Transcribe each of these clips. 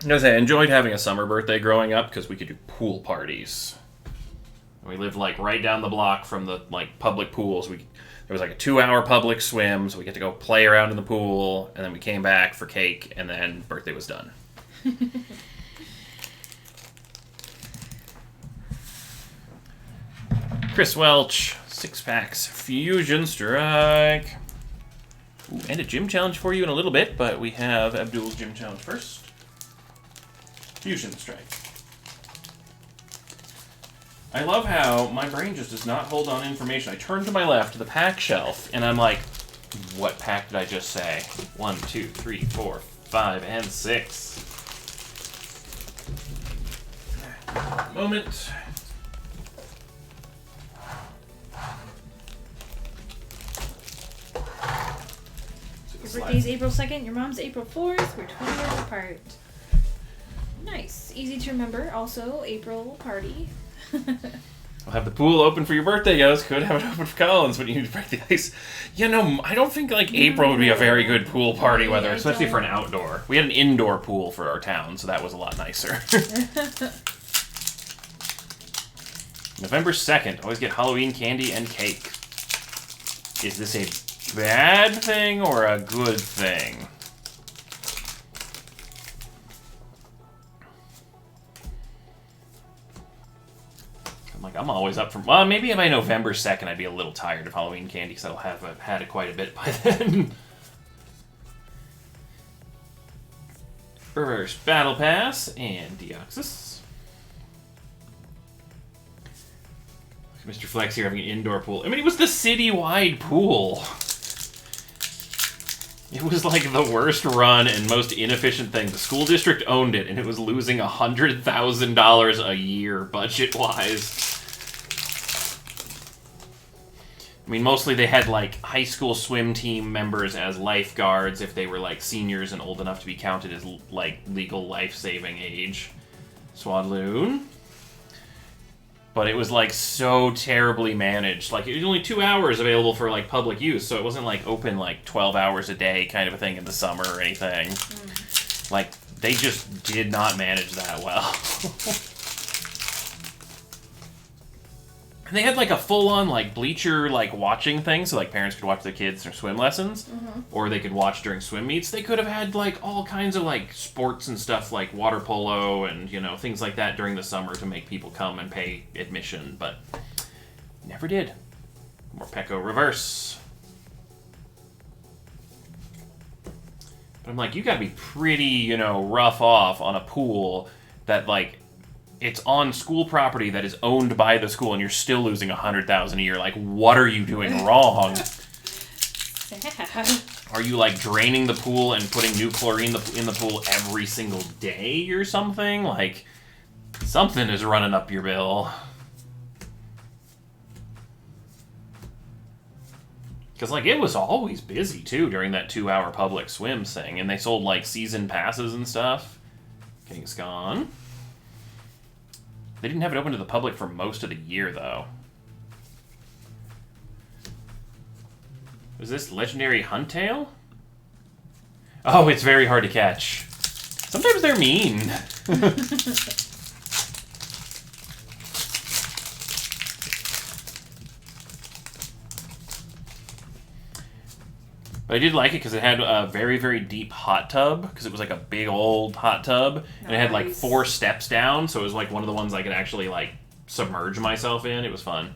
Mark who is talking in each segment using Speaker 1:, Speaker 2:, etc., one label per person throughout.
Speaker 1: As I enjoyed having a summer birthday growing up because we could do pool parties. We lived like right down the block from the like public pools. There was like a 2-hour public swim, so we get to go play around in the pool, and then we came back for cake, and then birthday was done. Chris Welch, 6-packs, Fusion Strike. Ooh, and a gym challenge for you in a little bit, but we have Abdul's gym challenge first. Fusion Strike. I love how my brain just does not hold on information. I turn to my left, the pack shelf, and I'm like, what pack did I just say? 1, 2, 3, 4, 5, and 6. Moment.
Speaker 2: Your birthday's April 2nd, your mom's April 4th. We're 20 years apart. Nice. Easy to remember. Also, April party.
Speaker 1: I'll have the pool open for your birthday, guys. Could have it open for Collins, but you need to break the ice. You know, I don't think like April would be a very good pool party weather, especially for an outdoor. We had an indoor pool for our town, so that was a lot nicer. November 2nd. Always get Halloween candy and cake. Is this a bad thing or a good thing? I'm always up for... Well, maybe by November 2nd I'd be a little tired of Halloween candy because I'll have had it quite a bit by then. Reverse Battle Pass and Deoxys. Mr. Flex here having an indoor pool. I mean, it was the city-wide pool. It was like the worst run and most inefficient thing. The school district owned it, and it was losing $100,000 a year budget-wise. I mean, mostly they had, like, high school swim team members as lifeguards if they were, like, seniors and old enough to be counted as, like, legal life-saving age. Swadloon. But it was, like, so terribly managed. Like, it was only 2 hours available for, like, public use, so it wasn't, like, open, like, 12 hours a day kind of a thing in the summer or anything. Like, they just did not manage that well. And they had, like, a full-on, like, bleacher, like, watching thing, so, like, parents could watch their kids their swim lessons, or they could watch during swim meets. They could have had, like, all kinds of, like, sports and stuff, like water polo and, you know, things like that during the summer to make people come and pay admission, but never did. More Pecco Reverse. But I'm like, you gotta be pretty, you know, rough off on a pool that, like, it's on school property that is owned by the school, and you're still losing $100,000 a year. Like, what are you doing wrong?
Speaker 2: Sad.
Speaker 1: Are you, like, draining the pool and putting new chlorine in the pool every single day or something? Like, something is running up your bill. Because, like, it was always busy, too, during that 2-hour public swim thing. And they sold, like, season passes and stuff. King's gone. They didn't have it open to the public for most of the year, though. Is this Legendary Huntail? Oh, it's very hard to catch. Sometimes they're mean. But I did like it because it had a very, very deep hot tub, because it was like a big old hot tub, and it had like 4 steps down, so it was like one of the ones I could actually like submerge myself in. It was fun.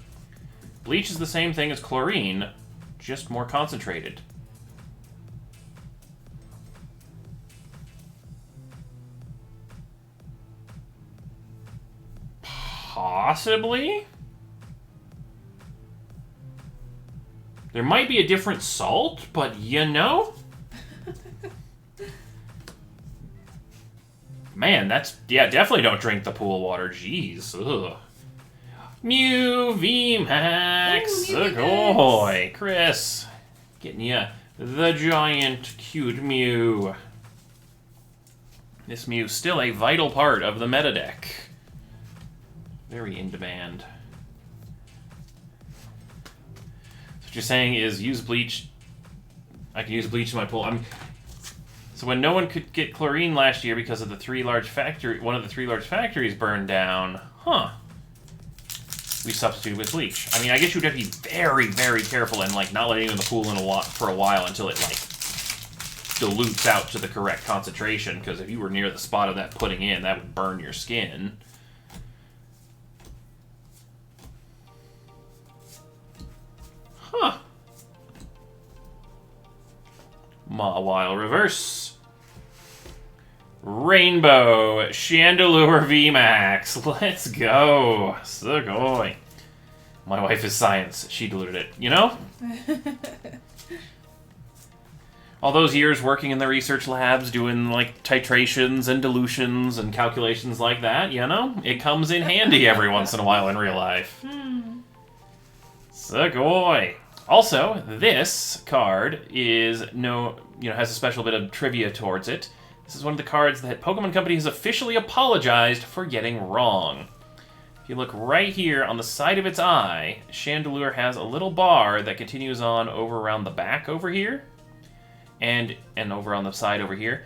Speaker 1: Bleach is the same thing as chlorine, just more concentrated. Possibly? There might be a different salt, but you know? Man, that's... Yeah, definitely don't drink the pool water. Jeez. Ugh. Mew VMAX. Ahoy. Chris. Getting ya the giant, cute Mew. This Mew's still a vital part of the meta deck. Very in demand. What you're saying is use bleach. I can use bleach in my pool. So when no one could get chlorine last year because of one of the 3 large factories burned down, we substituted with bleach. I mean, I guess you'd have to be very, very careful and like not let it in the pool for a while until it like dilutes out to the correct concentration, because if you were near the spot of that putting in, that would burn your skin. Huh. Mawile reverse. Rainbow Chandelure VMAX. Let's go. Sugoi. My wife is science. She diluted it. You know? All those years working in the research labs, doing like titrations and dilutions and calculations like that, you know? It comes in handy every once in a while in real life. Sugoi. Also, this card has a special bit of trivia towards it. This is one of the cards that Pokemon Company has officially apologized for getting wrong. If you look right here on the side of its eye, Chandelure has a little bar that continues on over around the back over here, and over on the side over here.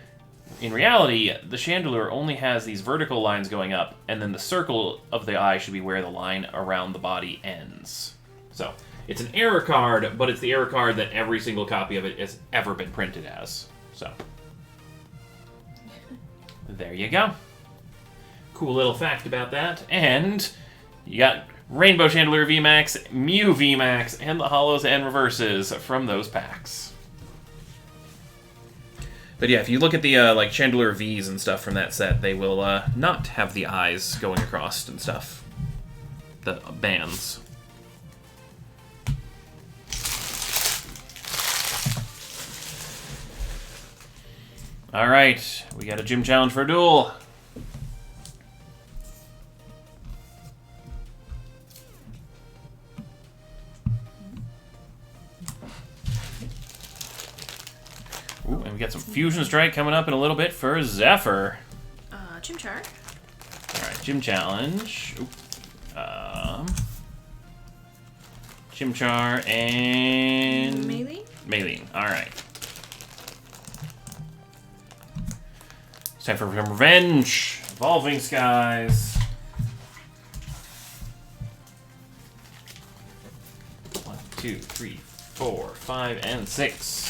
Speaker 1: In reality, the Chandelure only has these vertical lines going up, and then the circle of the eye should be where the line around the body ends. So, it's an error card, but it's the error card that every single copy of it has ever been printed as. So, there you go. Cool little fact about that. And you got Rainbow Chandelure VMAX, Mew VMAX, and the Holos and Reverses from those packs. But yeah, if you look at the like Chandelure Vs and stuff from that set, they will not have the eyes going across and stuff. The bands. Alright, we got a gym challenge for a duel. Ooh, and we got some Fusion Strike coming up in a little bit for Zephyr.
Speaker 2: Chimchar.
Speaker 1: Alright, gym challenge. Chimchar and... Maylene. Alright. It's time for some revenge. Evolving Skies. 1, 2, 3, 4, 5, and 6.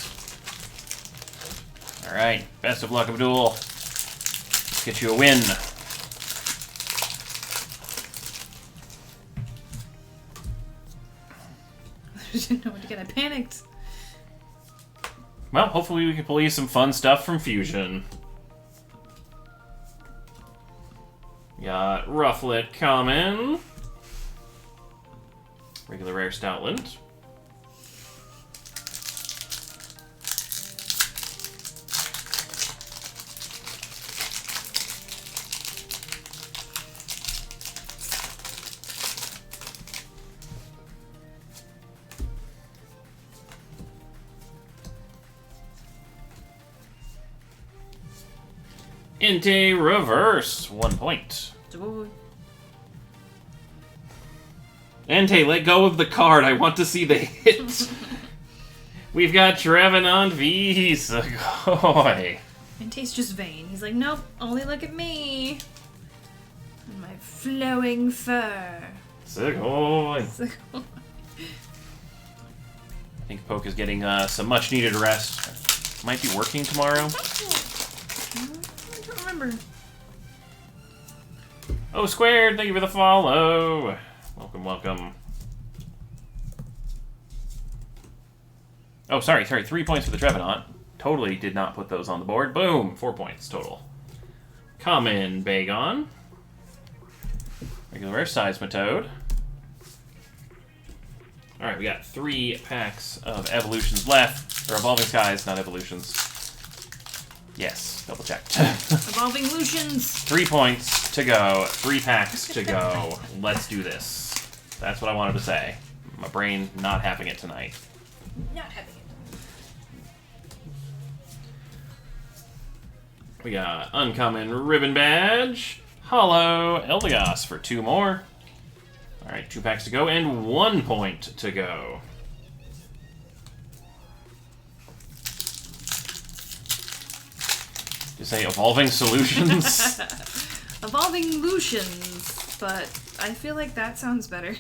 Speaker 1: Alright, best of luck, Abdul. Let's get you a win.
Speaker 2: I didn't know what to get. I panicked.
Speaker 1: Well, hopefully we can pull you some fun stuff from Fusion. Got Rufflet common. Regular rare Stoutland. Entei reverse, 1 point. Entei, let go of the card. I want to see the hit. We've got Trevenant V. Sugoi.
Speaker 2: Entei's just vain. He's like, nope, only look at me. And my flowing fur.
Speaker 1: Sugoi. I think Poke is getting some much needed rest. Might be working tomorrow.
Speaker 2: I don't remember.
Speaker 1: Oh, Squared, thank you for the follow. Welcome, welcome. Oh, sorry, 3 points for the Trevenant. Totally did not put those on the board. Boom, 4 points total. Common Bagon. Regular rare Seismitoad. Alright, we got 3 packs of evolutions left. Or Evolving Skies, not evolutions. Yes, double checked.
Speaker 2: Evolving Lutions.
Speaker 1: 3 points to go. 3 packs to go. Let's do this. That's what I wanted to say. My brain not having it tonight.
Speaker 2: Not having it.
Speaker 1: We got Uncommon Ribbon Badge. Holo Eldegoss for 2 more. Alright, 2 packs to go and 1 point to go. You say Evolving Solutions?
Speaker 2: Evolving Lutions, but I feel like that sounds better.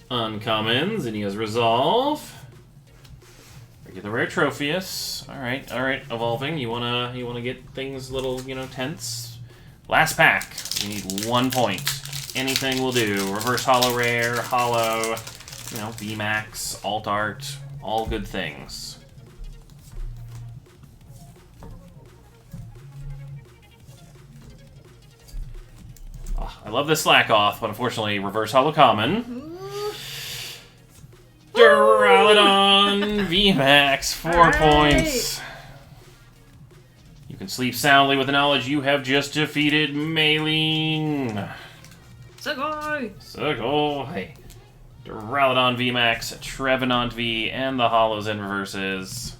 Speaker 1: Uncommon, Zinnia's Resolve. Regular rare Trophius. Alright, Evolving. You wanna get things a little, tense? Last pack. You need 1 point. Anything will do. Reverse Holo Rare, Holo, VMAX, Alt Art, all good things. Oh, I love this Slack Off, but unfortunately, Reverse Holo Common. Duraludon VMAX, 4 points. You can sleep soundly with the knowledge you have just defeated Maylene.
Speaker 2: Sugoi!
Speaker 1: Duraludon VMAX, Trevenant V, and the Holos and Reverses.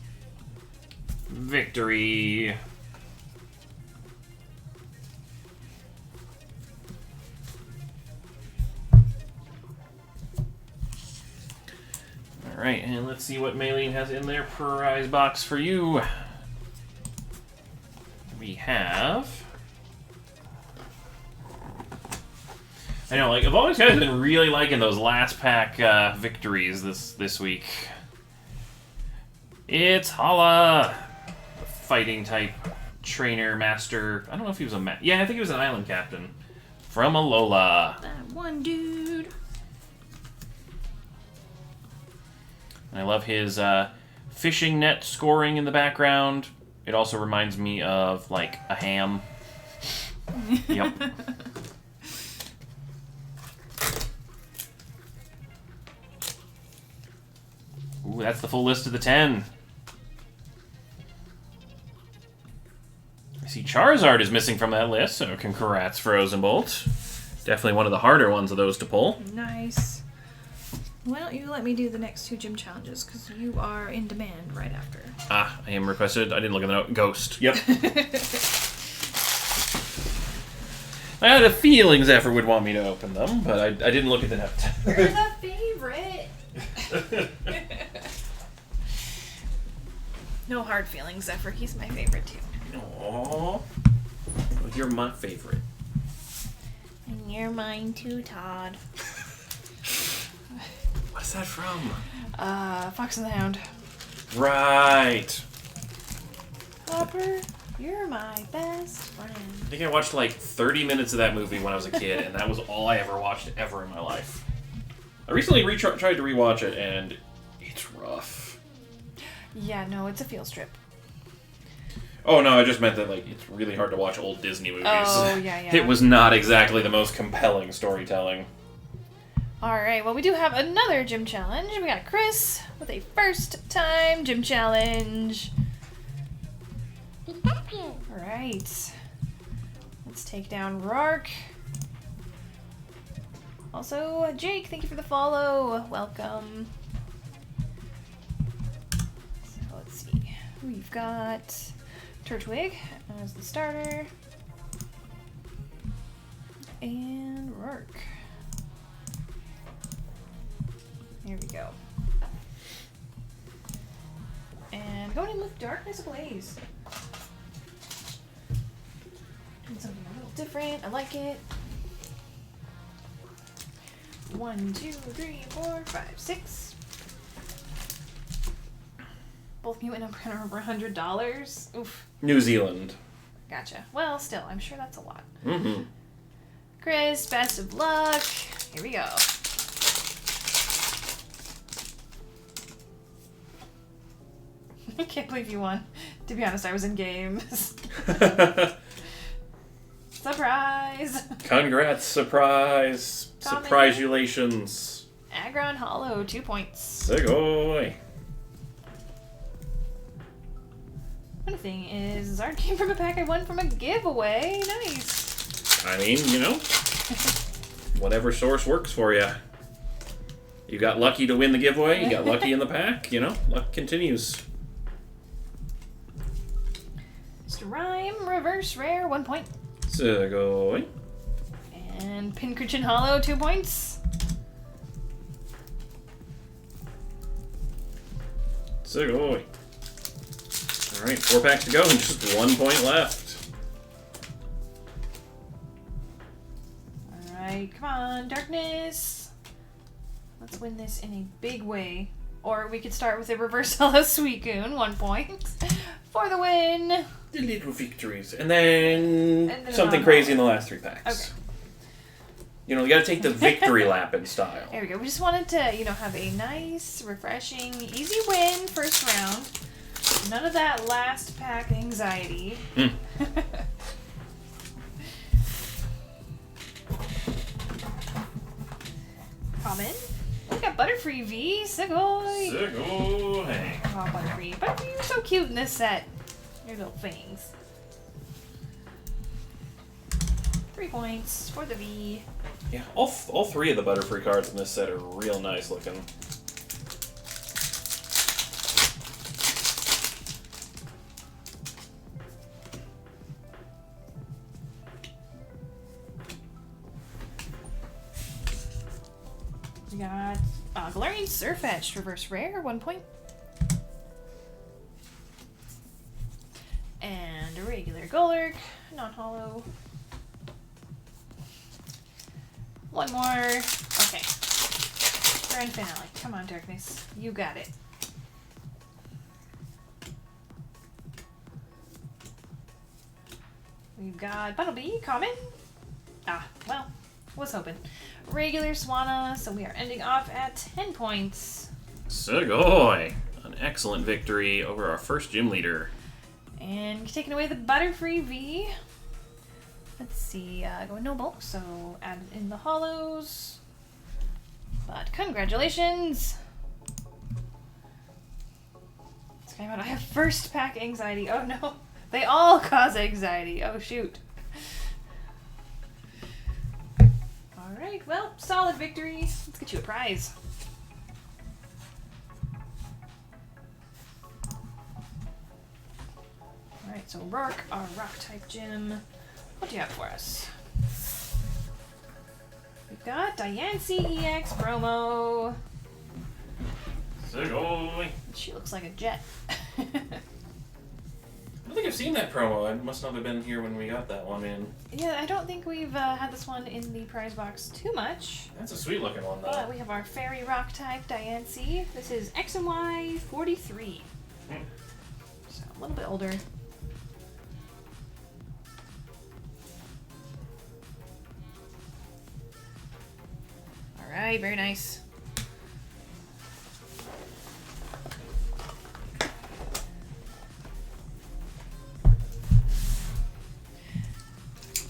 Speaker 1: Victory. Alright, and let's see what Maylene has in their prize box for you. We have... I know, I've always kind of been really liking those last pack victories this week. It's Hala! The fighting type trainer, master... I don't know if he was a... Yeah, I think he was an island captain. From Alola.
Speaker 2: That one dude.
Speaker 1: I love his fishing net scoring in the background. It also reminds me of, a ham. Yep. Ooh, that's the full list of the 10. I see Charizard is missing from that list, so congrats, Frozen Bolt. Definitely one of the harder ones of those to pull.
Speaker 2: Nice. Why don't you let me do the next 2 gym challenges, because you are in demand right after.
Speaker 1: Ah, I am requested. I didn't look at the note. Ghost. Yep. I had a feeling Zephyr would want me to open them, but I didn't look at the note.
Speaker 2: You're the favorite. No hard feelings, Zephyr. He's my favorite, too.
Speaker 1: Aww. Well, you're my favorite.
Speaker 2: And you're mine, too, Todd.
Speaker 1: What's that from?
Speaker 2: Fox and the Hound.
Speaker 1: Right.
Speaker 2: Hopper, you're my best friend.
Speaker 1: I think I watched 30 minutes of that movie when I was a kid, and that was all I ever watched ever in my life. I recently tried to rewatch it, and it's rough.
Speaker 2: Yeah, no, it's a field strip.
Speaker 1: Oh, no, I just meant that, it's really hard to watch old Disney movies.
Speaker 2: Oh, yeah.
Speaker 1: It was not exactly the most compelling storytelling.
Speaker 2: Alright, well, we do have another gym challenge. We got Chris with a first-time gym challenge. Alright. Let's take down Roark. Also, Jake, thank you for the follow. Welcome. So, let's see. We've got Turtwig as the starter. And Roark. Here we go. And going in with Darkness Ablaze. Doing something a little different. I like it. 1, 2, 3, 4, 5, 6. Both mutant and over $100. Oof.
Speaker 1: New Zealand.
Speaker 2: Gotcha. Well, still, I'm sure that's a lot.
Speaker 1: Mm-hmm.
Speaker 2: Chris, best of luck. Here we go. I can't believe you won. To be honest, I was in games. Surprise!
Speaker 1: Congrats, surprise!
Speaker 2: Comment.
Speaker 1: Surprisulations!
Speaker 2: Aggron Hollow, 2 points.
Speaker 1: Segoy!
Speaker 2: Funny thing is, Zard came from a pack I won from a giveaway. Nice.
Speaker 1: I mean, whatever source works for you. You got lucky to win the giveaway, you got lucky in the pack, luck continues.
Speaker 2: Mr. Rhyme, reverse rare, 1 point.
Speaker 1: Segoy.
Speaker 2: And Pincushion Hollow, 2 points.
Speaker 3: Sugoi. Alright, 4 packs to go and just 1 point left.
Speaker 2: Alright, come on, Darkness. Let's win this in a big way. Or we could start with a reverse hollow Suicune, 1 point. For the win!
Speaker 3: The little victories. And then something
Speaker 2: non-hollow.
Speaker 3: crazy in the last 3 packs.
Speaker 2: Okay.
Speaker 3: You know, you gotta take the victory lap in style.
Speaker 2: There we go. We just wanted to, have a nice, refreshing, easy win first round. None of that last pack anxiety. Common. We got Butterfree V. Sugoi.
Speaker 3: Sugoi.
Speaker 2: Oh, Butterfree. Butterfree, you're so cute in this set. Your little fangs. 3 points for the V.
Speaker 3: Yeah, all 3 of the Butterfree cards in this set are real nice looking.
Speaker 2: We got Galarian Surfetch, reverse rare, 1 point. And a regular Golurk, non-hollow. 1 more. Okay. Grand finale. Come on, Darkness. You got it. We've got Buttlebee, common. Ah, well, was hoping. Regular Swanna, so we are ending off at 10 points.
Speaker 3: Sugoi! An excellent victory over our first gym leader.
Speaker 2: And taking away the Butterfree V. Let's see, going Noble, so add in the hollows. But congratulations! Skybound, I have first pack anxiety. Oh no, they all cause anxiety. Oh shoot. Alright, well, solid victory. Let's get you a prize. Alright, so Rourke, our rock-type gym. What do you have for us? We've got Diancie EX promo.
Speaker 3: Sugoi!
Speaker 2: She looks like a jet.
Speaker 3: I don't think I've seen that promo. I must not have been here when we got that one in.
Speaker 2: Yeah, I don't think we've had this one in the prize box too much.
Speaker 3: That's a sweet looking one, though.
Speaker 2: But we have our fairy rock type Diancie. This is X and Y 43. So a little bit older. Alright, very nice.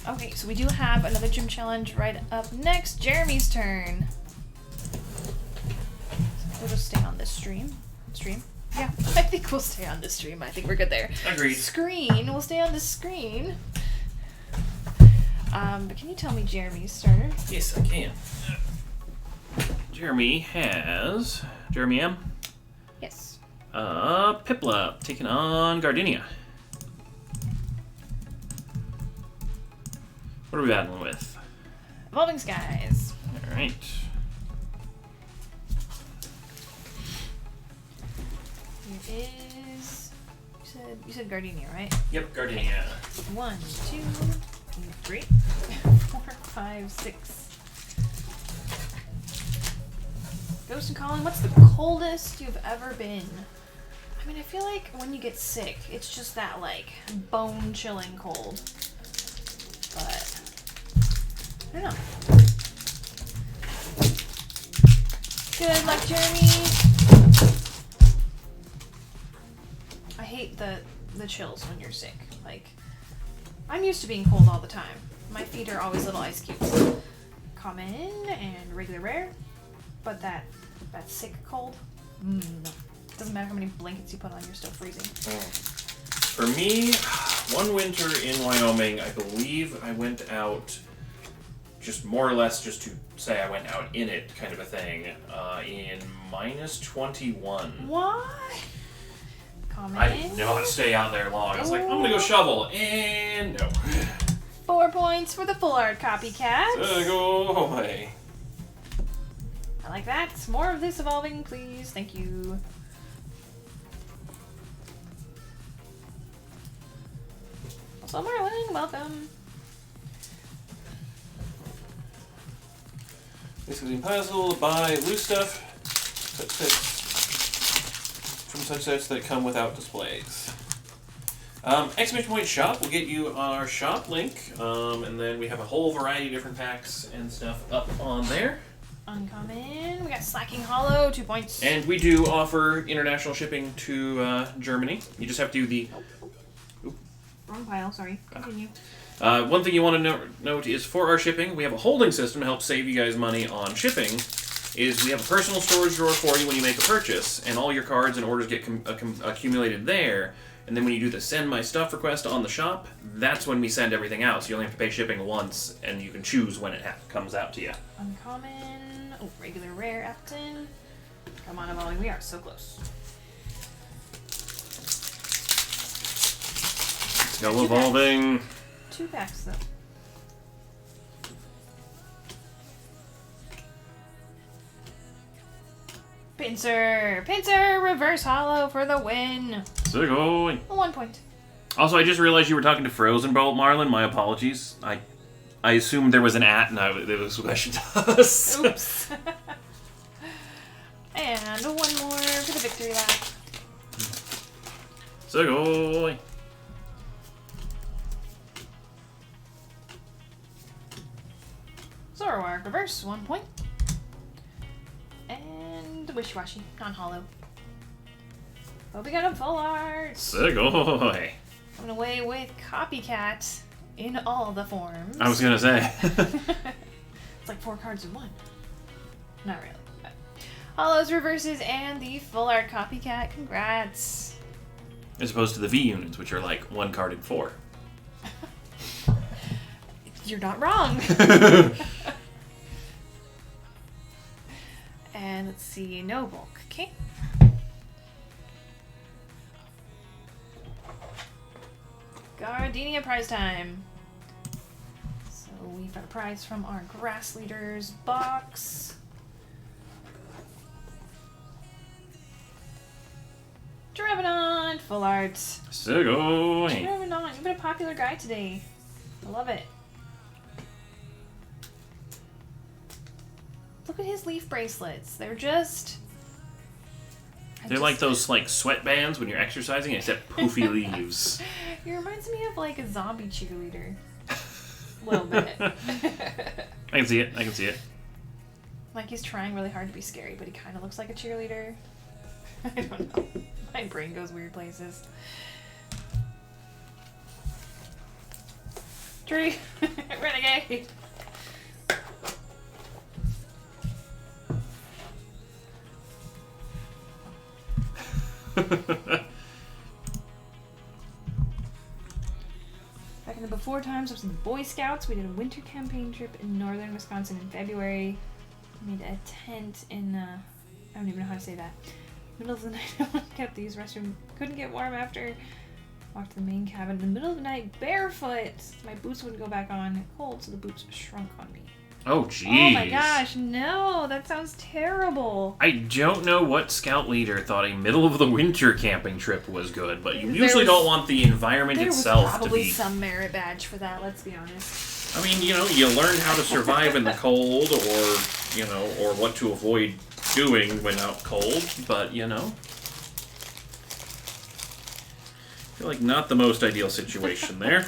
Speaker 2: Okay, so we do have another gym challenge right up next. Jeremy's turn. We'll just stay on this stream. Yeah, I think we'll stay on this stream. I think we're good there.
Speaker 3: Agreed.
Speaker 2: Screen. We'll stay on this screen. But can you tell me Jeremy's starter?
Speaker 3: Yes, I can. Jeremy M.
Speaker 2: Yes.
Speaker 3: Piplup taking on Gardenia. What are we battling with?
Speaker 2: Evolving Skies.
Speaker 3: Alright.
Speaker 2: Here is... You said Gardenia, right?
Speaker 3: Yep, Gardenia.
Speaker 2: 1, 2, 3, 4, 5, 6. Ghost and Colin, what's the coldest you've ever been? I mean, I feel like when you get sick, it's just that, like, bone-chilling cold. But, I don't know. Good luck, Jeremy! I hate the chills when you're sick. Like, I'm used to being cold all the time. My feet are always little ice cubes. Common and regular rare. But that sick cold, no. Doesn't matter how many blankets you put on, you're still freezing.
Speaker 3: For me, one winter in Wyoming, I believe I went out just more or less just to say I went out in it kind of a thing, in -21.
Speaker 2: Why? Common.
Speaker 3: I didn't know how to stay out there long. I was like, I'm gonna go shovel, and no.
Speaker 2: 4 points for the full art copycat.
Speaker 3: Go away.
Speaker 2: I like that. More of this evolving, please. Thank you. Also, Marlon, welcome.
Speaker 3: Basically impossible to buy loose stuff from such sets that come without displays. Exclamation point shop will get you our shop link, and then we have a whole variety of different packs and stuff up on there.
Speaker 2: Uncommon. We got Slacking Hollow, 2 points.
Speaker 3: And we do offer international shipping to Germany. You just have to do the...
Speaker 2: Wrong pile, sorry. Continue.
Speaker 3: One thing you want to note is for our shipping, we have a holding system to help save you guys money on shipping. Is we have a personal storage drawer for you when you make a purchase, and all your cards and orders get accumulated there. And then when you do the send my stuff request on the shop, that's when we send everything out. So you only have to pay shipping once, and you can choose when it comes out to you.
Speaker 2: Uncommon. Oh, regular rare Afton. Come on, evolving. We are so close.
Speaker 3: Go evolving.
Speaker 2: 2 packs, though. Pincer! Pincer! Reverse Hollow for the win!
Speaker 3: So going.
Speaker 2: 1 point.
Speaker 3: Also, I just realized you were talking to Frozen Bolt, Marlon. My apologies. I assumed there was an at, and there was a question to us.
Speaker 2: Oops. And 1 more for the victory lap.
Speaker 3: So going.
Speaker 2: Zoroark reverse, 1 point. And Wishy-Washy, non-hollow. But we got a full art.
Speaker 3: Segoy.
Speaker 2: Coming away with Copycat in all the forms.
Speaker 3: I was gonna say.
Speaker 2: It's like 4 cards in 1. Not really. But. Hollows, reverses, and the full art Copycat. Congrats.
Speaker 3: As opposed to the V units, which are like 1 card in 4.
Speaker 2: You're not wrong. And let's see, no bulk. Okay. Gardenia prize time. So we've got a prize from our Grass Leaders box. Trevenant, full art.
Speaker 3: Segoy.
Speaker 2: Trevenant, you've been a popular guy today. I love it. Look at his leaf bracelets. They're just...
Speaker 3: They're like those like sweatbands when you're exercising, except poofy leaves.
Speaker 2: He reminds me of like a zombie cheerleader. A little bit.
Speaker 3: I can see it. I can see it.
Speaker 2: Like he's trying really hard to be scary, but he kind of looks like a cheerleader. I don't know. My brain goes weird places. Tree! Renegade! Back in the before times, I was in the Boy Scouts. We did a winter campaign trip in northern Wisconsin in February. We made a tent in, I don't even know how to say that. Middle of the night, I kept these restroom. Couldn't get warm after. Walked to the main cabin in the middle of the night barefoot. My boots wouldn't go back on. Cold, so the boots shrunk on me.
Speaker 3: Oh, jeez.
Speaker 2: Oh my gosh, no, that sounds terrible.
Speaker 3: I don't know what scout leader thought a middle of the winter camping trip was good, but you usually don't want the environment itself to be...
Speaker 2: There was probably some merit badge for that, let's be honest.
Speaker 3: I mean, you know, you learn how to survive in the cold, or, you know, or what to avoid doing when out cold, but, you know. I feel like not the most ideal situation there.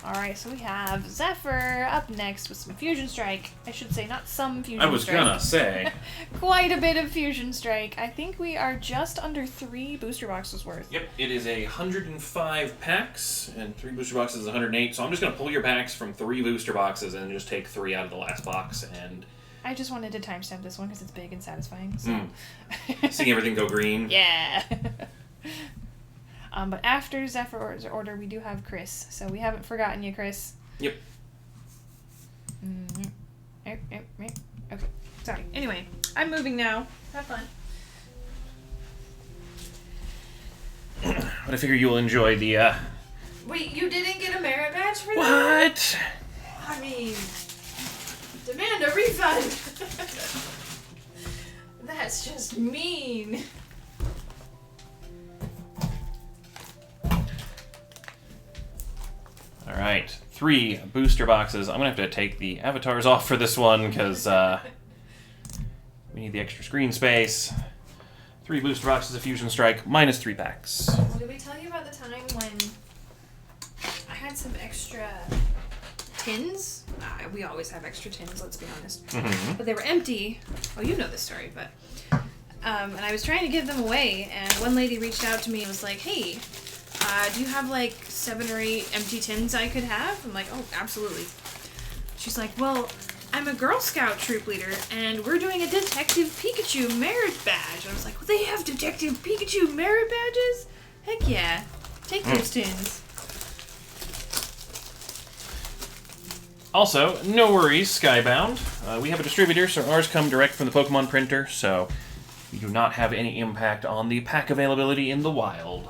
Speaker 2: Alright, so we have Zephyr up next with some Fusion Strike. I should say, not some Fusion Strike.
Speaker 3: I was gonna say.
Speaker 2: Quite a bit of Fusion Strike. I think we are just under 3 booster boxes worth.
Speaker 3: Yep, it is 105 packs, and 3 booster boxes is 108, so I'm just gonna pull your packs from 3 booster boxes and just take 3 out of the last box, and...
Speaker 2: I just wanted to timestamp this one because it's big and satisfying, so...
Speaker 3: Seeing everything go green.
Speaker 2: Yeah! But after Zephyr's order, we do have Chris. So we haven't forgotten you, Chris.
Speaker 3: Yep.
Speaker 2: Okay, sorry. Anyway, I'm moving now. Have fun.
Speaker 3: But I figure you'll enjoy the,
Speaker 2: Wait, you didn't get a merit badge for that?
Speaker 3: What?
Speaker 2: I mean, demand a refund. That's just mean.
Speaker 1: 3 booster boxes. I'm going to have to take the avatars off for this one because we need the extra screen space. 3 booster boxes of Fusion Strike, minus 3 packs.
Speaker 2: Well, did we tell you about the time when I had some extra tins? We always have extra tins, let's be honest.
Speaker 1: Mm-hmm.
Speaker 2: But they were empty. Oh, you know this story, but... and I was trying to give them away, and one lady reached out to me and was like, hey, do you have like 7 or 8 empty tins I could have? I'm like, oh, absolutely. She's like, well, I'm a Girl Scout troop leader, and we're doing a Detective Pikachu merit badge. And I was like, well, they have Detective Pikachu merit badges? Heck yeah. Take those tins.
Speaker 1: Also, no worries, Skybound. We have a distributor, so ours come direct from the Pokemon printer, so we do not have any impact on the pack availability in the wild.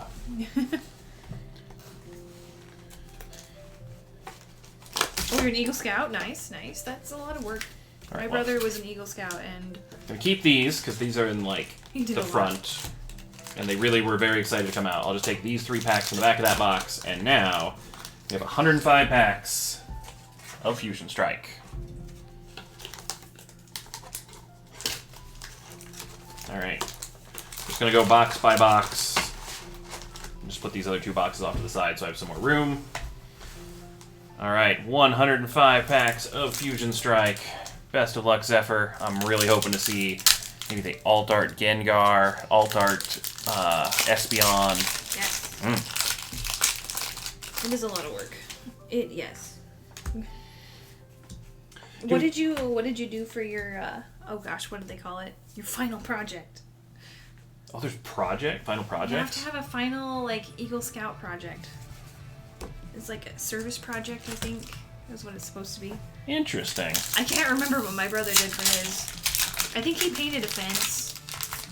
Speaker 2: Oh, you're an Eagle Scout? Nice, nice. That's a lot of work.
Speaker 1: All right,
Speaker 2: My brother was an Eagle Scout, and
Speaker 1: I'm gonna keep these, because these are in, like,
Speaker 2: he did
Speaker 1: the
Speaker 2: a lot.
Speaker 1: front. And they really were very excited to come out. I'll just take these 3 packs from the back of that box, and now we have 105 packs of Fusion Strike. Alright. Just gonna go box by box. Just put these other 2 boxes off to the side so I have some more room. Alright, 105 packs of Fusion Strike. Best of luck, Zephyr. I'm really hoping to see maybe the Alt Art Gengar, Alt Art Espeon.
Speaker 2: Yes.
Speaker 1: Mm.
Speaker 2: It is a lot of work. Yes. What did you do for your oh gosh, what did they call it? Your final project.
Speaker 1: Oh, there's final project?
Speaker 2: You have to have a final like Eagle Scout project. It's like a service project, I think. Is what it's supposed to be.
Speaker 1: Interesting.
Speaker 2: I can't remember what my brother did for his. I think he painted a fence.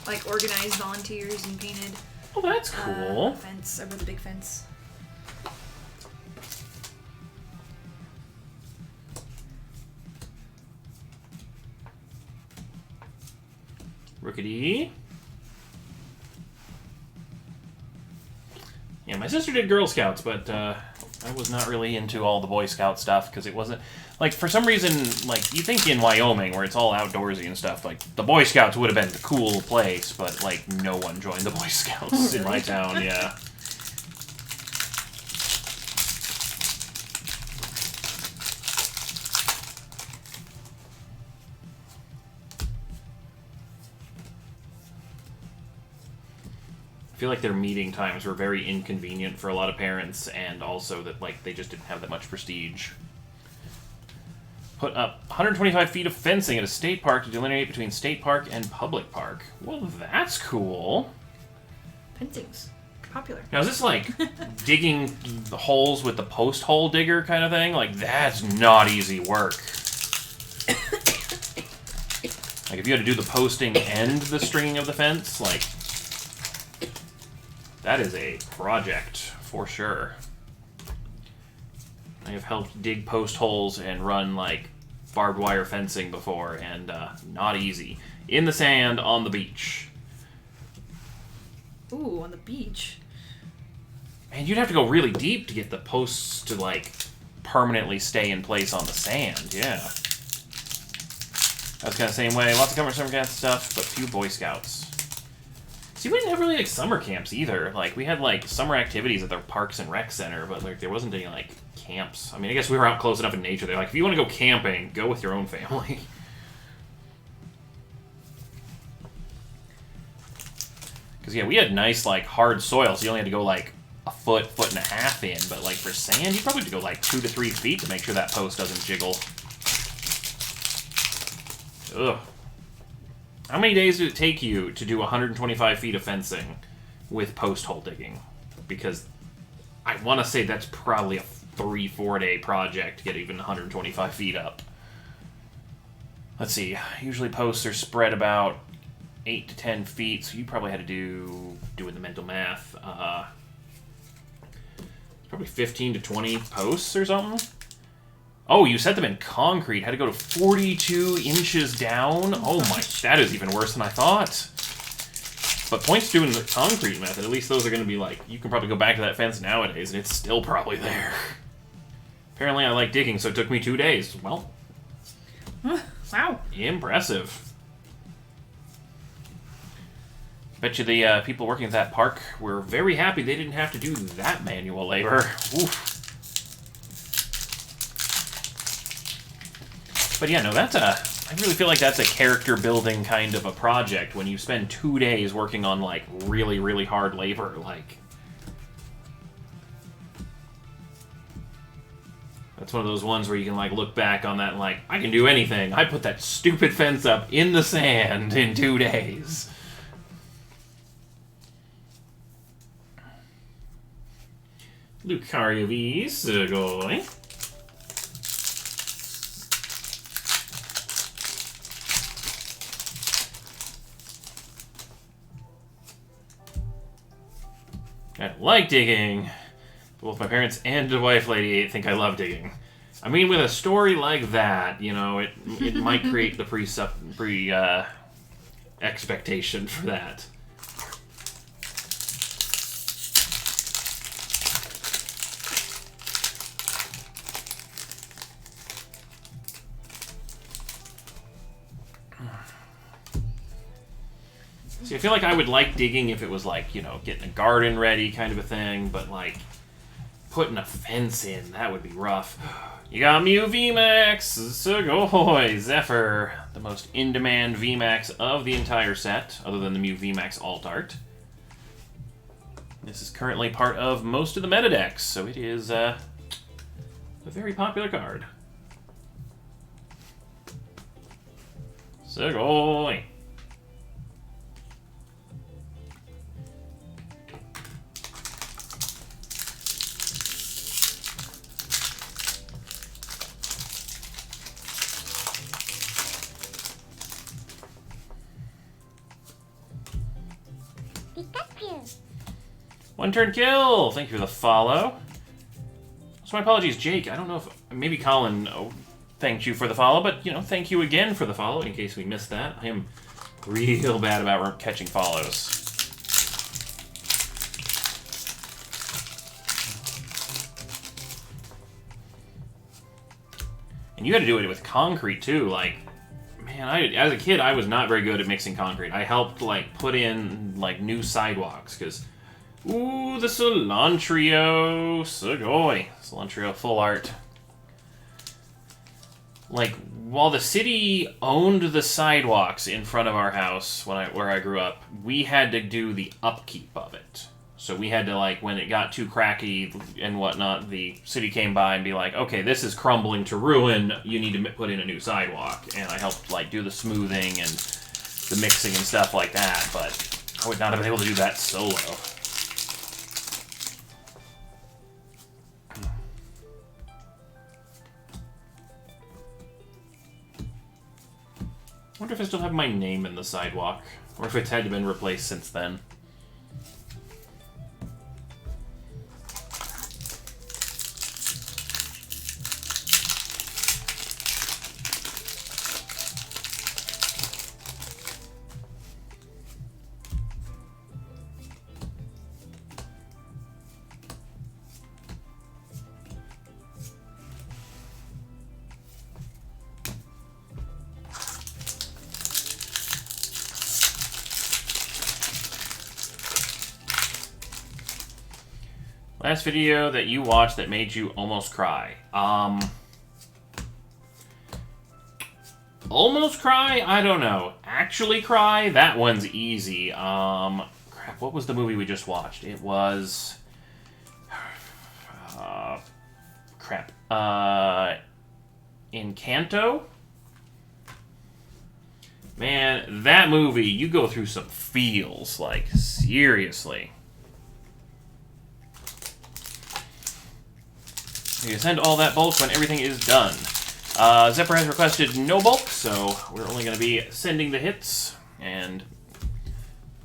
Speaker 2: Like organized volunteers and painted
Speaker 1: Oh, that's cool.
Speaker 2: a fence over the big fence.
Speaker 1: Rookity. Yeah, my sister did Girl Scouts, but I was not really into all the Boy Scout stuff because it wasn't like for some reason like you think in Wyoming where it's all outdoorsy and stuff like the Boy Scouts would have been the cool place, but like no one joined the Boy Scouts in my town. Yeah. I feel like their meeting times were very inconvenient for a lot of parents, and also that like they just didn't have that much prestige. Put up 125 feet of fencing at a state park to delineate between state park and public park. Well, that's cool.
Speaker 2: Fencing's popular.
Speaker 1: Now, is this like digging the holes with the post hole digger kind of thing? Like, that's not easy work. Like, if you had to do the posting and the stringing of the fence, like, that is a project for sure. I have helped dig post holes and run, like, barbed wire fencing before, and not easy. In the sand, on the beach.
Speaker 2: Ooh, on the beach.
Speaker 1: Man, you'd have to go really deep to get the posts to, like, permanently stay in place on the sand, yeah. That's kind of the same way. Lots of summer camp stuff, but few Boy Scouts. See, we didn't have really, like, summer camps either. Like, we had, like, summer activities at the Parks and Rec Center, but, like, there wasn't any, like, camps. I mean, I guess we were out close enough in nature. They're like, if you want to go camping, go with your own family. Because, yeah, we had nice, like, hard soil, so you only had to go, like, a foot, foot and a half in. But, like, for sand, you probably have to go, like, 2 to 3 feet to make sure that post doesn't jiggle. Ugh. How many days did it take you to do 125 feet of fencing with post hole digging? Because I want to say that's probably a 3-4 day project to get even 125 feet up. Let's see. Usually posts are spread about 8 to 10 feet, so you probably had to doing the mental math, probably 15 to 20 posts or something. Oh, you set them in concrete. Had to go to 42 inches down. Oh my, that is even worse than I thought. But points doing the concrete method, at least those are going to be like, you can probably go back to that fence nowadays and it's still probably there. Apparently I like digging, so it took me 2 days. Well,
Speaker 2: Wow.
Speaker 1: impressive. Bet you the people working at that park were very happy they didn't have to do that manual labor. Oof. But yeah, no, I really feel like that's a character building kind of a project when you spend 2 days working on, like, really, really hard labor. Like, that's one of those ones where you can, like, look back on that and, like, I can do anything. I put that stupid fence up in the sand in 2 days. Lucario V. Sugoi. I don't like digging. Both my parents and the wife lady think I love digging. I mean, with a story like that, you know, it might create the expectation for that. See, I feel like I would like digging if it was like, you know, getting a garden ready kind of a thing, but like putting a fence in, that would be rough. You got Mew VMAX, Sugoi, Zephyr, the most in-demand VMAX of the entire set, other than the Mew VMAX Alt Art. This is currently part of most of the meta decks, so it is a very popular card. Sugoi. One turn kill! Thank you for the follow. So my apologies, Jake. I don't know if... Maybe Colin thanked you for the follow, but, you know, thank you again for the follow, in case we missed that. I am real bad about catching follows. And you had to do it with concrete, too. Like, man, as a kid, I was not very good at mixing concrete. I helped, like, put in, like, new sidewalks, because... Ooh, the Cilantrio Sugoi. Cilantrio full art. Like, while the city owned the sidewalks in front of our house where I grew up, we had to do the upkeep of it. So we had to, like, when it got too cracky and whatnot, the city came by and be like, okay, this is crumbling to ruin, you need to put in a new sidewalk. And I helped, like, do the smoothing and the mixing and stuff like that, but I would not have been able to do that solo. I wonder if I still have my name in the sidewalk, or if it's had been replaced since then. Last video that you watched that made you almost cry. Almost cry? I don't know. Actually cry? That one's easy. Crap, what was the movie we just watched? It was... crap. Encanto? Man, that movie, you go through some feels, like, seriously. You send all that bulk when everything is done. Zephyr has requested no bulk, so we're only going to be sending the hits, and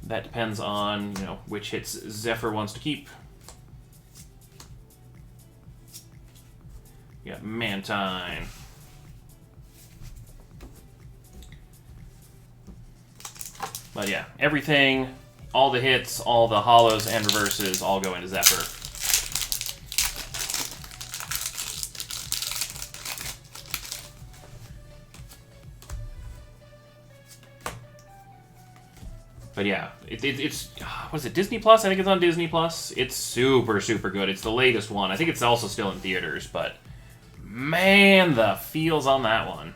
Speaker 1: that depends on, you know, which hits Zephyr wants to keep. You got Mantine. But yeah, everything, all the hits, all the hollows and reverses all go into Zephyr. But yeah, it's what is it, Disney Plus? I think it's on Disney Plus. It's super, super good. It's the latest one. I think it's also still in theaters, but man, the feels on that one.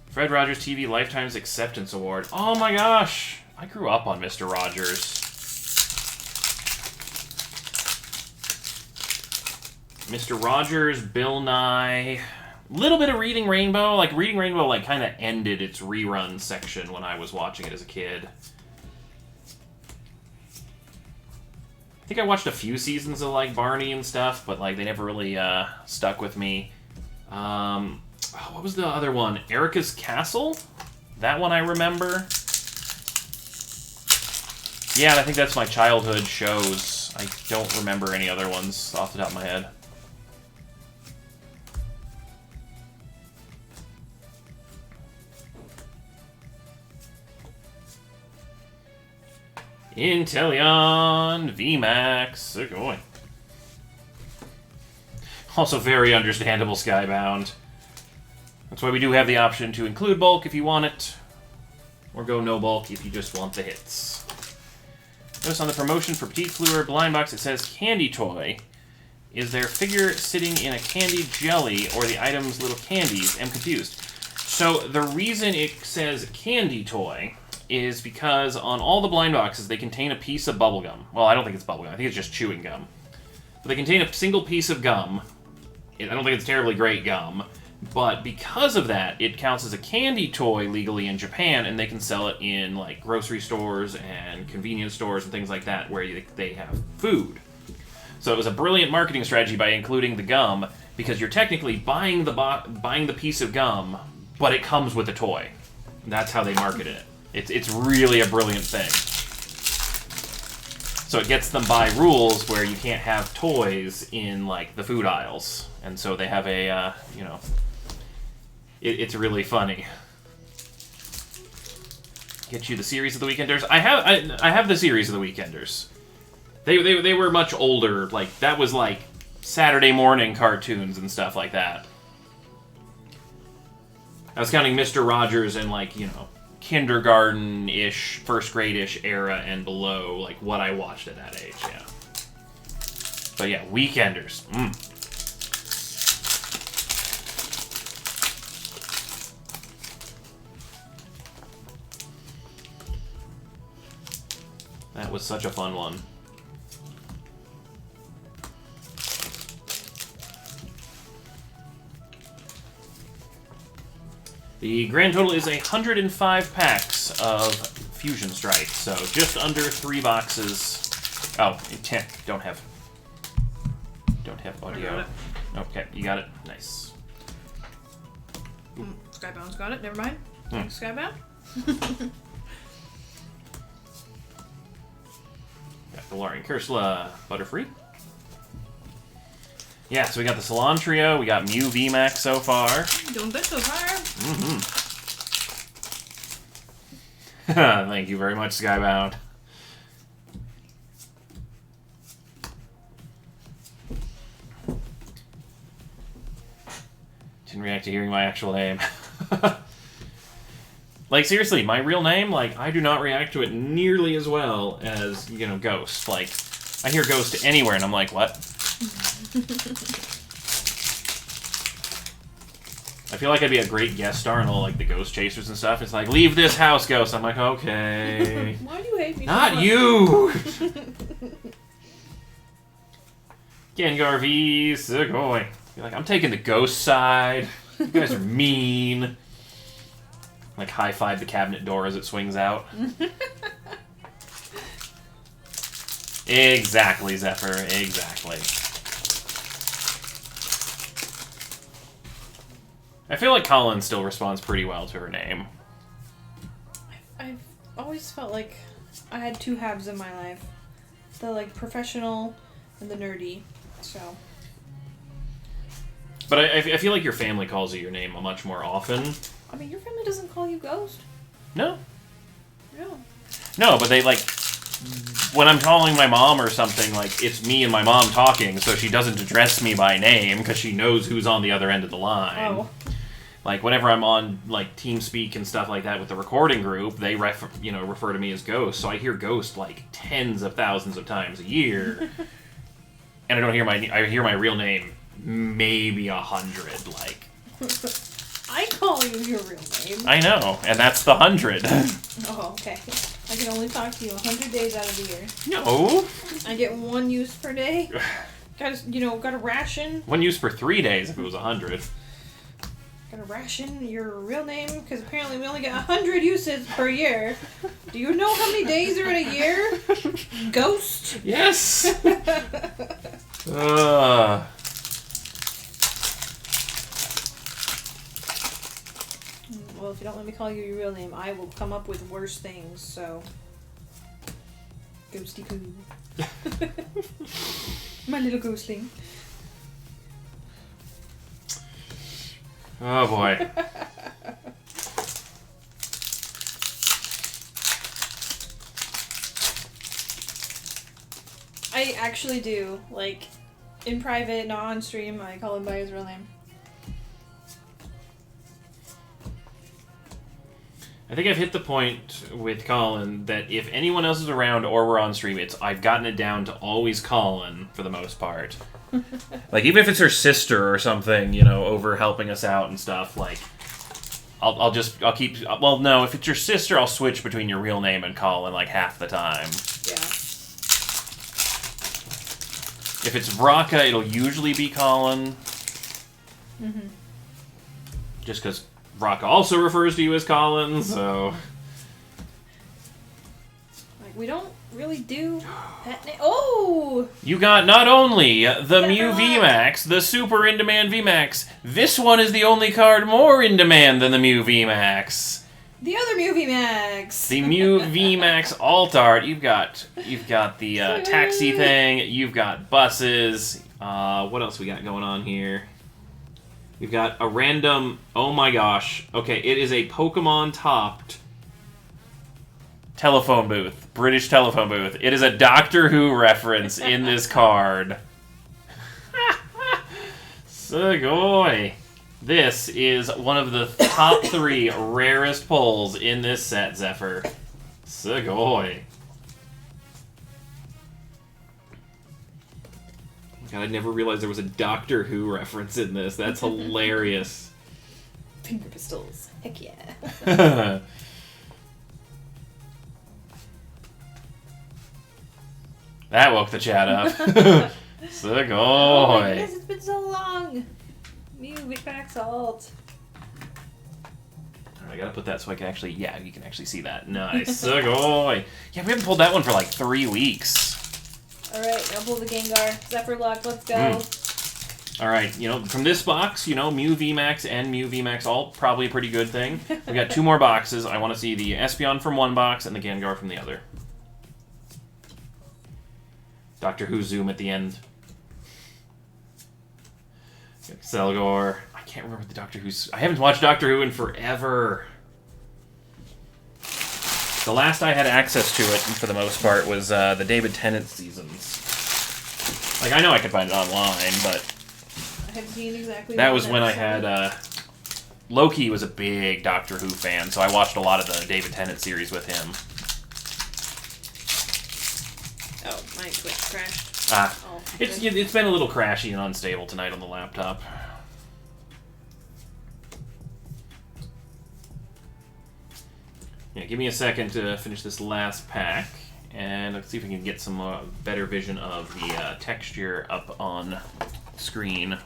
Speaker 1: Fred Rogers TV Lifetime's Acceptance Award. Oh my gosh, I grew up on Mr. Rogers. Mr. Rogers, Bill Nye, little bit of Reading Rainbow. Like Reading Rainbow, like kind of ended its rerun section when I was watching it as a kid. I think I watched a few seasons of like Barney and stuff, but like they never really stuck with me. What was the other one? Erica's Castle? That one I remember. Yeah, I think that's my childhood shows. I don't remember any other ones off the top of my head. Inteleon VMAX Sugoi. Also very understandable Skybound. That's why we do have the option to include bulk if you want it, or go no bulk if you just want the hits. Notice on the promotion for Petite Fleur blind box it says Candy Toy. Is there figure sitting in a candy jelly or the item's little candies? I'm confused. So the reason it says Candy Toy is because on all the blind boxes they contain a piece of bubble gum. Well, I don't think it's bubble gum. I think it's just chewing gum. But they contain a single piece of gum. I don't think it's terribly great gum. But because of that, it counts as a candy toy legally in Japan, and they can sell it in like grocery stores and convenience stores and things like that where they have food. So it was a brilliant marketing strategy by including the gum, because you're technically buying the piece of gum, but it comes with a toy. That's how they marketed it. It's really a brilliant thing. So it gets them by rules where you can't have toys in like the food aisles, and so they have a it's really funny. Get you the series of the Weekenders. I have the series of the Weekenders. They were much older. Like that was like Saturday morning cartoons and stuff like that. I was counting Mr. Rogers and like kindergarten-ish, first grade-ish era and below, like what I watched at that age, yeah. But yeah, Weekenders. That was such a fun one. The grand total is 105 packs of Fusion Strike, so just under 3 boxes. Oh, 10. Don't have audio. Okay, you got it. Nice.
Speaker 2: Skybound's got it. Never mind. Thanks, Skybound.
Speaker 1: Got Galarian Cursula Butterfree. Yeah, so we got the Salon Trio, we got Mew VMAX so far.
Speaker 2: Doing good so far.
Speaker 1: Thank you very much, Skybound. Didn't react to hearing my actual name. Like, seriously, my real name, like, I do not react to it nearly as well as, Ghost. Like, I hear Ghost anywhere, and I'm like, what? I feel like I'd be a great guest star in all, like, the Ghost Chasers and stuff. It's like, leave this house, Ghost. I'm like, okay.
Speaker 2: Why do you hate me so
Speaker 1: Not
Speaker 2: much?
Speaker 1: you! Gengar V, Sugoi. You're like, I'm taking the Ghost side. You guys are mean. Like, high-five the cabinet door as it swings out. Exactly, Zephyr. Exactly. I feel like Colin still responds pretty well to her name.
Speaker 2: I've always felt like I had two halves in my life. The, like, professional and the nerdy, so...
Speaker 1: But I feel like your family calls you your name much more often.
Speaker 2: I mean, your family doesn't call you Ghost.
Speaker 1: No.
Speaker 2: No.
Speaker 1: No, but they, like... When I'm calling my mom or something, like, it's me and my mom talking, so she doesn't address me by name, because she knows who's on the other end of the line.
Speaker 2: Oh.
Speaker 1: Like, whenever I'm on, like, TeamSpeak and stuff like that with the recording group, they refer to me as Ghost, so I hear Ghost, like, tens of thousands of times a year. And I don't hear I hear my real name maybe 100, like.
Speaker 2: I call you your real name.
Speaker 1: I know, and that's the 100.
Speaker 2: Oh, okay. I can only talk to you 100 days out of the year.
Speaker 1: No.
Speaker 2: I get 1 use per day. Got a ration.
Speaker 1: 1 use for 3 days if it was 100.
Speaker 2: Got a ration your real name, because apparently we only get 100 uses per year. Do you know how many days are in a year? Ghost?
Speaker 1: Yes!
Speaker 2: Well, if you don't let me call you your real name, I will come up with worse things, so... Ghosty poo. My little ghostling.
Speaker 1: Oh boy.
Speaker 2: I actually do. Like, in private, not on stream, I call him by his real name.
Speaker 1: I think I've hit the point with Colin that if anyone else is around or we're on stream, I've gotten it down to always Colin for the most part. Like, even if it's her sister or something, over helping us out and stuff, like, I'll keep, well, no, if it's your sister, I'll switch between your real name and Colin, like, half the time.
Speaker 2: Yeah.
Speaker 1: If it's Vraka, it'll usually be Colin.
Speaker 2: Mm-hmm.
Speaker 1: Just because Vraka also refers to you as Colin, so...
Speaker 2: Like, we don't really do pet name. Oh!
Speaker 1: You got not only the
Speaker 2: Yeah,
Speaker 1: Mew
Speaker 2: they're
Speaker 1: VMAX, the super in-demand VMAX, this one is the only card more in demand than the Mew VMAX.
Speaker 2: The other Mew VMAX!
Speaker 1: The Mew VMAX alt art. You've got the taxi thing, you've got buses, what else we got going on here? We've got a random, oh my gosh, okay, it is a Pokemon-topped telephone booth, British telephone booth. It is a Doctor Who reference in this card. Sugoi. This is one of the top 3 rarest pulls in this set, Zephyr. Sugoi. God, I never realized there was a Doctor Who reference in this. That's hilarious.
Speaker 2: Finger pistols. Heck yeah.
Speaker 1: That woke the chat up. Sugoi.
Speaker 2: Oh my goodness, it's been so long. Mew VMAX alt.
Speaker 1: I gotta put that so I can actually, yeah, you can actually see that. Nice. Sugoi. Yeah, we haven't pulled that one for like 3 weeks.
Speaker 2: Alright, I'll pull the Gengar. Zephyr Lock, let's go.
Speaker 1: Alright, from this box, Mew VMAX and Mew VMAX alt, probably a pretty good thing. We got 2 more boxes. I want to see the Espeon from one box and the Gengar from the other. Doctor Who zoom at the end. Selgor. I can't remember the Doctor Who's... I haven't watched Doctor Who in forever. The last I had access to it, for the most part, was the David Tennant seasons. Like, I know I could find it online, but...
Speaker 2: I haven't seen exactly
Speaker 1: that was when I had... Loki was a big Doctor Who fan, so I watched a lot of the David Tennant series with him.
Speaker 2: Oh, my Twitch crashed.
Speaker 1: Oh, it's been a little crashy and unstable tonight on the laptop. Yeah, give me a second to finish this last pack, and let's see if we can get some better vision of the texture up on screen.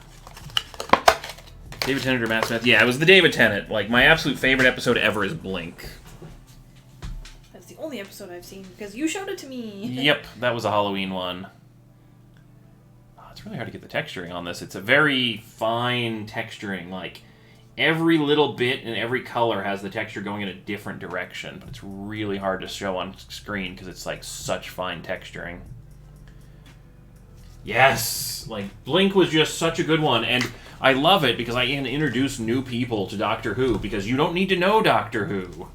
Speaker 1: David Tennant or Matt Smith? Yeah, it was the David Tennant. Like, my absolute favorite episode ever is Blink.
Speaker 2: That's the only episode I've seen, because you showed it to me.
Speaker 1: Yep, that was a Halloween one. Oh, it's really hard to get the texturing on this. It's a very fine texturing. Like, every little bit and every color has the texture going in a different direction, but it's really hard to show on screen because it's, like, such fine texturing. Yes! Like, Blink was just such a good one, and I love it because I can introduce new people to Doctor Who, because you don't need to know Doctor Who.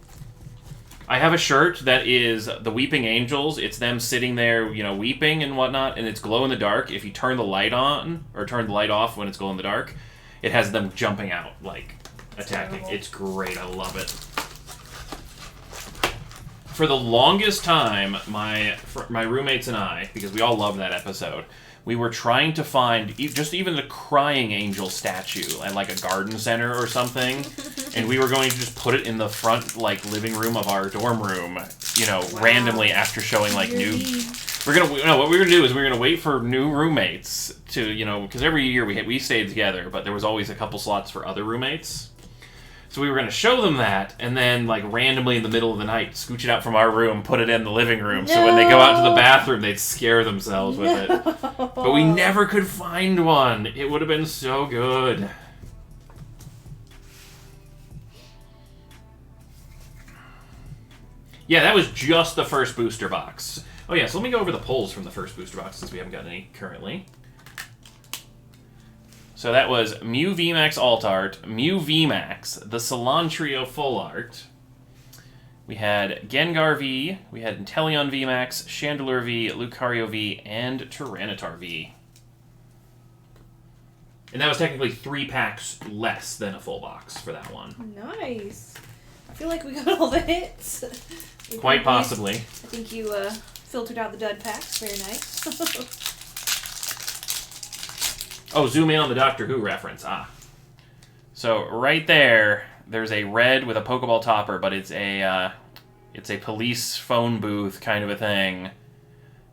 Speaker 1: I have a shirt that is the Weeping Angels. It's them sitting there, weeping and whatnot, and it's glow in the dark. If you turn the light on, or turn the light off when it's glow in the dark, it has them jumping out, like, attacking.
Speaker 2: terrible.
Speaker 1: It's great. I love it. For the longest time, my roommates and I, because we all love that episode, we were trying to find just even the crying angel statue at like a garden center or something, and we were going to just put it in the front like living room of our dorm room, randomly after showing like new. What we're gonna do is we're gonna wait for new roommates to because every year we stayed together, but there was always a couple slots for other roommates. So we were going to show them that, and then, like, randomly in the middle of the night, scooch it out from our room, put it in the living room, so when they go out to the bathroom, they'd scare themselves with it. But we never could find one. It would have been so good. Yeah, that was just the first booster box. Oh, yeah, so let me go over the polls from the first booster box, since we haven't got any currently. So that was Mew VMAX Alt Art, Mew VMAX, the Cilantrio Full Art. We had Gengar V, we had Inteleon VMAX, Chandelure V, Lucario V, and Tyranitar V. And that was technically 3 packs less than a full box for that one.
Speaker 2: Nice. I feel like we got all the hits.
Speaker 1: Quite possibly.
Speaker 2: I think you filtered out the dud packs. Very nice.
Speaker 1: Oh, zoom in on the Doctor Who reference. So right there, there's a red with a Pokeball topper, but it's a police phone booth kind of a thing,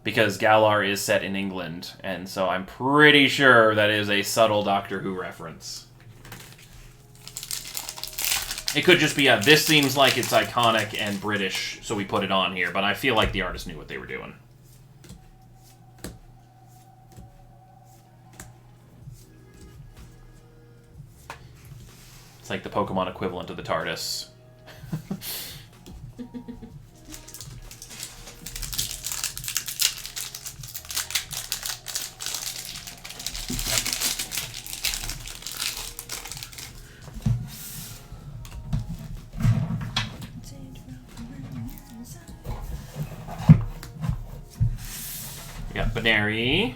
Speaker 1: because Galar is set in England, and so I'm pretty sure that is a subtle Doctor Who reference. It could just be this seems like it's iconic and British, so we put it on here, but I feel like the artist knew what they were doing. It's like the Pokemon equivalent of the TARDIS. We got Baneri.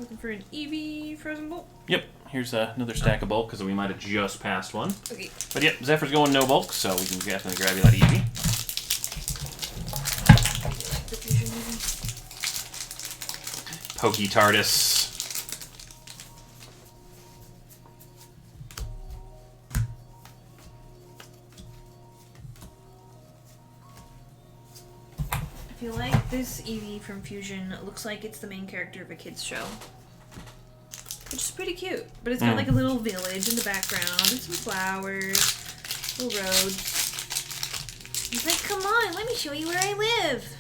Speaker 2: Looking for an Eevee Frozen Bolt.
Speaker 1: Yep, here's another stack of bulk, because we might have just passed one.
Speaker 2: Okay.
Speaker 1: But yep, Zephyr's going no bulk, so we can definitely grab you that Eevee. Pokey TARDIS.
Speaker 2: I feel like this Eevee from Fusion looks like it's the main character of a kid's show. Which is pretty cute. But it's got like a little village in the background and some flowers, little roads. He's like, come on, let me show you where I live.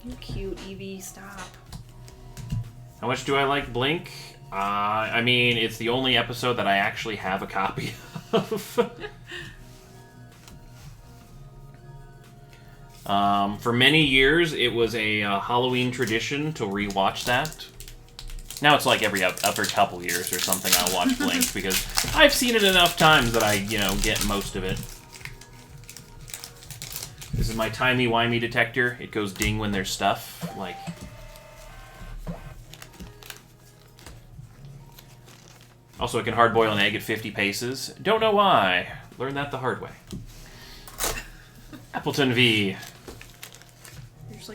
Speaker 2: You're cute, Eevee. Stop.
Speaker 1: How much do I like Blink? I mean, it's the only episode that I actually have a copy of. For many years, it was a Halloween tradition to rewatch that. Now it's like every couple years or something I'll watch Blink, because I've seen it enough times that I, get most of it. This is my timey-wimey detector. It goes ding when there's stuff, like... Also, it can hard-boil an egg at 50 paces. Don't know why. Learned that the hard way. Appleton V.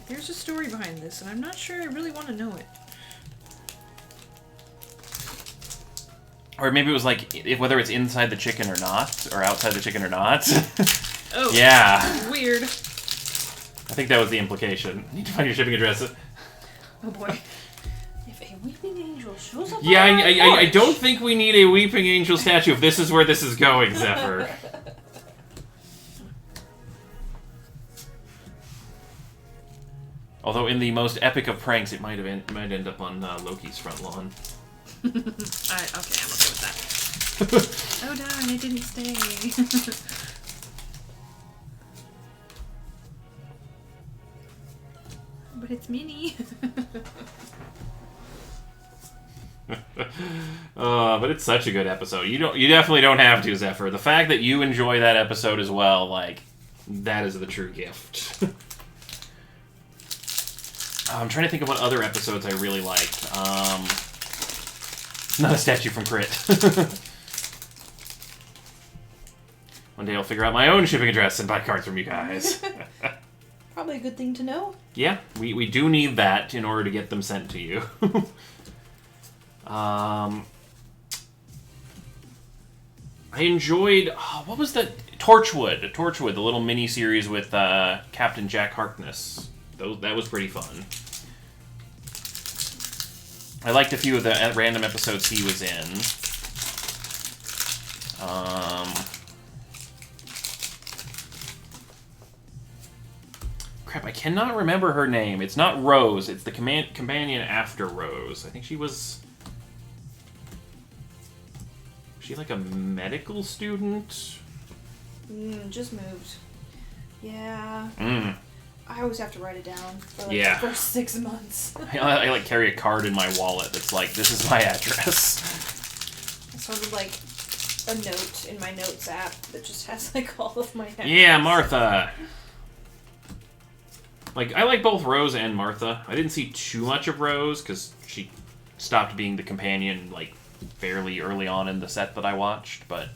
Speaker 2: There's a story behind this, and I'm not sure I really want to know it.
Speaker 1: Or maybe it was like, whether it's inside the chicken or not, or outside the chicken or not.
Speaker 2: Oh.
Speaker 1: Yeah.
Speaker 2: Weird.
Speaker 1: I think that was the implication. Need to find your shipping address.
Speaker 2: Oh boy. If a weeping angel shows up
Speaker 1: Yeah,
Speaker 2: on our
Speaker 1: I
Speaker 2: porch-
Speaker 1: don't think we need a weeping angel statue if this is where this is going, Zephyr. Although in the most epic of pranks, it might end up on Loki's front lawn.
Speaker 2: Okay, I'm okay with that. Oh darn, it didn't stay. But it's Minnie.
Speaker 1: But it's such a good episode. You definitely don't have to, Zephyr. The fact that you enjoy that episode as well, like, that is the true gift. I'm trying to think of what other episodes I really liked. It's not a statue from Crit. One day I'll figure out my own shipping address and buy cards from you guys.
Speaker 2: Probably a good thing to know.
Speaker 1: Yeah, we do need that in order to get them sent to you. I enjoyed... what was the... Torchwood, the little mini-series with Captain Jack Harkness. That was pretty fun. I liked a few of the random episodes he was in. Crap, I cannot remember her name. It's not Rose. It's the companion after Rose. I think she was... Was she like a medical student?
Speaker 2: Just moved. Yeah. I always have to write it down for like
Speaker 1: Yeah.
Speaker 2: the first 6 months.
Speaker 1: I like carry a card in my wallet that's like, this is my address.
Speaker 2: It's sort of like a note in my notes app that just has like all of my addresses.
Speaker 1: Yeah, Martha. Like, I like both Rose and Martha. I didn't see too much of Rose because she stopped being the companion like fairly early on in the set that I watched, but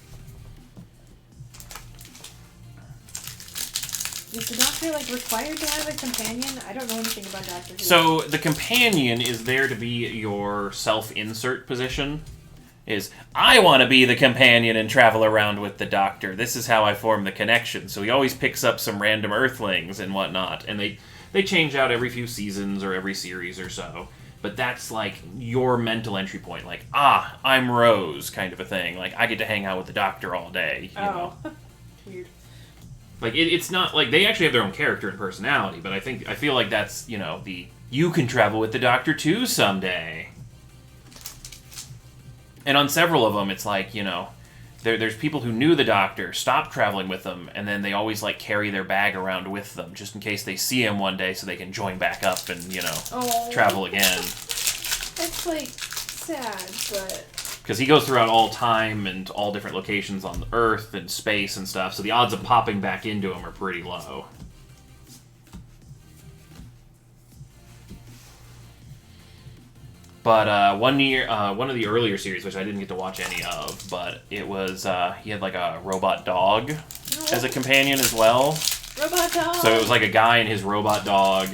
Speaker 2: Is the Doctor like required to have a companion? I don't know anything about Doctor Who.
Speaker 1: so the companion is there to be your self-insert position. Is, I want to be the companion and travel around with the Doctor. This is how I form the connection. So he always picks up some random Earthlings and whatnot, and they change out every few seasons or every series or so. But that's like your mental entry point, like, I'm Rose, kind of a thing. Like, I get to hang out with the Doctor all day, you know.
Speaker 2: Weird.
Speaker 1: Like, it's not like they actually have their own character and personality, but I feel like that's, you know, you can travel with the Doctor too someday. And on several of them, it's like, you know, there's people who knew the Doctor, stopped traveling with them, and then they always, like, carry their bag around with them, just in case they see him one day so they can join back up and, you know, travel again.
Speaker 2: That's, like, sad, but...
Speaker 1: Because he goes throughout all time and all different locations on Earth and space and stuff, so the odds of popping back into him are pretty low. But one of the earlier series, which I didn't get to watch any of, but it was, he had like a robot dog as a companion as well.
Speaker 2: Robot dog!
Speaker 1: So it was like a guy and his robot dog.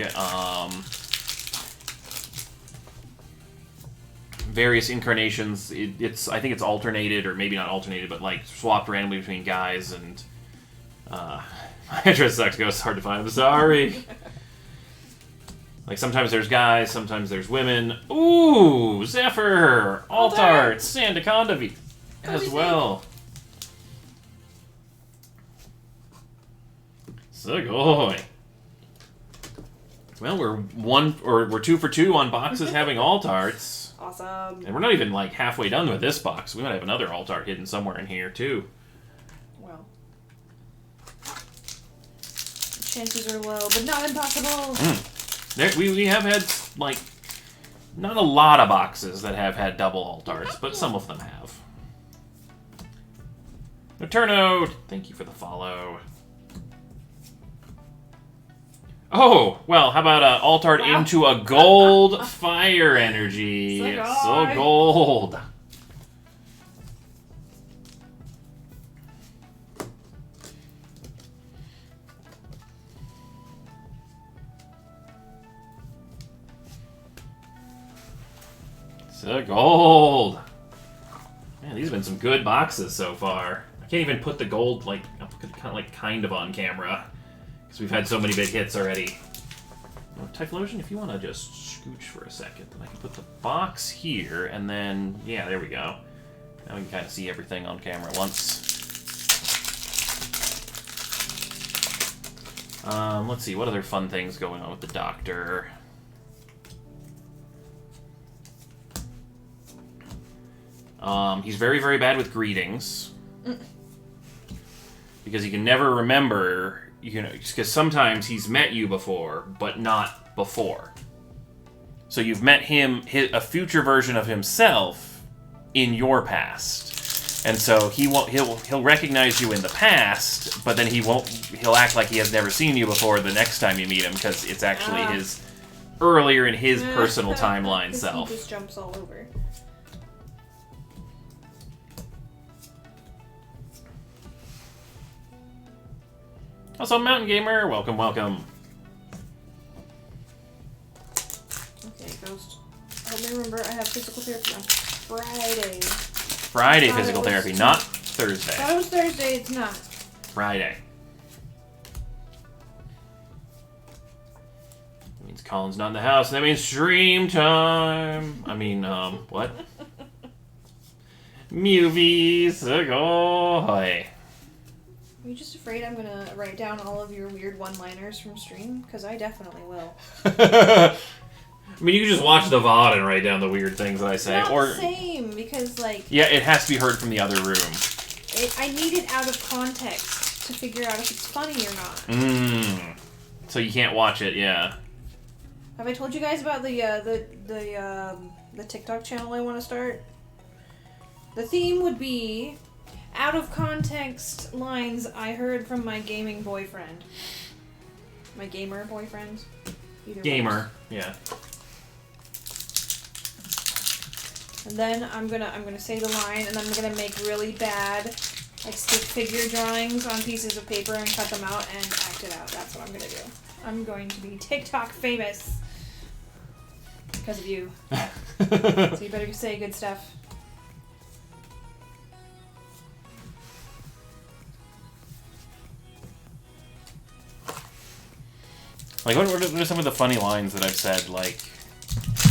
Speaker 1: Various incarnations. I think it's alternated, or maybe not alternated, but like swapped randomly between guys. And my address sucks. It's hard to find. I'm sorry. Like, sometimes there's guys, sometimes there's women. Ooh, Zephyr, Altarts, and Akondavi as well. Sugoi. Well, we're 2 for 2 on boxes having Altarts.
Speaker 2: Awesome.
Speaker 1: And we're not even, like, halfway done with this box. We might have another Altart hidden somewhere in here, too.
Speaker 2: Well. Chances are low, but not impossible.
Speaker 1: We have had, like, not a lot of boxes that have had double Altarts, but some of them have. Eterno, thank you for the follow. Oh, well, how about Altart into a gold fire energy? So gold. So gold. Man, these have been some good boxes so far. I can't even put the gold, like, kind of on camera. Because we've had so many big hits already. Well, Typhlosion, if you want to just scooch for a second, then I can put the box here, and then, yeah, there we go. Now we can kind of see everything on camera once. Let's see, what other fun things going on with the Doctor? He's very, very bad with greetings. Because he can never remember, you know, because sometimes he's met you before, but not before. So you've met him, a future version of himself, in your past. And so he'll recognize you in the past, but then he'll act like he has never seen you before the next time you meet him, because it's actually his earlier in his personal timeline self.
Speaker 2: He just jumps all over.
Speaker 1: What's up, Mountain Gamer? Welcome, welcome.
Speaker 2: Okay, Ghost. Help me remember I have physical therapy on Friday.
Speaker 1: Friday
Speaker 2: Thought
Speaker 1: physical
Speaker 2: it was-
Speaker 1: therapy, not Thursday.
Speaker 2: Thought it was Thursday, it's not.
Speaker 1: Friday. That means Colin's not in the house. That means stream time. I mean, what? Movies, ahoy.
Speaker 2: Are you just afraid I'm gonna write down all of your weird one-liners from stream? Because I definitely will.
Speaker 1: I mean, you can just watch the VOD and write down the weird things that I say.
Speaker 2: Not
Speaker 1: or
Speaker 2: the same, because, like,
Speaker 1: yeah, it has to be heard from the other room.
Speaker 2: I need it out of context to figure out if it's funny or not.
Speaker 1: So you can't watch it, yeah.
Speaker 2: Have I told you guys about the TikTok channel I want to start? The theme would be out of context lines I heard from my gaming boyfriend. My gamer boyfriend. Either
Speaker 1: Gamer, yeah.
Speaker 2: And then I'm gonna say the line, and I'm gonna make really bad, like, stick figure drawings on pieces of paper and cut them out and act it out. That's what I'm gonna do. I'm going to be TikTok famous because of you. So you better say good stuff.
Speaker 1: Like, what are some of the funny lines that I've said? Like,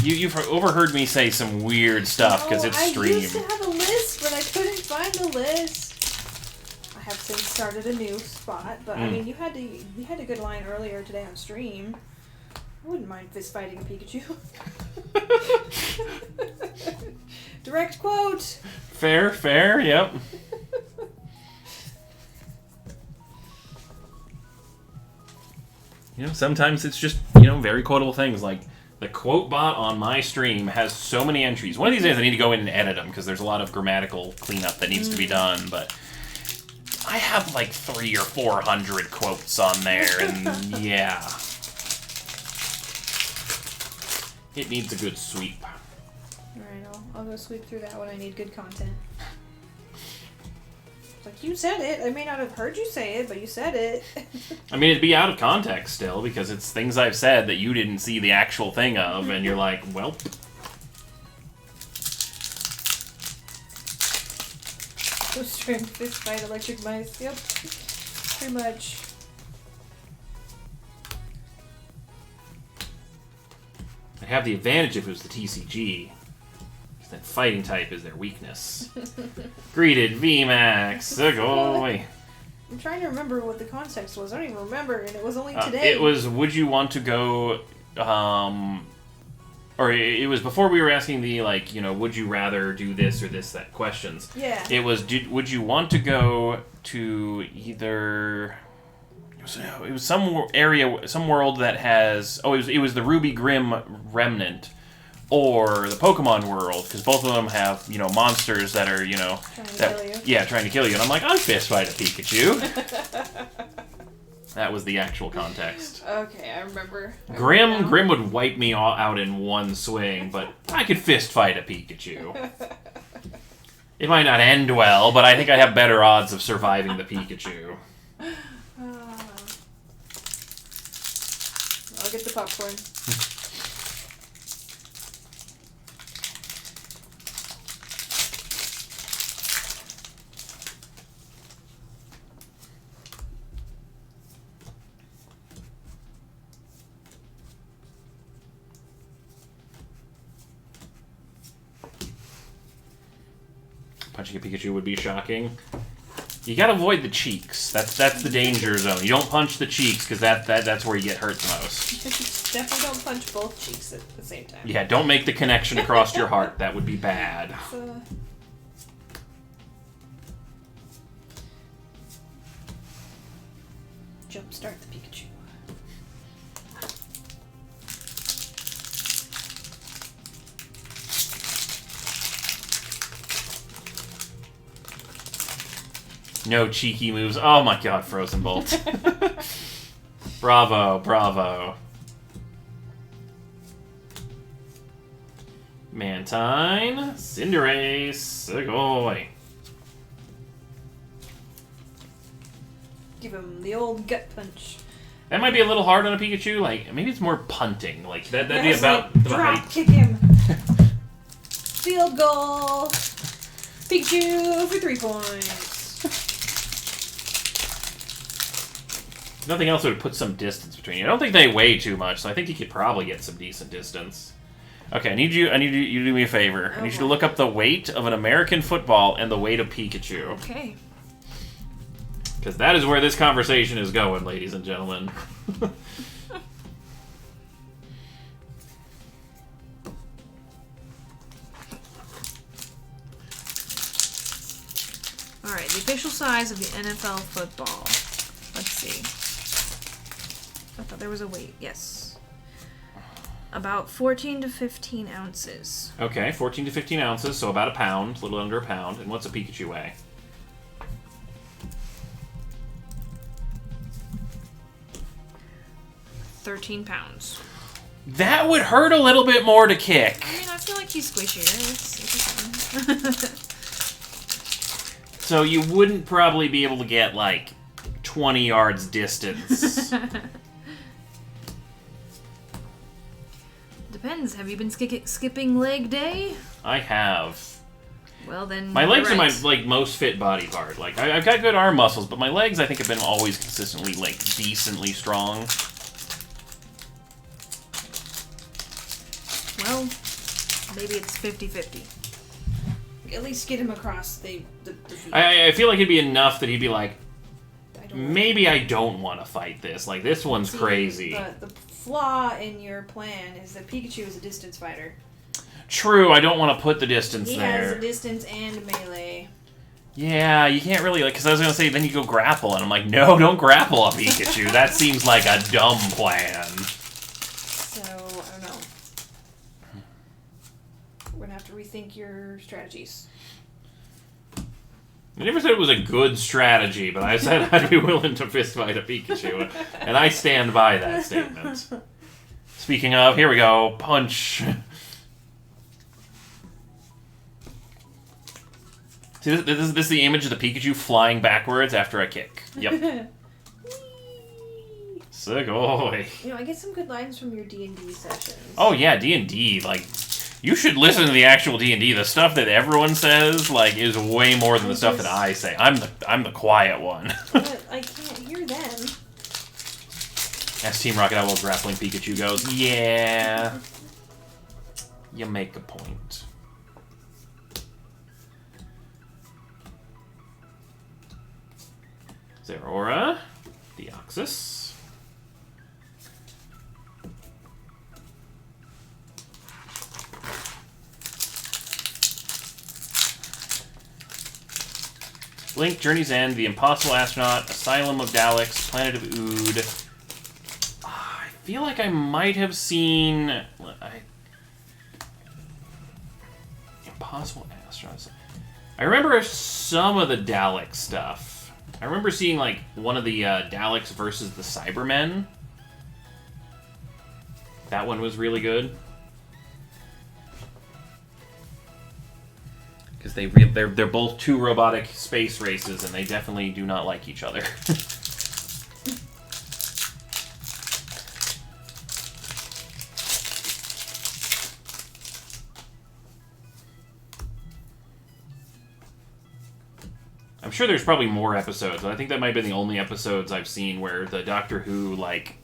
Speaker 1: you've overheard me say some weird stuff because it's
Speaker 2: I
Speaker 1: stream.
Speaker 2: used to have a list, but I couldn't find the list. I have since started a new spot, but I mean, you had a good line earlier today on stream. I wouldn't mind fist fighting a Pikachu. Direct quote.
Speaker 1: Fair, yep. You know, sometimes it's just, very quotable things. Like, the quote bot on my stream has so many entries. One of these days I need to go in and edit them because there's a lot of grammatical cleanup that needs to be done, but I have like 300 or 400 quotes on there, and yeah. It needs a good sweep.
Speaker 2: Alright, I'll go sweep through that when I need good content. It's like, you said it. I may not have heard you say it, but you said it.
Speaker 1: I mean, it'd be out of context still, because it's things I've said that you didn't see the actual thing of, and you're like, well.
Speaker 2: String fist fight electric mice. Yep. Pretty much.
Speaker 1: I have the advantage if it was the TCG. That fighting type is their weakness. Greeted VMAX. Agoy.
Speaker 2: I'm trying to remember what the context was. I don't even remember, and it was only today.
Speaker 1: It was, would you want to go, or it was before we were asking the, like, would you rather do this or this, that questions.
Speaker 2: Yeah.
Speaker 1: It was, would you want to go to either, it was some area, some world that has, it was the Ruby Grim Remnant, or the Pokemon world, because both of them have, monsters that are,
Speaker 2: Trying to kill you.
Speaker 1: Yeah, trying to kill you. And I'm like, I'd fist fight a Pikachu. That was the actual context.
Speaker 2: Okay, I remember.
Speaker 1: Grim would wipe me all out in one swing, but I could fist fight a Pikachu. It might not end well, but I think I have better odds of surviving the Pikachu.
Speaker 2: I'll get the popcorn.
Speaker 1: Punching a Pikachu would be shocking. You gotta avoid the cheeks. That's the danger zone. You don't punch the cheeks because that's where you get hurt the most.
Speaker 2: Definitely don't punch both cheeks at the same time.
Speaker 1: Yeah, don't make the connection across your heart. That would be bad.
Speaker 2: Jumpstart the Pikachu.
Speaker 1: No cheeky moves. Oh my god, Frozen Bolt. Bravo, bravo. Mantine, Cinderace, Segoy.
Speaker 2: Give him the old gut punch.
Speaker 1: That might be a little hard on a Pikachu. Like, maybe it's more punting. Like, that'd be
Speaker 2: Yes,
Speaker 1: about
Speaker 2: like,
Speaker 1: the
Speaker 2: drop
Speaker 1: height.
Speaker 2: kick him. Field goal. Pikachu for 3 points.
Speaker 1: Nothing else would put some distance between you. I don't think they weigh too much, so I think you could probably get some decent distance. Okay, I need you to do me a favor. I need you to look up the weight of an American football and the weight of Pikachu.
Speaker 2: Okay.
Speaker 1: Because that is where this conversation is going, ladies and gentlemen.
Speaker 2: Alright, the official size of the NFL football. Let's see. I thought there was a weight. Yes. About 14 to 15 ounces.
Speaker 1: Okay, 14 to 15 ounces, so about a pound, a little under a pound. And what's a Pikachu weigh?
Speaker 2: 13 pounds.
Speaker 1: That would hurt a little bit more to kick.
Speaker 2: I mean, I feel like he's squishier. It's
Speaker 1: So you wouldn't probably be able to get, like, 20 yards distance.
Speaker 2: Depends. Have you been skipping leg day?
Speaker 1: I have.
Speaker 2: Well, then.
Speaker 1: My legs
Speaker 2: you're
Speaker 1: are
Speaker 2: right.
Speaker 1: my, like, most fit body part. Like, I've got good arm muscles, but my legs, I think, have been always consistently, like, decently strong.
Speaker 2: Well, maybe it's 50-50. At least get him across the field.
Speaker 1: I feel like it'd be enough that he'd be like,
Speaker 2: I don't
Speaker 1: maybe I don't want to fight this. Like, this one's
Speaker 2: See,
Speaker 1: crazy.
Speaker 2: The flaw in your plan is that Pikachu is a distance fighter.
Speaker 1: True, I don't want to put the distance
Speaker 2: He has
Speaker 1: there.
Speaker 2: a distance and melee.
Speaker 1: Yeah, you can't really, like, because I was going to say, then you go grapple, and I'm like, no, don't grapple a Pikachu. That seems like a dumb plan.
Speaker 2: So, I don't know. We're going to have to rethink your strategies.
Speaker 1: I never said it was a good strategy, but I said I'd be willing to fistfight a Pikachu, and I stand by that statement. Speaking of, here we go, punch. See, this is the image of the Pikachu flying backwards after a kick. Yep. Sugoi.
Speaker 2: You know, I get some good lines from your D&D sessions.
Speaker 1: Oh yeah, D&D, like, you should listen to the actual D&D. The stuff that everyone says, like, is way more than the stuff that I say. I'm the quiet one.
Speaker 2: But I can't hear them.
Speaker 1: As Team Rocket while grappling Pikachu goes, yeah. You make a point. Zeraora, Deoxys. Link, Journey's End, The Impossible Astronaut, Asylum of Daleks, Planet of Ood. I feel like I might have seen... Impossible Astronauts. I remember some of the Dalek stuff. I remember seeing, like, one of the Daleks versus the Cybermen. That one was really good. Because they're both two robotic space races, and they definitely do not like each other. I'm sure there's probably more episodes. I think that might have been the only episodes I've seen where the Doctor Who, like,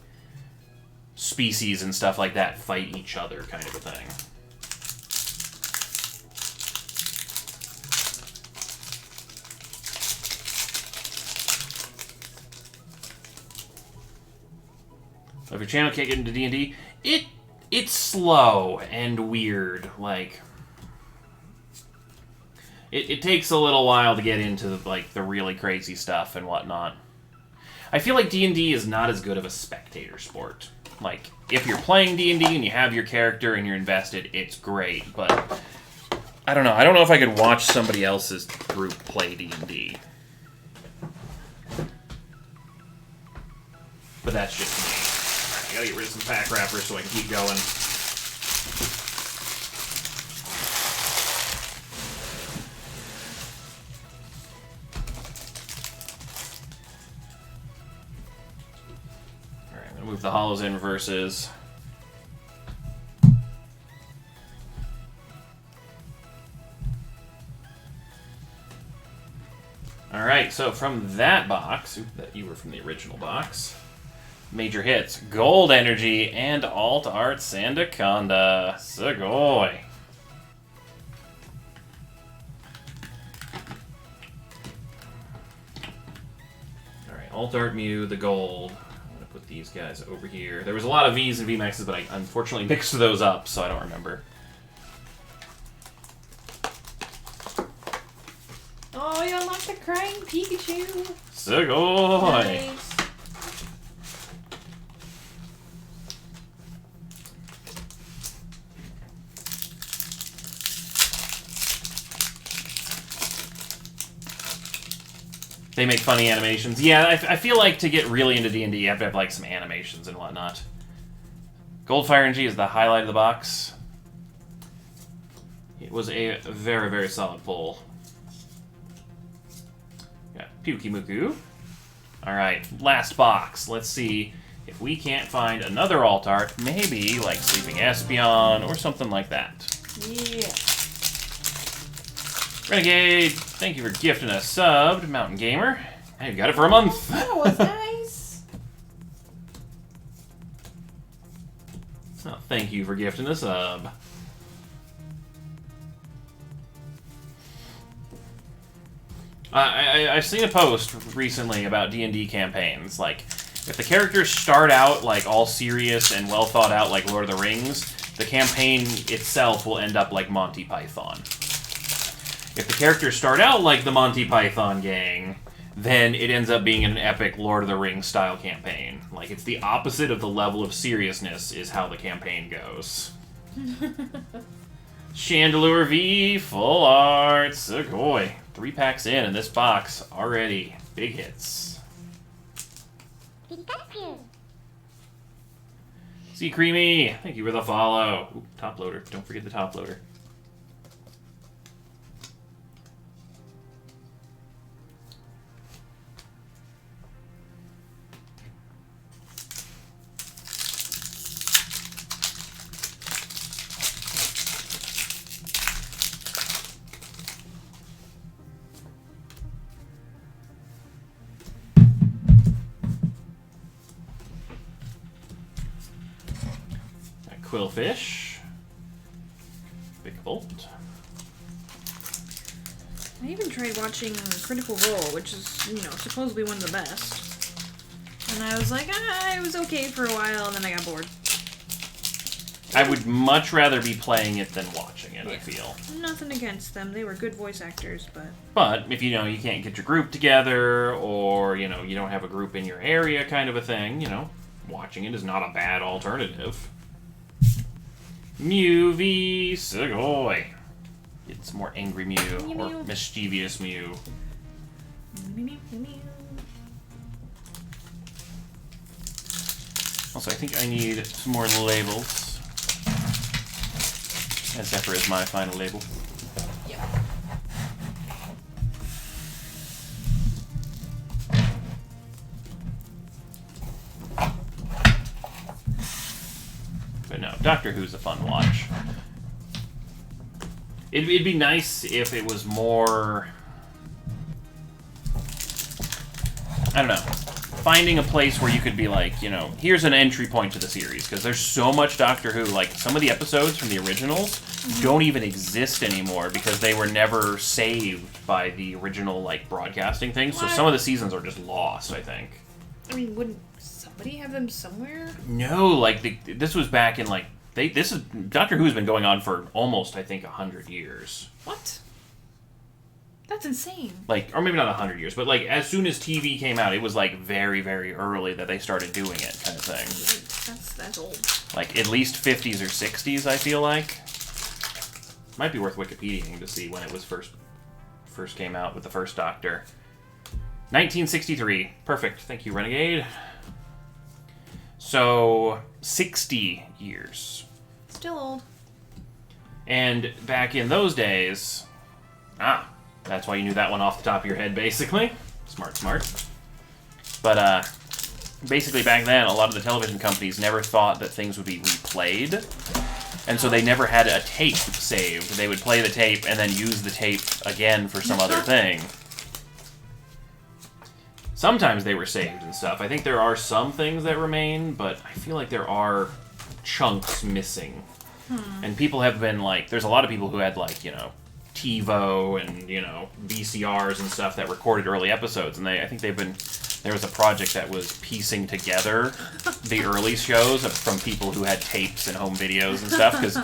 Speaker 1: species and stuff like that fight each other kind of a thing. If your channel can't get into D&D, it's slow and weird. Like, it takes a little while to get into the really crazy stuff and whatnot. I feel like D&D is not as good of a spectator sport. Like, if you're playing D&D and you have your character and you're invested, it's great. But I don't know. I don't know if I could watch somebody else's group play D&D. But that's just me. I gotta get rid of some pack wrappers so I can keep going. Move the hollows in reverses. Alright, so from that box, that you were from the original box, major hits, Gold Energy and Alt Art Sandaconda. Sugoi. Alright, Alt Art Mew, the gold. I'm going to put these guys over here. There was a lot of Vs and VMAXs, but I unfortunately mixed those up, so I don't remember.
Speaker 2: Oh, you unlocked the crying Pikachu.
Speaker 1: Sugoi!
Speaker 2: Nice.
Speaker 1: They make funny animations. Yeah, I feel like to get really into D&D, you have to have like some animations and whatnot. Gold Fire Energy is the highlight of the box. It was a very, very solid pull. Yeah, Pyukumuku. Alright, last box. Let's see if we can't find another alt art, maybe like Sleeping Espeon or something like that.
Speaker 2: Yeah.
Speaker 1: Renegade, thank you for gifting a sub to Mountain Gamer. Now you've got it for a month.
Speaker 2: That was nice.
Speaker 1: Oh, thank you for gifting a sub. I've seen a post recently about D&D campaigns. Like, if the characters start out like all serious and well thought out, like Lord of the Rings, the campaign itself will end up like Monty Python. If the characters start out like the Monty Python gang, then it ends up being an epic Lord of the Rings style campaign. Like, it's the opposite of the level of seriousness is how the campaign goes. Chandelure V, full art, Sugoi. 3 packs in this box already. Big hits. See Creamy, thank you for the follow. Ooh, top loader. Don't forget the top loader. Quillfish. Big Bolt.
Speaker 2: I even tried watching Critical Role, which is, you know, supposedly one of the best. And I was like, it was okay for a while, and then I got bored.
Speaker 1: I would much rather be playing it than watching it, I feel.
Speaker 2: Nothing against them. They were good voice actors, but...
Speaker 1: But if you can't get your group together, or, you don't have a group in your area kind of a thing, watching it is not a bad alternative. Mew v Sugoi. It's more angry Mew, or
Speaker 2: Mew.
Speaker 1: mischievous Mew. Also, I think I need some more labels. And Zephyr is my final label.
Speaker 2: Yep.
Speaker 1: But no, Doctor Who's a fun watch. It'd be nice if it was more... I don't know. Finding a place where you could be like, here's an entry point to the series. Because there's so much Doctor Who. Like, some of the episodes from the originals don't even exist anymore because they were never saved by the original, broadcasting thing. So some of the seasons are just lost, I think.
Speaker 2: I mean, wouldn't somebody have them somewhere?
Speaker 1: No, this was back in, Doctor Who's been going on for almost, I think, 100 years.
Speaker 2: What? That's insane.
Speaker 1: Or maybe not 100 years, but, as soon as TV came out, it was, very, very early that they started doing it, kind of thing.
Speaker 2: That's old.
Speaker 1: At least 50s or 60s, I feel like. Might be worth Wikipediaing to see when it was first came out with the first Doctor. 1963. Perfect. Thank you, Renegade. So, 60 years.
Speaker 2: Still old.
Speaker 1: And back in those days... that's why you knew that one off the top of your head, basically. Smart. But, basically back then, a lot of the television companies never thought that things would be replayed. And so they never had a tape saved. They would play the tape and then use the tape again for some other thing. Sometimes they were saved and stuff. I think there are some things that remain, but I feel like there are chunks missing. And people have been like, there's a lot of people who had like, TiVo and, VCRs and stuff that recorded early episodes. And I think there was a project that was piecing together the early shows from people who had tapes and home videos and stuff. Because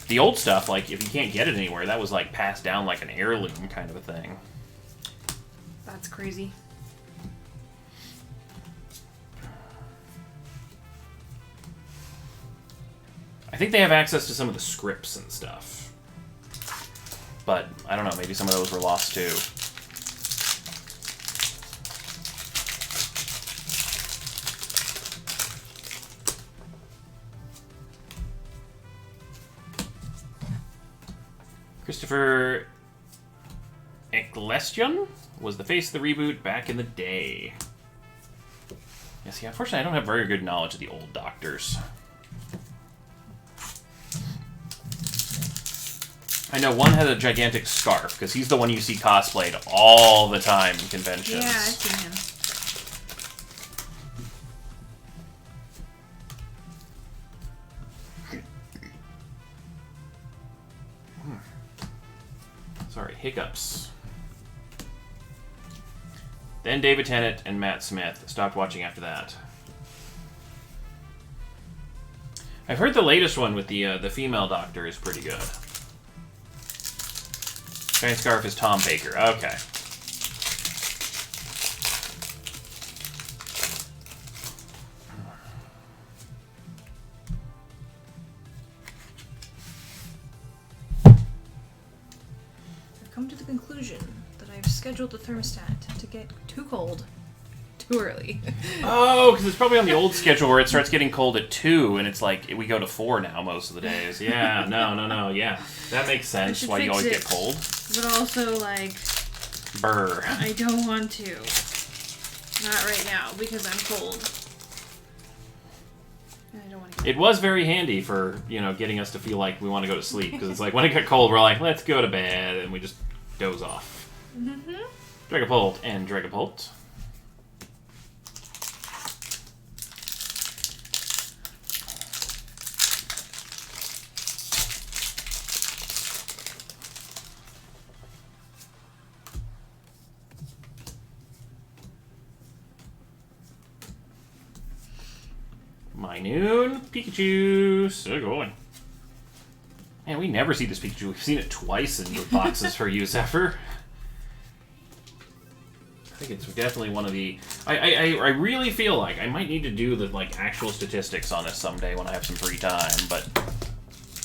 Speaker 1: the old stuff, like, if you can't get it anywhere, that was like passed down like an heirloom kind of a thing.
Speaker 2: That's crazy.
Speaker 1: I think they have access to some of the scripts and stuff. But, I don't know, maybe some of those were lost too. Christopher Eccleston was the face of the reboot back in the day. Yeah, see, unfortunately I don't have very good knowledge of the old Doctors. I know one has a gigantic scarf, because he's the one you see cosplayed all the time in conventions.
Speaker 2: Yeah, I've seen him.
Speaker 1: Sorry, hiccups. Then David Tennant and Matt Smith. Stopped watching after that. I've heard the latest one with the female doctor is pretty good. Giant scarf is Tom Baker. Okay.
Speaker 2: I've come to the conclusion that I've scheduled the thermostat to get too cold too early.
Speaker 1: Oh, because it's probably on the old schedule where it starts getting cold at 2, and it's like we go to 4 now most of the days. Yeah, no, yeah. That makes sense why you always get cold.
Speaker 2: But also, like...
Speaker 1: Brr.
Speaker 2: I don't want to. Not right now, because I'm cold. And I don't want to
Speaker 1: It was very handy for, getting us to feel like we want to go to sleep. Because it's like, when it got cold, we're like, let's go to bed, and we just doze off.
Speaker 2: Mm-hmm.
Speaker 1: Dragapult and Dragapult. Noon Pikachu, still going. Man, we never see this Pikachu. We've seen it twice in the boxes for you, Zephyr. I think it's definitely one of the. I really feel like I might need to do the actual statistics on this someday when I have some free time. But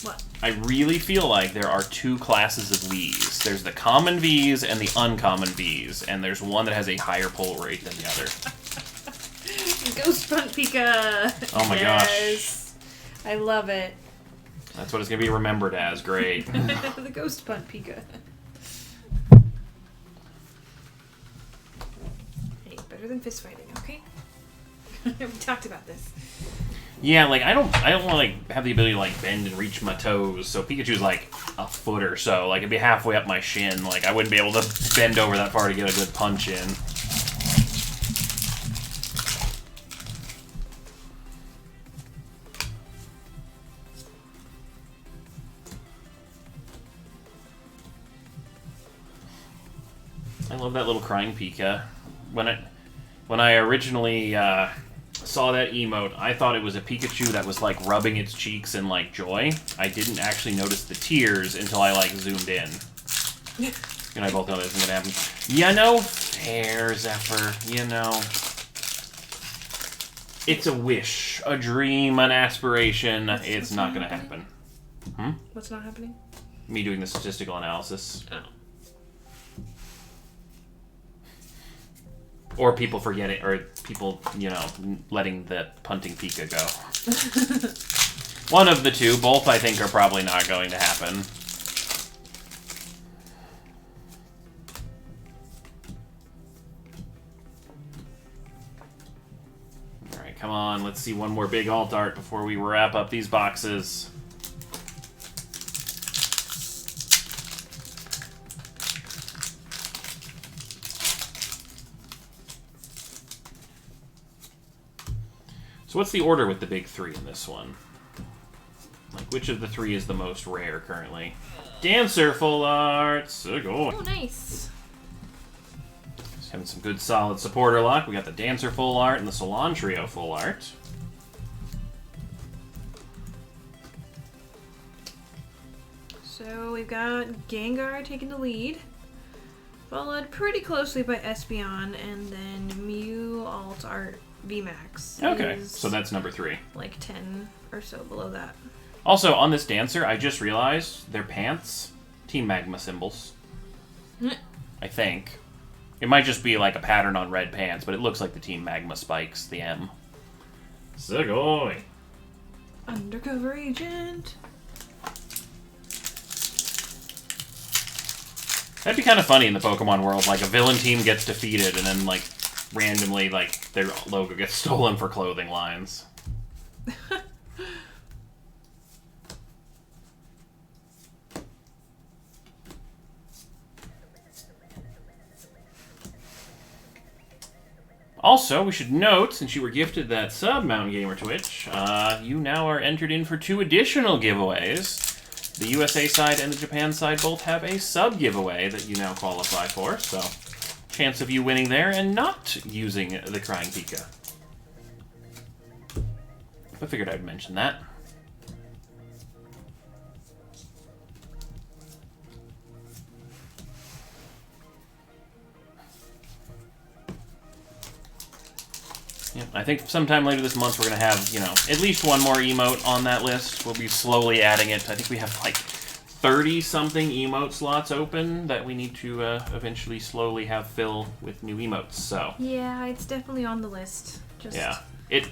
Speaker 2: what?
Speaker 1: I really feel like there are 2 classes of Vs. There's the common Vs and the uncommon Vs, and there's one that has a higher pull rate than the other.
Speaker 2: Ghost Punt Pika!
Speaker 1: Oh my
Speaker 2: gosh. I love it.
Speaker 1: That's what it's going to be remembered as. Great.
Speaker 2: The Ghost Punt Pika. Hey, better than fist fighting, okay? We talked about this.
Speaker 1: Yeah, I don't want to have the ability to bend and reach my toes. So Pikachu's a foot or so. It'd be halfway up my shin. I wouldn't be able to bend over that far to get a good punch in. I love that little crying Pika. When I originally saw that emote, I thought it was a Pikachu that was rubbing its cheeks in joy. I didn't actually notice the tears until I zoomed in. And I both know that's gonna happen. Fair, Zephyr. It's a wish, a dream, an aspiration. It's not gonna happen.
Speaker 2: What's not happening?
Speaker 1: Me doing the statistical analysis.
Speaker 2: Oh.
Speaker 1: Or people forgetting, or people, letting the punting Pika go. One of the 2. Both, I think, are probably not going to happen. come on. Let's see one more big alt art before we wrap up these boxes. So what's the order with the big three in this one? Like, which of the three is the most rare currently? Dancer full art!
Speaker 2: Oh, nice.
Speaker 1: Just having some good solid supporter luck. We got the Dancer full art and the Solantrio full art.
Speaker 2: So we've got Gengar taking the lead, followed pretty closely by Espeon, and then Mew Alt Art VMAX.
Speaker 1: Okay,
Speaker 2: is
Speaker 1: so that's number 3.
Speaker 2: like 10 or so below that.
Speaker 1: Also, on this Dancer, I just realized their pants, Team Magma symbols. I think. It might just be like a pattern on red pants, but it looks like the Team Magma spikes, the M. Sugoi!
Speaker 2: Undercover Agent.
Speaker 1: That'd be kind of funny in the Pokemon world, like a villain team gets defeated and then like randomly like their logo gets stolen for clothing lines. Also, we should note, since you were gifted that sub, Mountain Gamer Twitch, you now are entered in for 2 additional giveaways. The USA side and the Japan side both have a sub giveaway that you now qualify for, so chance of you winning there and not using the Crying Pika. I figured I'd mention that. Yeah, I think sometime later this month we're going to have, you know, at least one more emote on that list. We'll be slowly adding it. I think we have like 30-something emote slots open that we need to eventually slowly have fill with new emotes, so...
Speaker 2: Yeah, it's definitely on the list. Just
Speaker 1: Yeah.
Speaker 2: It's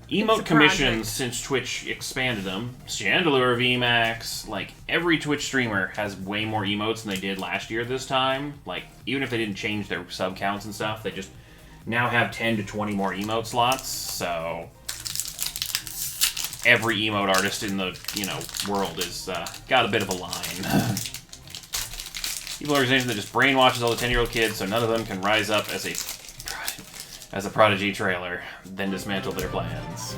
Speaker 1: Emote
Speaker 2: a
Speaker 1: commissions,
Speaker 2: project.
Speaker 1: since Twitch expanded them, Chandelure VMAX, like, every Twitch streamer has way more emotes than they did last year this time. Like, even if they didn't change their sub counts and stuff, they just now have 10 to 20 more emote slots, so every emote artist in the, you know, world is got a bit of a line. Evil organization that just brainwashes all the 10-year-old kids so none of them can rise up as a Prodigy trailer, then dismantle their plans.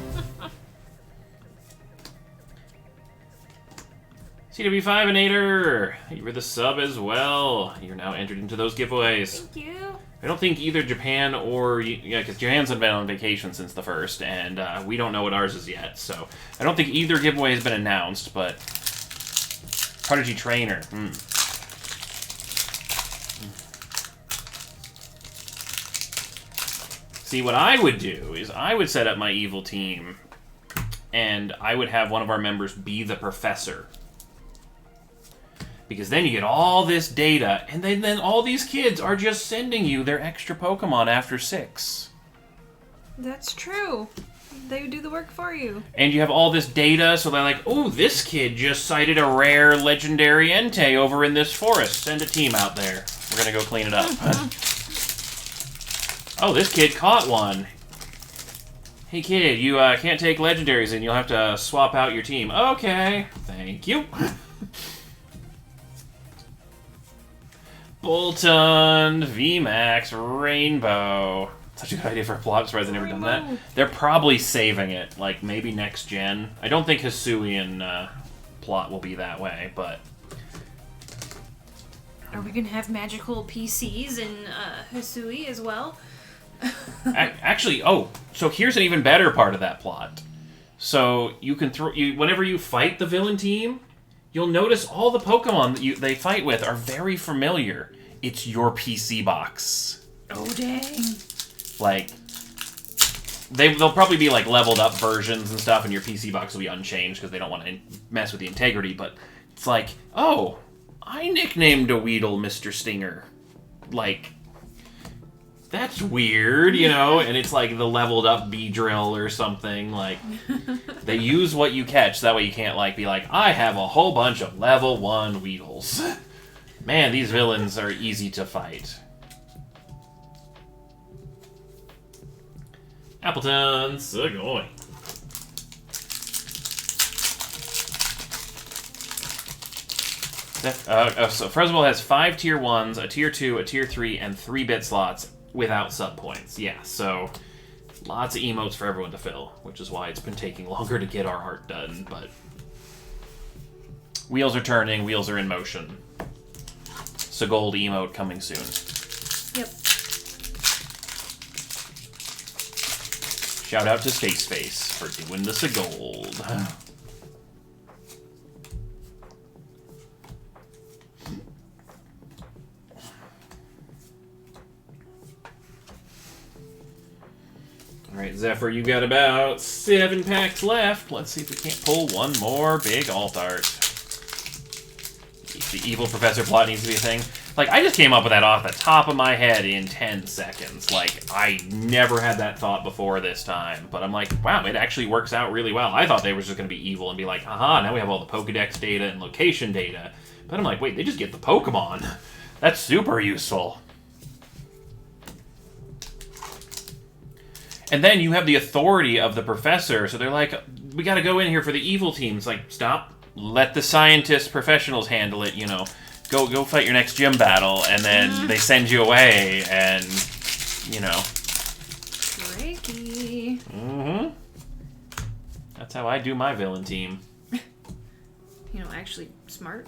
Speaker 1: CW5 and Ader, you were the sub as well. You're now entered into those giveaways.
Speaker 2: Thank you.
Speaker 1: I don't think either Japan or... Yeah, because Japan's been on vacation since the 1st, and we don't know what ours is yet, so... I don't think either giveaway has been announced, but... Prodigy Trainer. See, what I would do is I would set up my evil team, and I would have one of our members be the professor. Because then you get all this data, and then all these kids are just sending you their extra Pokemon after 6.
Speaker 2: That's true. They do the work for you.
Speaker 1: And you have all this data, so they're like, oh, this kid just sighted a rare legendary Entei over in this forest. Send a team out there. We're going to go clean it up. Oh, this kid caught one. Hey kid, you can't take legendaries and you'll have to swap out your team. Okay, thank you. Bolton, VMAX, Rainbow. Such a good idea for a plot. I'm surprised I've never done that.
Speaker 2: Rainbow.
Speaker 1: They're probably saving it, like maybe next gen. I don't think Hisuian plot will be that way, but...
Speaker 2: Are we gonna have magical PCs in Hisui as well?
Speaker 1: Actually, so here's an even better part of that plot. So you can whenever you fight the villain team, you'll notice all the Pokemon that they fight with are very familiar. It's your PC box.
Speaker 2: Oh dang!
Speaker 1: Like they'll probably be like leveled up versions and stuff, and your PC box will be unchanged because they don't want to mess with the integrity. But it's like, oh, I nicknamed a Weedle Mr. Stinger. Like, that's weird, you know? And it's like the leveled up Beedrill or something. Like, they use what you catch. That way you can't, like, be like, I have a whole bunch of level 1 Weedles. Man, these villains are easy to fight. Appleton, Segoy. So Freswell has 5 tier 1s, a tier 2, a tier 3, and 3-bit slots without sub points. Yeah, so lots of emotes for everyone to fill, which is why it's been taking longer to get our art done, but wheels are turning, wheels are in motion. So gold emote coming soon.
Speaker 2: Yep.
Speaker 1: Shout out to Space Face for doing this a gold. Alright, Zephyr, you got about 7 packs left. Let's see if we can't pull one more big alt art. The evil professor plot needs to be a thing. Like, I just came up with that off the top of my head in 10 seconds. Like, I never had that thought before this time. But I'm like, wow, it actually works out really well. I thought they were just going to be evil and be like, aha, now we have all the Pokedex data and location data. But I'm like, wait, they just get the Pokemon. That's super useful. And then you have the authority of the professor, so they're like, we gotta go in here for the evil team. It's like, stop, let the scientists, professionals handle it, you know. Go fight your next gym battle, and then they send you away, and, you know.
Speaker 2: Tricky.
Speaker 1: Mm-hmm. That's how I do my villain team.
Speaker 2: You know, actually smart.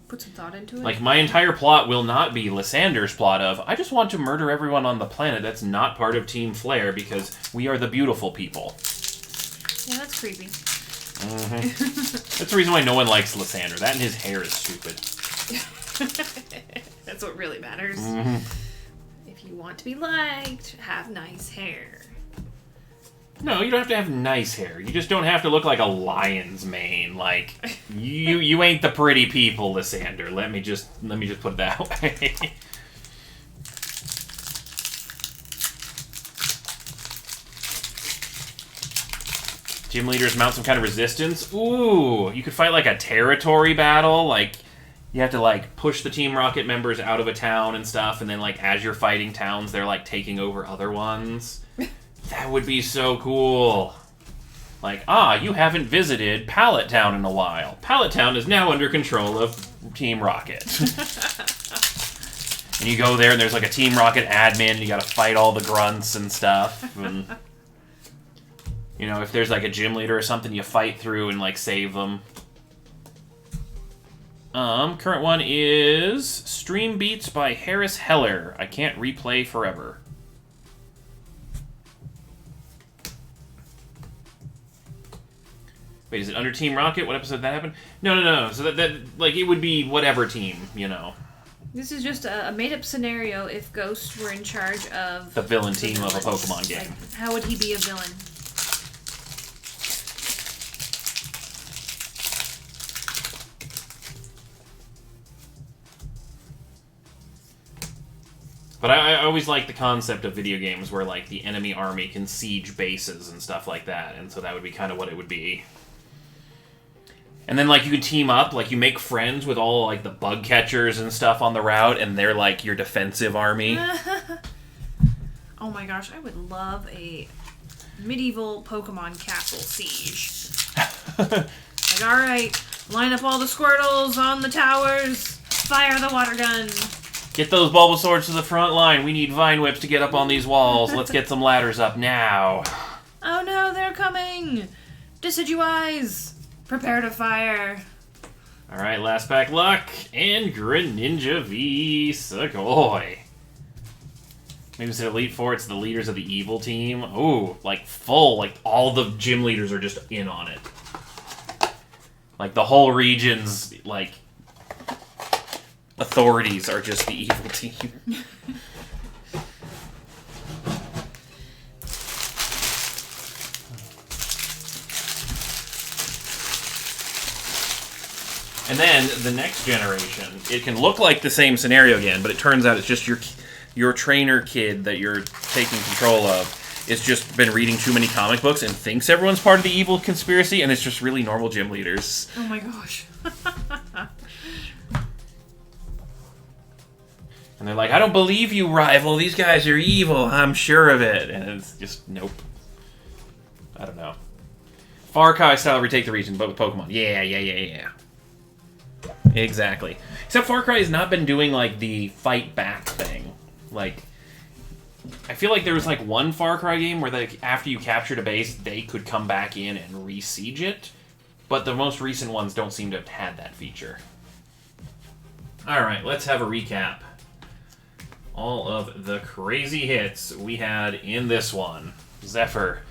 Speaker 2: Put some thought into it.
Speaker 1: Like, my entire plot will not be Lysander's plot of, I just want to murder everyone on the planet that's not part of Team Flare because we are the beautiful people.
Speaker 2: Yeah, that's creepy.
Speaker 1: Mm-hmm. That's the reason why no one likes Lysander. That and his hair is stupid.
Speaker 2: That's what really matters.
Speaker 1: Mm-hmm.
Speaker 2: If you want to be liked, have nice hair.
Speaker 1: No, you don't have to have nice hair. You just don't have to look like a lion's mane. Like, you ain't the pretty people, Lysander. Let me just put it that way. Gym leaders mount some kind of resistance. Ooh, you could fight like a territory battle. Like, you have to like push the Team Rocket members out of a town and stuff, and then like as you're fighting towns, they're like taking over other ones. That would be so cool. Like, you haven't visited Pallet Town in a while. Pallet Town is now under control of Team Rocket. And you go there, and there's like a Team Rocket admin. You gotta fight all the grunts and stuff. And, you know, if there's like a gym leader or something, you fight through and like save them. Current one is Stream Beats by Harris Heller. I can't replay forever. Wait, is it under Team Rocket? What episode did that happen? No. So that like, it would be whatever team, you know.
Speaker 2: This is just a made-up scenario if Ghost were in charge of...
Speaker 1: The villain team of a Pokemon game.
Speaker 2: Like, how would he be a villain?
Speaker 1: But I always like the concept of video games where, like, the enemy army can siege bases and stuff like that, and so that would be kind of what it would be. And then, like, you could team up, like, you make friends with all, like, the bug catchers and stuff on the route, and they're, like, your defensive army.
Speaker 2: Oh my gosh, I would love a medieval Pokemon castle siege. Like, alright, line up all the Squirtles on the towers, fire the water gun.
Speaker 1: Get those Bulbasaurs to the front line. We need Vine Whips to get up on these walls. Let's get some ladders up now.
Speaker 2: Oh no, they're coming! Decidueyes! Prepare to fire.
Speaker 1: Alright, last pack luck. And Greninja V Segoy. Maybe instead of Elite Four, it's the leaders of the evil team. Ooh, like full, like all the gym leaders are just in on it. Like the whole region's, like, authorities are just the evil team. And then the next generation, it can look like the same scenario again, but it turns out it's just your trainer kid that you're taking control of is just been reading too many comic books and thinks everyone's part of the evil conspiracy, and it's just really normal gym leaders.
Speaker 2: Oh my gosh.
Speaker 1: And they're like, I don't believe you, rival. These guys are evil. I'm sure of it. And it's just, nope. I don't know. Far Cry style retake the region, but with Pokemon. Yeah. Exactly. Except Far Cry has not been doing, like, the fight back thing. Like, I feel like there was, like, one Far Cry game where, like, after you captured a base, they could come back in and re-siege it. But the most recent ones don't seem to have had that feature. Alright, let's have a recap. All of the crazy hits we had in this one. Zephyr.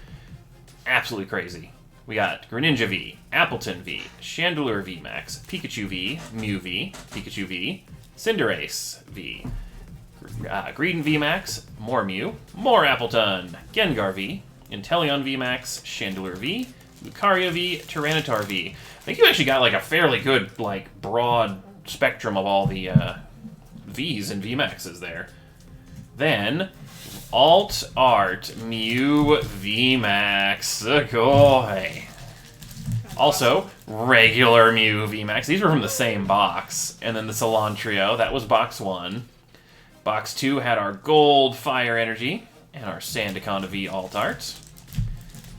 Speaker 1: Absolutely crazy. We got Greninja V, Appleton V, Chandelure V Max, Pikachu V, Mew V, Pikachu V, Cinderace V, Greedent V Max, more Mew, more Appleton, Gengar V, Inteleon V Max, Chandelure V, Lucario V, Tyranitar V. I think you actually got like a fairly good, like, broad spectrum of all the Vs and V Maxes there. Then Alt Art Mew V Max Sugoi. Also, regular Mew V Max. These were from the same box. And then the Cilantrio, that was box 1. Box 2 had our Gold Fire Energy and our Sandaconda V Alt Art.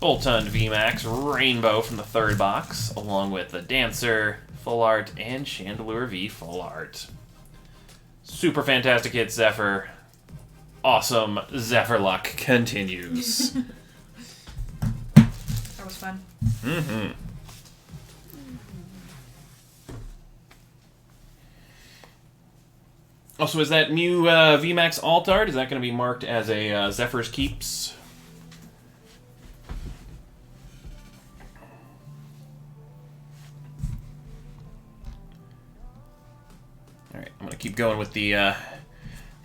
Speaker 1: Boltund V Max Rainbow from the 3rd box, along with the Dancer, Full Art, and Chandelure V Full Art. Super fantastic hit, Zephyr. Awesome Zephyr luck continues.
Speaker 2: That was fun.
Speaker 1: Mm-hmm. Also, is that Mew VMAX Alt Art? Is that going to be marked as a Zephyr's Keeps? Alright, I'm going to keep going with the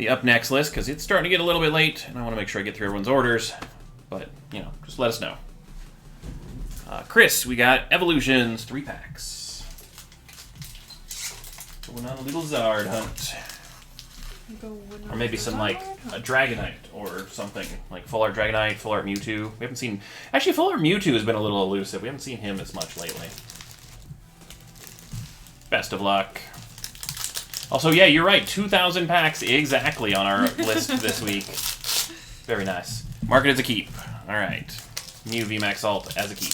Speaker 1: up next list, because it's starting to get a little bit late, and I want to make sure I get through everyone's orders. But, you know, just let us know. Chris, we got Evolutions 3 packs. Going on a little Zard hunt. Or maybe some, like, a Dragonite or something. Like Full Art Dragonite, Full Art Mewtwo. We haven't seen... Actually, Full Art Mewtwo has been a little elusive. We haven't seen him as much lately. Best of luck. Also, yeah, you're right. 2,000 packs exactly on our list this week. Very nice. Mark it as a keep. All right. Mew VMAX Alt as a keep.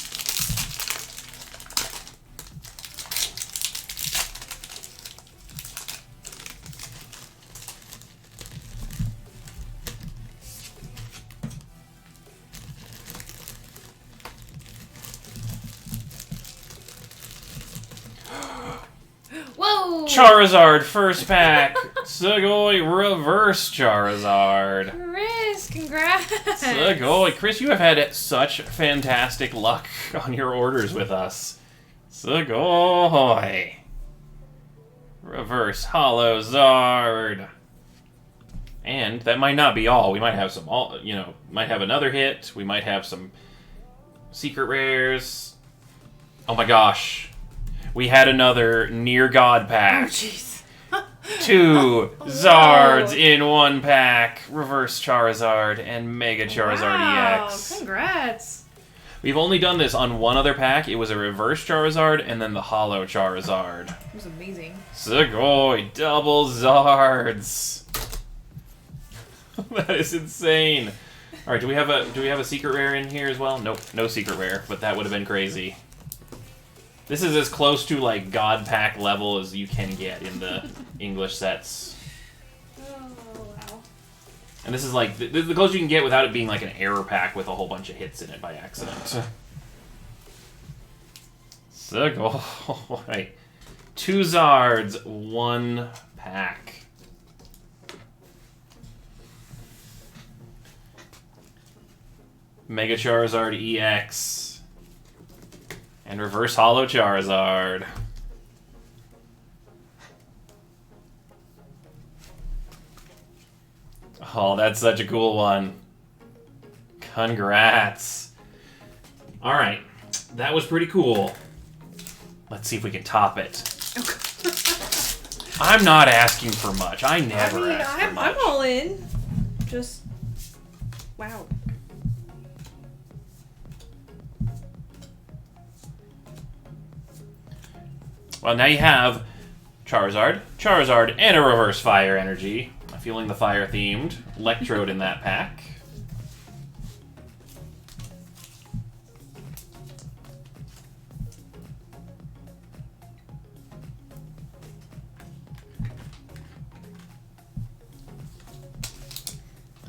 Speaker 2: Whoa!
Speaker 1: Charizard first pack. Sugoi reverse Charizard.
Speaker 2: Chris, congrats!
Speaker 1: Sugoi. Chris, you have had such fantastic luck on your orders with us. Sugoi. Reverse Hollow Zard. And that might not be all. We might have some, might have another hit. We might have some secret rares. Oh my gosh. We had another Near God pack.
Speaker 2: Oh, jeez.
Speaker 1: 2 Zards in 1 pack. Reverse Charizard and Mega Charizard
Speaker 2: Wow,
Speaker 1: EX.
Speaker 2: Congrats.
Speaker 1: We've only done this on one other pack. It was a Reverse Charizard and then the Hollow Charizard.
Speaker 2: It was amazing.
Speaker 1: Sugoi, double Zards. That is insane. All right, do we have a secret rare in here as well? Nope, no secret rare, but that would have been crazy. This is as close to, like, God Pack level as you can get in the English sets.
Speaker 2: Oh, wow.
Speaker 1: And this is, like, the closest you can get without it being, like, an error pack with a whole bunch of hits in it by accident. Sugoi. 2 Zards, 1 pack. Mega Charizard EX. And Reverse Hollow Charizard. Oh, that's such a cool one. Congrats. Alright, that was pretty cool. Let's see if we can top it. I'm not asking for much. I never ask for much.
Speaker 2: I'm all in. Just, wow.
Speaker 1: Well, now you have Charizard, and a Reverse Fire Energy. I Feeling the fire-themed. Electrode in that pack.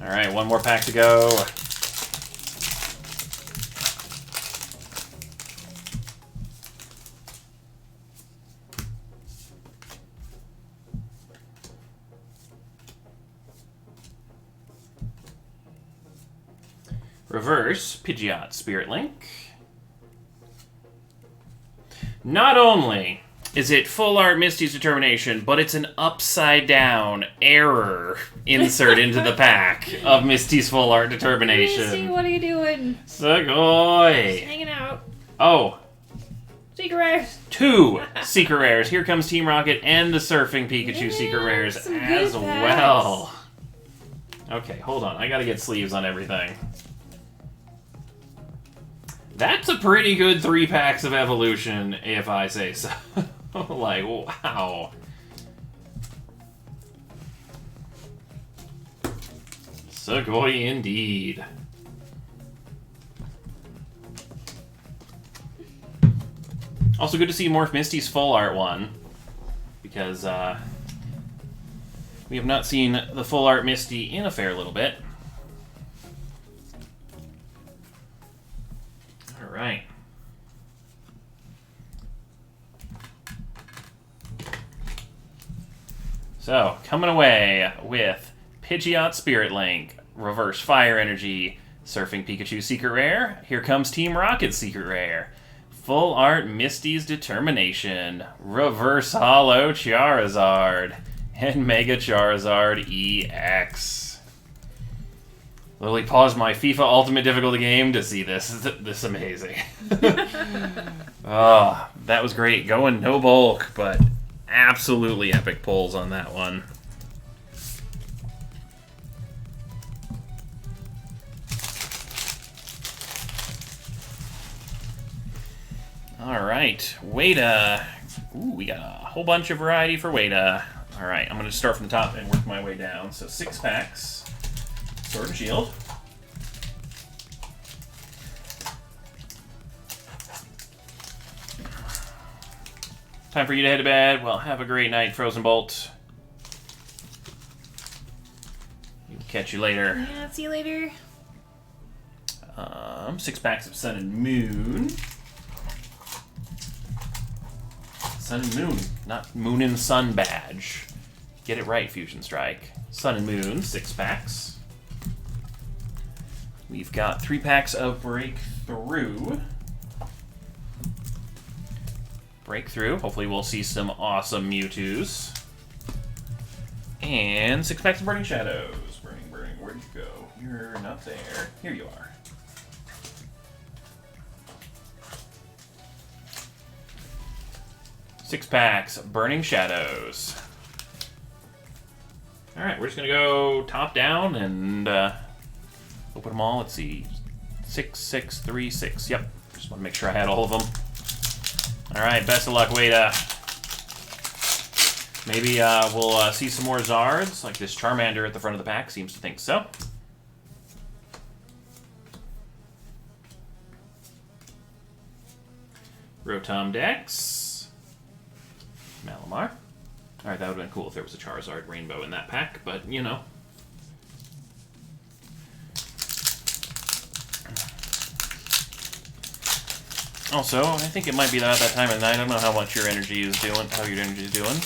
Speaker 1: Alright, one more pack to go. Reverse Pidgeot Spirit Link. Not only is it full art Misty's Determination, but it's an upside down error insert into the pack of Misty's full art Determination.
Speaker 2: Misty, what are you doing?
Speaker 1: Sugoi!
Speaker 2: Hanging out.
Speaker 1: Oh,
Speaker 2: Secret rares.
Speaker 1: 2 secret rares. Here comes Team Rocket and the Surfing Pikachu
Speaker 2: Yeah,
Speaker 1: secret rares
Speaker 2: some good
Speaker 1: as
Speaker 2: packs.
Speaker 1: well. Okay, hold on. I gotta get sleeves on everything. That's a pretty good 3 packs of Evolution, if I say so. Like, wow. Sugoi indeed. Also good to see Morph Misty's full art one, because we have not seen the full art Misty in a fair little bit. Alright. So, coming away with Pidgeot Spirit Link, Reverse Fire Energy, Surfing Pikachu Secret Rare. Here comes Team Rocket Secret Rare. Full Art Misty's Determination, Reverse Holo Charizard, and Mega Charizard EX. Literally paused my FIFA Ultimate Difficulty game to see this. This is amazing. Oh, that was great. Going no bulk, but absolutely epic pulls on that one. Alright, Wada. Ooh, we got a whole bunch of variety for Wada. Alright, I'm going to start from the top and work my way down. So 6 packs. Sword and Shield. Time for you to head to bed. Well, have a great night, Frozen Bolt. Catch you later.
Speaker 2: Yeah, see you later.
Speaker 1: 6 packs of Sun and Moon. Sun and Moon, not Moon and Sun badge. Get it right, Fusion Strike. Sun and Moon, 6 packs. We've got 3 packs of Breakthrough. Breakthrough. Hopefully we'll see some awesome Mewtwo's. And 6 packs of Burning Shadows. Burning, where'd you go? You're not there. Here you are. Six packs, Burning Shadows. Alright, we're just gonna go top down and open them all. Let's see. 6, 6, 3, 6. Yep. Just want to make sure I had all of them. Alright, best of luck, Wada. Maybe we'll see some more Zards, like this Charmander at the front of the pack seems to think so. Rotom Dex. Malamar. Alright, that would have been cool if there was a Charizard Rainbow in that pack, but, you know. Also, I think it might be about that time of night. I don't know how much your energy is doing, how your energy is doing.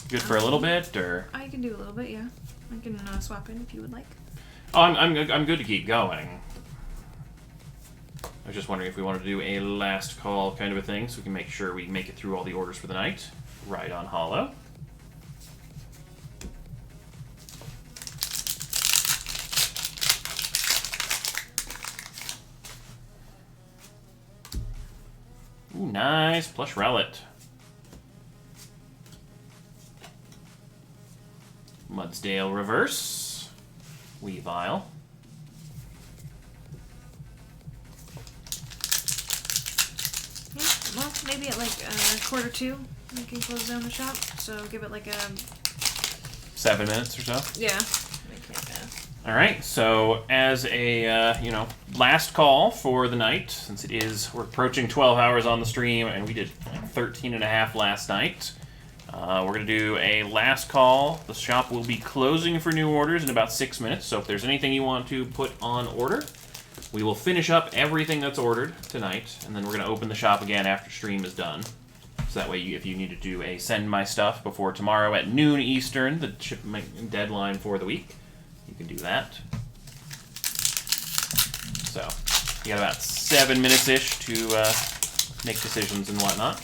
Speaker 1: Good for a little bit, or?
Speaker 2: I can do a little bit, yeah. I can swap in if you would like.
Speaker 1: Oh, I'm good to keep going. I was just wondering if we wanted to do a last call kind of a thing, so we can make sure we make it through all the orders for the night. Right on Hollow. Ooh, nice. Plush Rowlet. Mudsdale Reverse. Weavile.
Speaker 2: Yeah, well, maybe at like quarter 2, we can close down the shop. So give it like a
Speaker 1: 7 minutes or so.
Speaker 2: Yeah. I can't pass.
Speaker 1: All right, so as a last call for the night, since we're approaching 12 hours on the stream, and we did like 13 and a half last night, we're going to do a last call. The shop will be closing for new orders in about 6 minutes, so if there's anything you want to put on order, we will finish up everything that's ordered tonight, and then we're going to open the shop again after stream is done. So that way, if you need to do a send my stuff before tomorrow at noon Eastern, the shipment deadline for the week, you can do that. So, you got about 7 minutes-ish to make decisions and whatnot.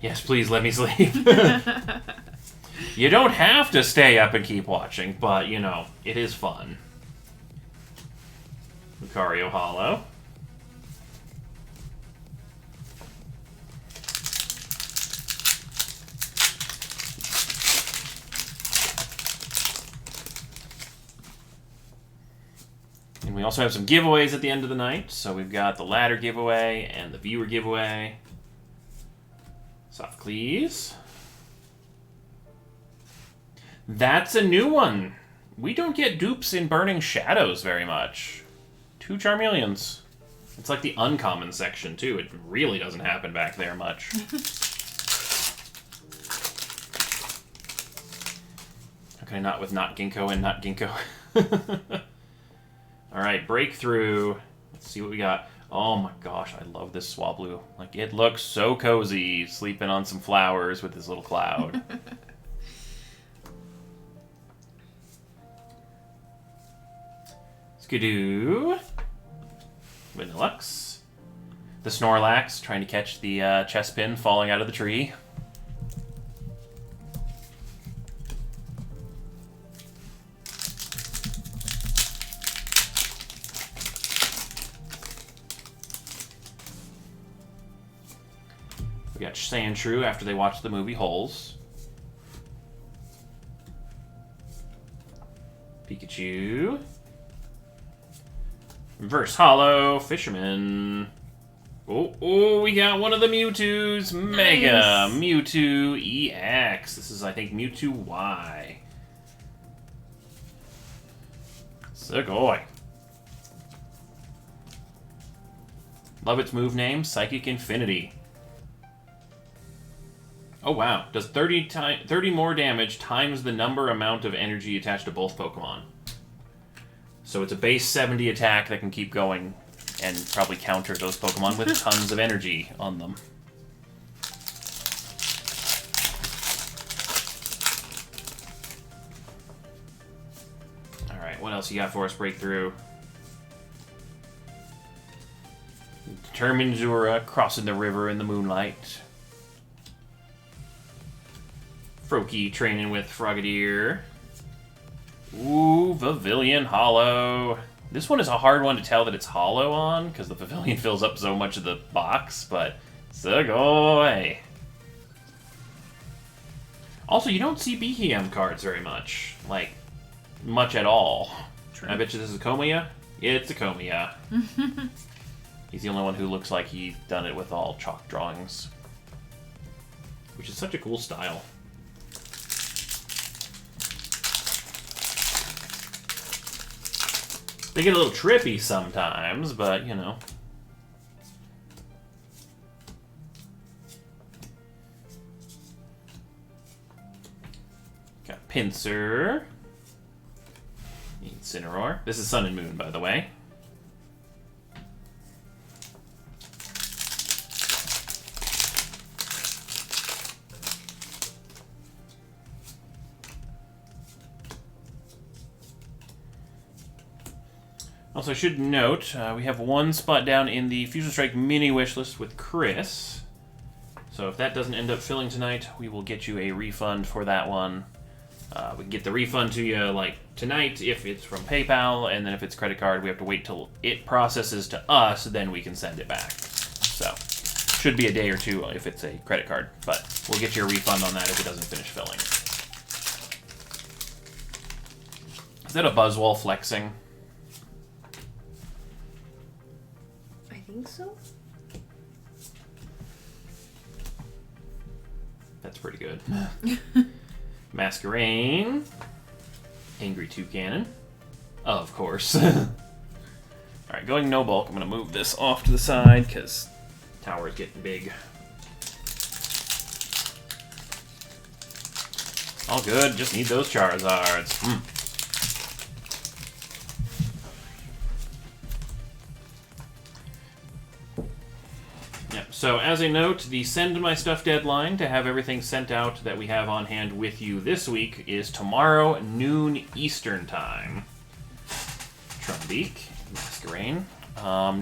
Speaker 1: Yes, please let me sleep. You don't have to stay up and keep watching, but, it is fun. Lucario Hollow. And we also have some giveaways at the end of the night. So we've got the ladder giveaway and the viewer giveaway. Softcleese. That's a new one. We don't get dupes in Burning Shadows very much. 2 Charmeleons. It's like the uncommon section, too. It really doesn't happen back there much. How can I not with not Ginkgo and not Ginkgo? Alright, breakthrough. Let's see what we got. Oh my gosh, I love this Swablu. Like, it looks so cozy, sleeping on some flowers with this little cloud. Skidoo. Vanillux. The Snorlax, trying to catch the Chespin falling out of the tree. We got Sandshrew after they watched the movie Holes. Pikachu. Reverse Hollow, Fisherman. Oh, we got one of the Mewtwo's. Nice. Mega Mewtwo EX. This is, I think, Mewtwo Y. Sugoi. Love its move name, Psychic Infinity. Oh wow, does 30 more damage times the amount of energy attached to both Pokemon. So it's a base 70 attack that can keep going and probably counter those Pokemon with tons of energy on them. Alright, what else you got for us, Breakthrough? Determined Zura crossing the river in the moonlight. Froakie training with Frogadier. Ooh, Pavilion Hollow. This one is a hard one to tell that it's hollow on, because the Pavilion fills up so much of the box, but Sugoi. Also, you don't see Behem cards very much. Like, much at all. True. I bet you this is a Komiya? It's a Komiya. He's the only one who looks like he's done it with all chalk drawings. Which is such a cool style. They get a little trippy sometimes, but, Got Pinsir. Incineroar. This is Sun and Moon, by the way. Also, I should note, we have one spot down in the Fusion Strike mini wishlist with Chris. So if that doesn't end up filling tonight, we will get you a refund for that one. We can get the refund to you, like, tonight if it's from PayPal, and then if it's credit card, we have to wait till it processes to us, then we can send it back. So, should be a day or two if it's a credit card, but we'll get you a refund on that if it doesn't finish filling. Is that a Buzzwole flexing?
Speaker 2: I think so.
Speaker 1: That's pretty good. Masquerain. Angry Toucannon. Of course. Alright, going no bulk. I'm going to move this off to the side because tower's getting big. All good. Just need those Charizards. Yep. So as a note, the send my stuff deadline to have everything sent out that we have on hand with you this week is tomorrow, noon Eastern time. Trumbeak, Masquerain.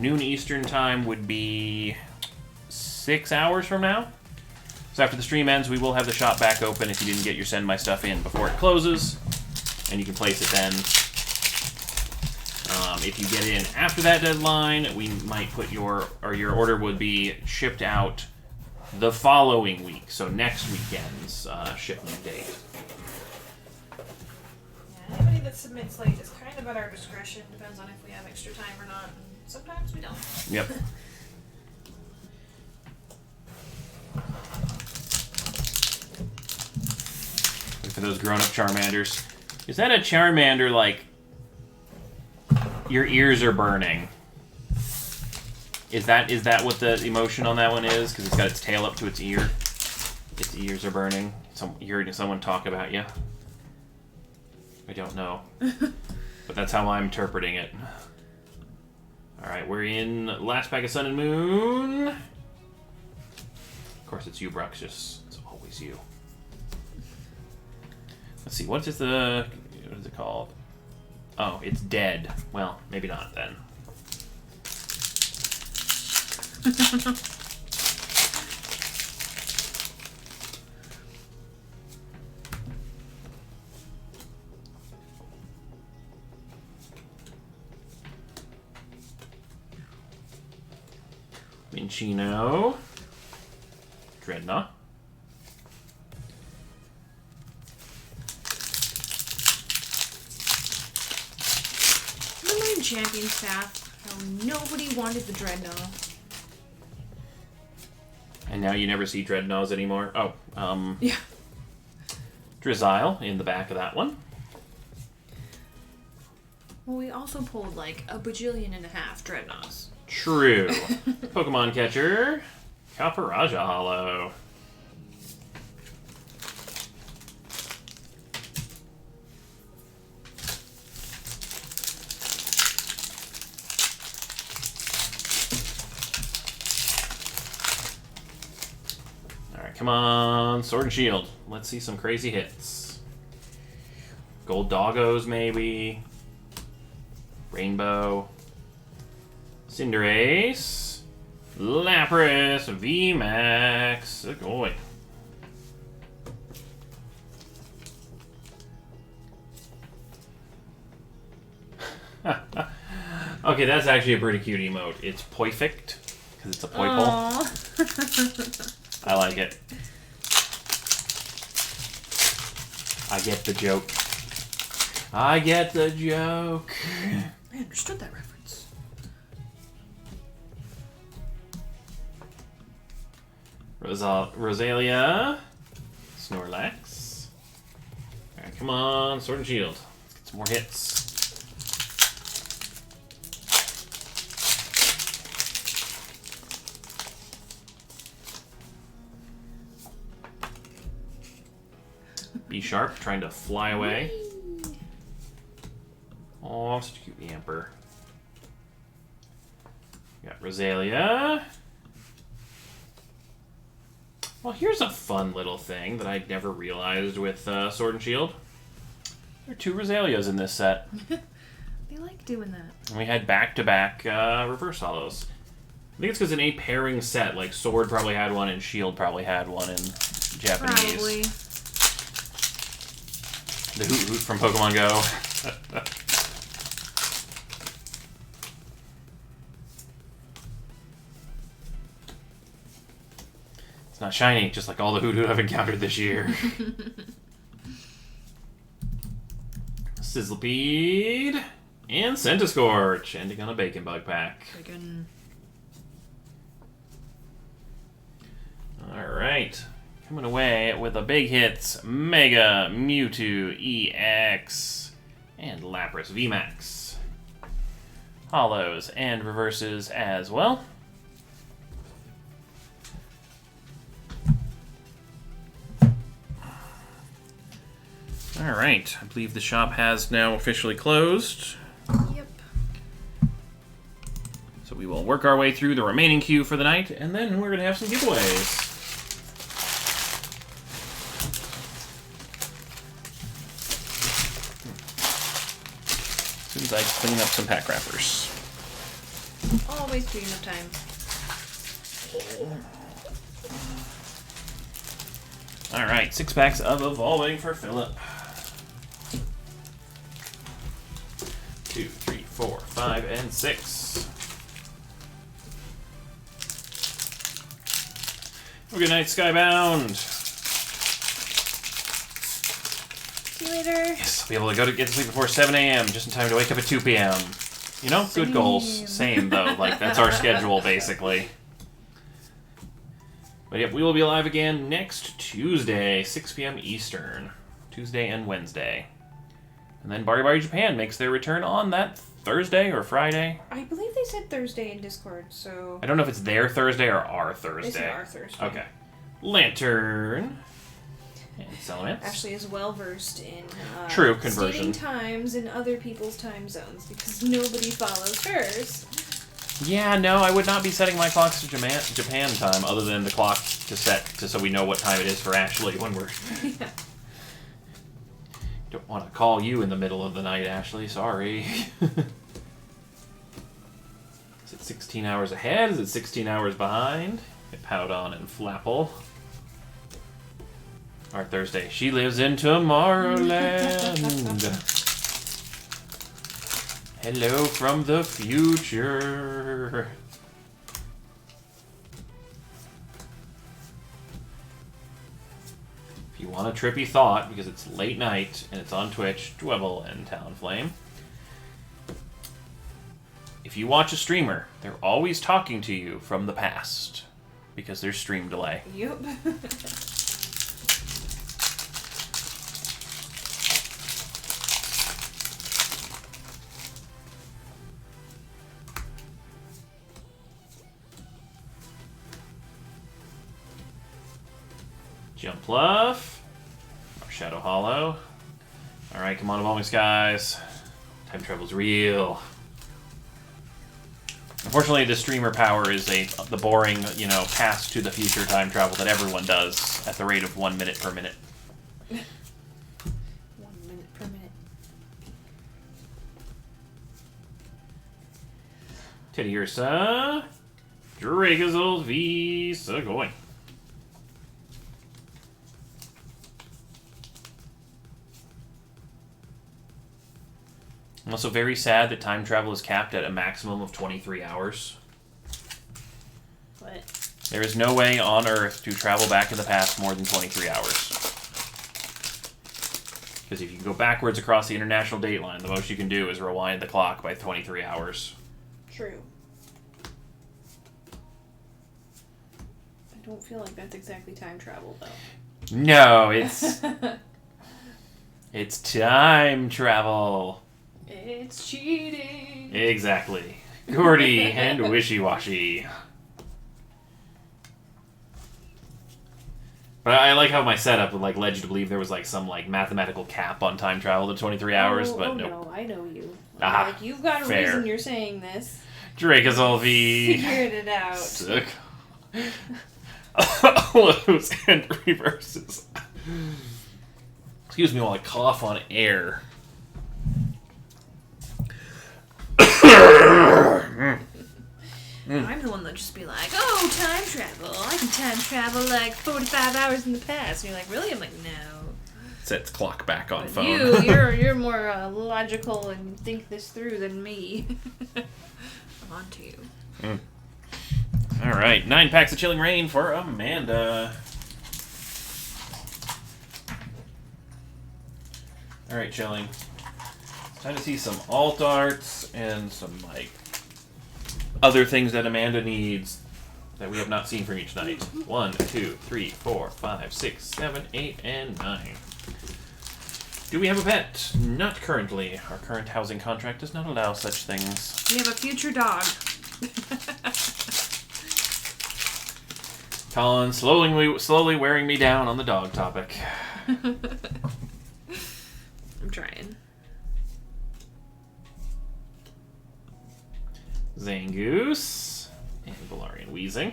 Speaker 1: Noon Eastern time would be 6 hours from now. So after the stream ends, we will have the shop back open if you didn't get your send my stuff in before it closes, and you can place it then. If you get in after that deadline, we might put your order would be shipped out the following week, so next weekend's shipment date.
Speaker 2: Yeah, anybody that submits late is kind of at our discretion. Depends on if we have extra time or not. And sometimes we don't.
Speaker 1: Yep. For those grown-up Charmanders, is that a Charmander like? Your ears are burning. Is that what the emotion on that one is? Because it's got its tail up to its ear. Its ears are burning. You heard someone talk about you. I don't know, but that's how I'm interpreting it. All right, we're in last pack of Sun and Moon. Of course, it's you, Bruxius. It's always you. Let's see. What is it called? Oh, it's dead. Well, maybe not then. Minchino. Dreadnought.
Speaker 2: Champion staff. How nobody wanted the Dreadnought.
Speaker 1: And now you never see Dreadnoughts anymore. Oh,
Speaker 2: yeah.
Speaker 1: Drizzile in the back of that one.
Speaker 2: Well, we also pulled like a bajillion and a half Dreadnoughts.
Speaker 1: True. Pokemon Catcher. Kaparaja Hollow. Come on, Sword and Shield. Let's see some crazy hits. Gold Doggos, maybe. Rainbow. Cinderace. Lapras. VMAX. Good boy. Okay, that's actually a pretty cute emote. It's Poifict, because it's a Poipole. I like it. I get the joke. I get the joke.
Speaker 2: I understood that reference.
Speaker 1: Rosalia. Snorlax. Alright, come on. Sword and Shield. Let's get some more hits. Be Sharp, trying to fly away. Oh, such a cute Yamper. Got Rosalia. Well, here's a fun little thing that I never realized with Sword and Shield. There are 2 Rosalias in this set.
Speaker 2: They like doing that.
Speaker 1: And we had back-to-back reverse hollows. I think it's because in a pairing set, like Sword probably had one and Shield probably had one in Japanese.
Speaker 2: Probably.
Speaker 1: The Hoot Hoot from Pokemon Go. It's not shiny, just like all the Hoot Hoot I've encountered this year. Sizzlipede. And Centiskorch, ending on a Bacon Bug pack.
Speaker 2: Friggin'.
Speaker 1: Alright. Coming away with the big hits, Mega, Mewtwo, EX, and Lapras VMAX. Hollows and reverses as well. Alright, I believe the shop has now officially closed.
Speaker 2: Yep.
Speaker 1: So we will work our way through the remaining queue for the night, and then we're going to have some giveaways. As soon as I clean up some pack wrappers.
Speaker 2: Always clean up time.
Speaker 1: Alright, 6 packs of Evolving for Philip. 2, 3, 4, 5, and 6. Have a good night, Skybound.
Speaker 2: See you later.
Speaker 1: Yes, I'll be able to get to sleep before 7 a.m. just in time to wake up at 2 p.m. You know, good goals. Same, though. Like, that's our schedule, basically. But yep, we will be live again next Tuesday, 6 p.m. Eastern. Tuesday and Wednesday. And then Bari Bari Japan makes their return on that Thursday or Friday.
Speaker 2: I believe they said Thursday in Discord, so...
Speaker 1: I don't know if it's their Thursday or our
Speaker 2: They
Speaker 1: Thursday.
Speaker 2: said our Thursday.
Speaker 1: Okay. Lantern. And Salamence.
Speaker 2: Ashley is well versed in
Speaker 1: True, conversion.
Speaker 2: stating times in other people's time zones because nobody follows hers.
Speaker 1: Yeah, no, I would not be setting my clocks to Japan time other than the clock to set so we know what time it is for Ashley when we're...
Speaker 2: Yeah.
Speaker 1: Don't want to call you in the middle of the night, Ashley. Sorry. Is it 16 hours ahead? Is it 16 hours behind? Powdon and Flapple. Our Thursday. She lives in Tomorrowland. Hello from the future. If you want a trippy thought, because it's late night and it's on Twitch, Dwebble and Talonflame. If you watch a streamer, they're always talking to you from the past. Because there's stream delay.
Speaker 2: Yep.
Speaker 1: Jumpluff. Our Shadow Hollow. Alright, come on, Evolving Skies. Time travel's real. Unfortunately, the streamer power is the boring, past to the future time travel that everyone does at the rate of 1 minute per minute.
Speaker 2: 1 minute per minute.
Speaker 1: Teddy Ursa. Dracozolt v. Sugoi. I'm also very sad that time travel is capped at a maximum of 23 hours.
Speaker 2: What?
Speaker 1: There is no way on Earth to travel back in the past more than 23 hours. Because if you can go backwards across the international date line, the most you can do is rewind the clock by 23 hours.
Speaker 2: True. I don't feel like that's exactly time travel, though.
Speaker 1: No, it's... it's time travel.
Speaker 2: It's cheating.
Speaker 1: Exactly. Gordy and Wishy-Washy. But I like how my setup would led you to believe there was some mathematical cap on time travel to 23 hours, but nope.
Speaker 2: No, I know you.
Speaker 1: Ah,
Speaker 2: you've got a
Speaker 1: fair.
Speaker 2: reason you're saying this.
Speaker 1: Dracozolt v.
Speaker 2: Figured it out.
Speaker 1: Sick. Hollows and reverses. Excuse me while I cough on air.
Speaker 2: I'm the one that'll just be like, oh, time travel. I can time travel 45 hours in the past. And you're like, really? I'm like, no.
Speaker 1: Sets clock back on
Speaker 2: But
Speaker 1: phone.
Speaker 2: you're more logical and think this through than me. On to you.
Speaker 1: All right, 9 packs of Chilling Rain for Amanda. All right, Chilling. It's time to see some alt arts and some other things that Amanda needs. that we have not seen from each night. 1, 2, 3, 4, 5, 6, 7, 8, and 9. Do we have a pet? Not currently. Our current housing contract does not allow such things.
Speaker 2: We have a future dog.
Speaker 1: Colin slowly wearing me down on the dog topic.
Speaker 2: I'm trying.
Speaker 1: Zangoose and Valarian Wheezing.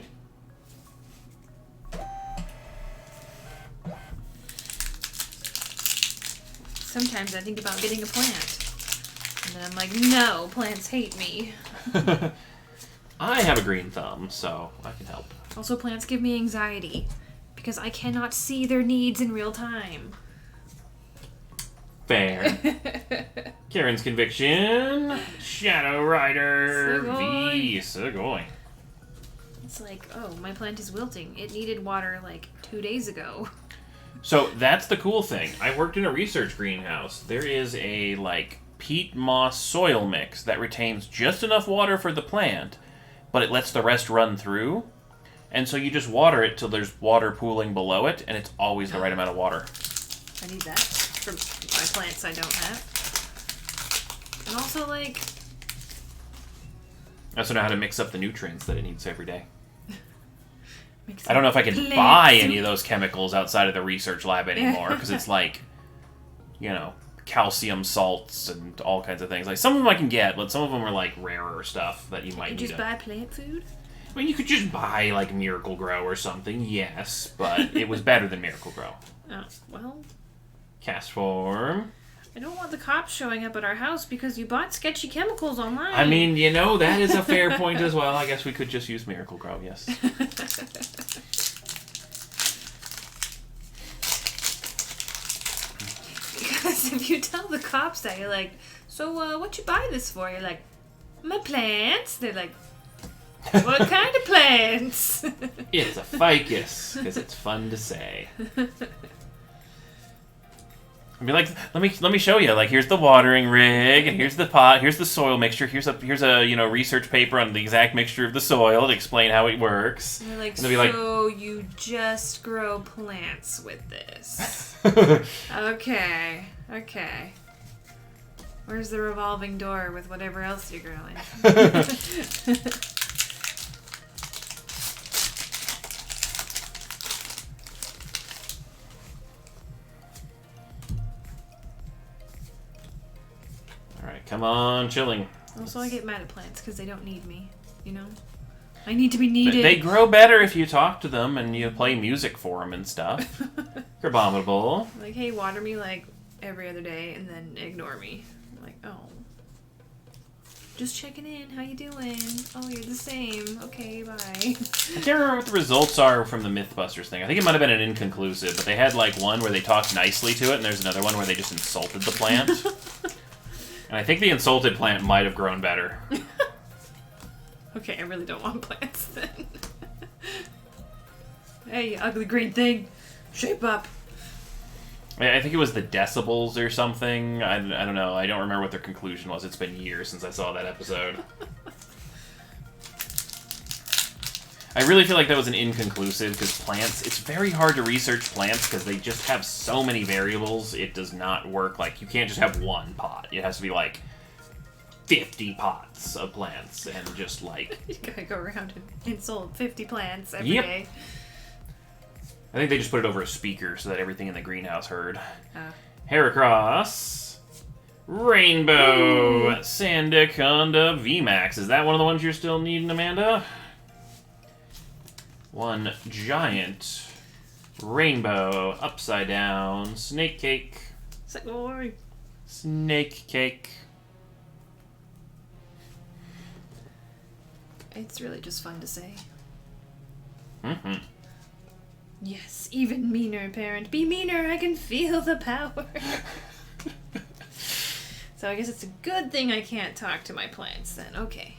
Speaker 2: Sometimes I think about getting a plant. And then I'm like, no, plants hate me.
Speaker 1: I have a green thumb, so I can help.
Speaker 2: Also, plants give me anxiety because I cannot see their needs in real time.
Speaker 1: Fair. Karen's conviction. Shadow Rider v. Sugoi.
Speaker 2: It's like, oh, my plant is wilting. It needed water like 2 days ago.
Speaker 1: So that's the cool thing. I worked in a research greenhouse. There is a like peat moss soil mix that retains just enough water for the plant, but it lets the rest run through. And so you just water it till there's water pooling below it, and it's always the right amount of water.
Speaker 2: I need that for my plants I don't have. And also, like...
Speaker 1: I also know how to mix up the nutrients that it needs every day.
Speaker 2: Makes
Speaker 1: I don't know if I can
Speaker 2: plant
Speaker 1: buy
Speaker 2: soup.
Speaker 1: any of those chemicals outside of the research lab anymore, because it's like, you know, calcium salts and all kinds of things. Like, some of them I can get, but some of them are like rarer stuff that you might
Speaker 2: You
Speaker 1: need
Speaker 2: just
Speaker 1: to...
Speaker 2: buy plant food?
Speaker 1: I mean, you could just buy, like, Miracle Grow or something, yes, but it was better than Miracle Grow.
Speaker 2: Oh, well...
Speaker 1: Cast form.
Speaker 2: I don't want the cops showing up at our house because you bought sketchy chemicals online.
Speaker 1: I mean, you know, that is a fair point as well. I guess we could just use Miracle Grow, yes.
Speaker 2: Because if you tell the cops that, you're like, so, what you buy this for? You're like, my plants. They're like, what kind of plants?
Speaker 1: It's a ficus, because it's fun to say. I'd be like, let me show you. Like, here's the watering rig, and here's the pot, here's the soil mixture, here's a you know, research paper on the exact mixture of the soil to explain how it works.
Speaker 2: And they're like,
Speaker 1: And they'll be like,
Speaker 2: so you just grow plants with this? Okay. Where's the revolving door with whatever else you're growing?
Speaker 1: Alright, come on, chilling.
Speaker 2: Also, I get mad at plants because they don't need me, you know? I need to be needed.
Speaker 1: They grow better if you talk to them and you play music for them and stuff. Abominable.
Speaker 2: Like, hey, water me like every other day and then ignore me. I'm like, oh. Just checking in. How you doing? Oh, you're the same. Okay, bye.
Speaker 1: I can't remember what the results are from the Mythbusters thing. I think it might have been an inconclusive, but they had like one where they talked nicely to it, and there's another one where they just insulted the plant. And I think the insulted plant might have grown better.
Speaker 2: Okay, I really don't want plants then. Hey, you ugly green thing. Shape up.
Speaker 1: I think it was the decibels or something. I don't know. I don't remember what their conclusion was. It's been years since I saw that episode. I really feel like that was an inconclusive, because plants, it's very hard to research plants because they just have so many variables. It does not work. Like, you can't just have one pot. It has to be like 50 pots of plants and just like...
Speaker 2: You gotta go around and insult 50 plants every
Speaker 1: Yep.
Speaker 2: day.
Speaker 1: I think they just put it over a speaker so that everything in the greenhouse heard.
Speaker 2: Oh.
Speaker 1: Heracross. Rainbow. Sandaconda VMAX. Is that one of the ones you're still needing, Amanda? One giant rainbow upside down snake cake.
Speaker 2: Sagoi.
Speaker 1: Snake cake.
Speaker 2: It's really just fun to say.
Speaker 1: Mm-hmm.
Speaker 2: Yes, even meaner, parent. Be meaner, I can feel the power. So I guess it's a good thing I can't talk to my plants then. Okay.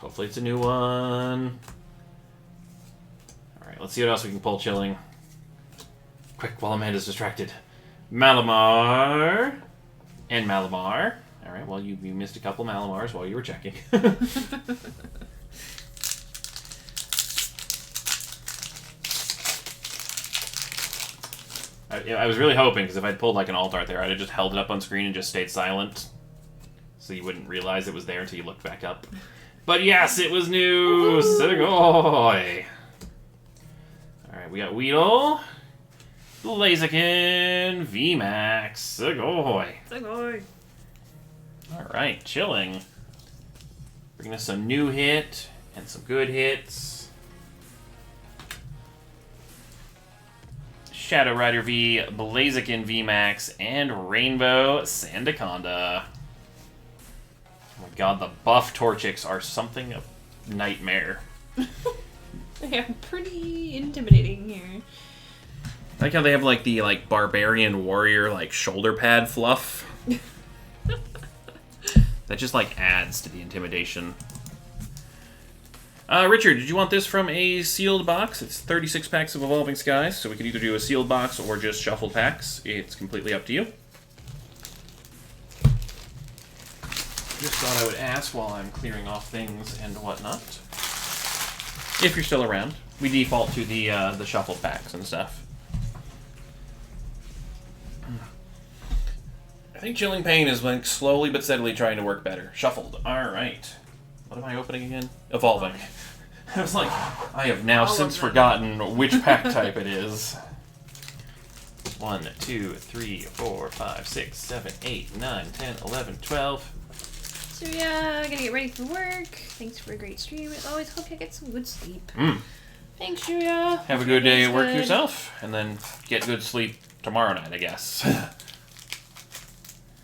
Speaker 1: Hopefully it's a new one. Alright, let's see what else we can pull chilling. Quick, while Amanda's distracted. Malamar. And Malamar. Alright, well, you missed a couple Malamars while you were checking. I was really hoping, because if I'd pulled like an alt art there, I'd have just held it up on screen and just stayed silent. So you wouldn't realize it was there until you looked back up. But yes, it was new! Segoy! Alright, we got Weedle. Blaziken. VMAX. Segoy.
Speaker 2: Segoy.
Speaker 1: Alright, chilling. Bringing us some new hit and some good hits. Shadow Rider V, Blaziken VMAX, and Rainbow Sandaconda. Oh my god, the buff Torchics are something of a nightmare.
Speaker 2: They are pretty intimidating here.
Speaker 1: I like how they have like the barbarian warrior shoulder pad fluff. That just adds to the intimidation. Richard, did you want this from a sealed box? It's 36 packs of Evolving Skies, so we could either do a sealed box or just shuffled packs. It's completely up to you. Just thought I would ask while I'm clearing off things and whatnot. If you're still around. We default to the shuffled packs and stuff. I think Chilling Pain is slowly but steadily trying to work better. Shuffled. Alright. What am I opening again? Evolving. I was like, I have now since forgotten which pack type it is. 1, 2, 3, 4, 5, 6, 7, 8, 9, 10, 11, 12.
Speaker 2: So yeah, gonna get ready for work. Thanks for a great stream. As always, hope you get some good sleep. Thanks, Julia.
Speaker 1: Have a good day at work yourself, and then get good sleep tomorrow night, I guess.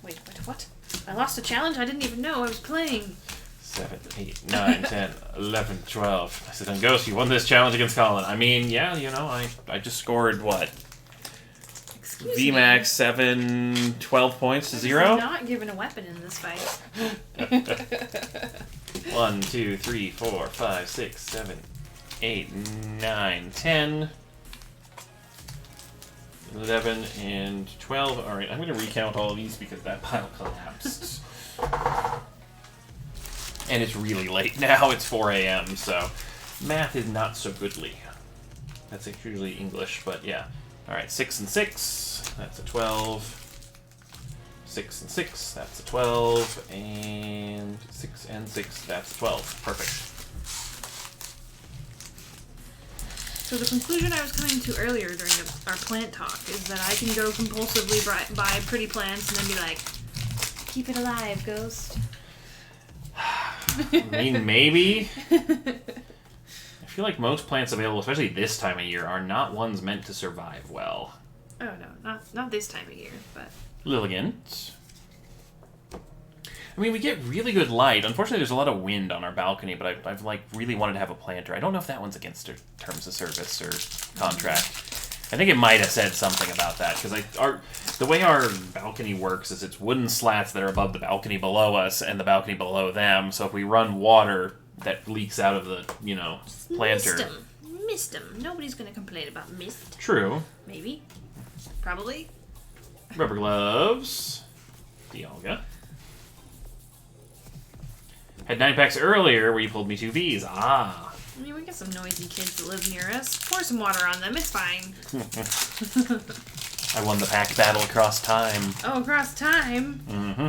Speaker 2: Wait, what? I lost a challenge? I didn't even know I was playing.
Speaker 1: 7, 8, 9, 10, 11, 12. I said, on Ghost, you won this challenge against Colin. I mean, yeah, you know, I just scored, what?
Speaker 2: Excuse
Speaker 1: VMAX
Speaker 2: me.
Speaker 1: 7, 12 points to 0?
Speaker 2: I'm not given a weapon in this fight.
Speaker 1: 1, 2, 3, 4, 5, 6, 7, 8, 9, 10, 11, and 12. Alright, I'm going to recount all of these because that pile collapsed. And it's really late now. It's 4 a.m., so math is not so goodly. That's usually English, but yeah. Alright, 6 and 6. That's a 12. 6 and 6. That's a 12. And 6 and 6. That's a 12. Perfect.
Speaker 2: So the conclusion I was coming to earlier during our plant talk is that I can go compulsively buy pretty plants and then be like, keep it alive, Ghost.
Speaker 1: I mean, maybe. I feel like most plants available, especially this time of year, are not ones meant to survive well.
Speaker 2: Oh no, not this time of year, but...
Speaker 1: Lilligant. I mean, we get really good light. Unfortunately, there's a lot of wind on our balcony, but I've really wanted to have a planter. I don't know if that one's against our terms of service or contract. I think it might have said something about that, because the way our balcony works is it's wooden slats that are above the balcony below us and the balcony below them, so if we run water that leaks out of the, planter...
Speaker 2: Missed 'em. Nobody's gonna complain about mist.
Speaker 1: True.
Speaker 2: Maybe. Probably.
Speaker 1: Rubber gloves. Dialga. Had 9 packs earlier where you pulled me 2 Vs. Ah.
Speaker 2: I mean, we got some noisy kids that live near us. Pour some water on them, it's fine.
Speaker 1: I won the pack battle across time.
Speaker 2: Oh, across time?
Speaker 1: Mm-hmm.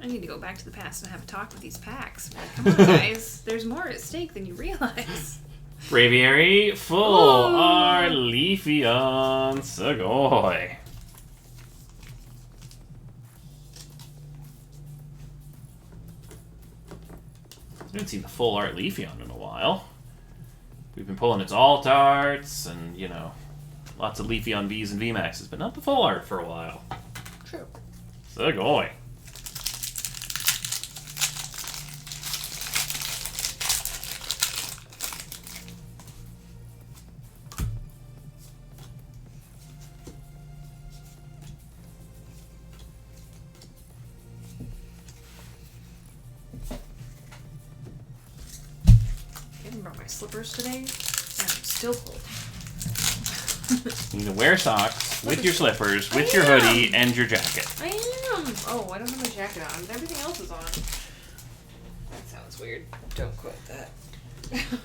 Speaker 2: I need to go back to the past and have a talk with these packs. Like, come on, guys. There's more at stake than you realize.
Speaker 1: Braviary, Full Art, Leafeon, Segoy. I haven't seen the Full Art Leafeon in a while. We've been pulling its alt arts and, lots of Leafeon Vs and VMAXs, but not the Full Art for a while.
Speaker 2: True.
Speaker 1: Segoy.
Speaker 2: I haven't brought my slippers today, and I'm still cold.
Speaker 1: You need to wear socks with your slippers, with your hoodie, and your jacket.
Speaker 2: I am. Oh, I don't have my jacket on. Everything else is on. That sounds weird. Don't quote that.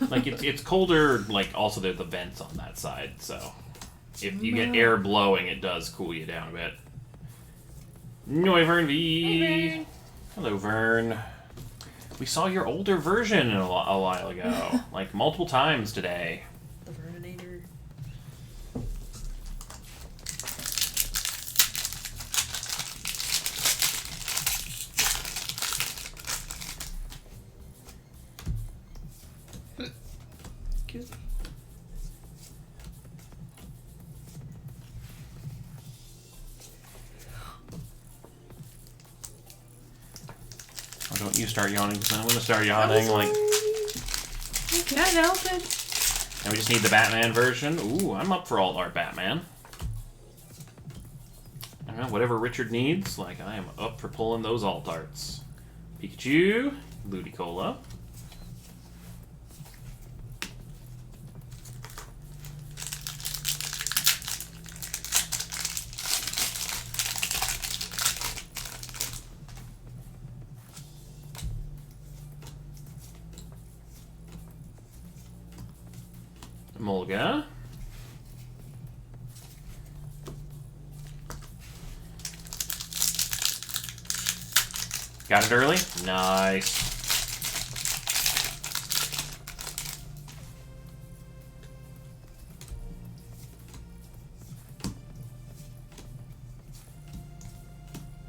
Speaker 1: Like it's colder. Like also there's the vents on that side, so if you get air blowing, it does cool you down a bit. Noi Vern V.
Speaker 2: Hey, Vern.
Speaker 1: Hello, Vern. We saw your older version a while ago, like multiple times today.
Speaker 2: The Verninator. Excuse me.
Speaker 1: Oh, don't you start yawning, because I'm going to start yawning. Like,
Speaker 2: I can't help it.
Speaker 1: and we just need the Batman version. Ooh, I'm up for alt art Batman. I don't know, whatever Richard needs. Like, I am up for pulling those alt arts. Pikachu, Ludicolo. Molga. Got it early? Nice.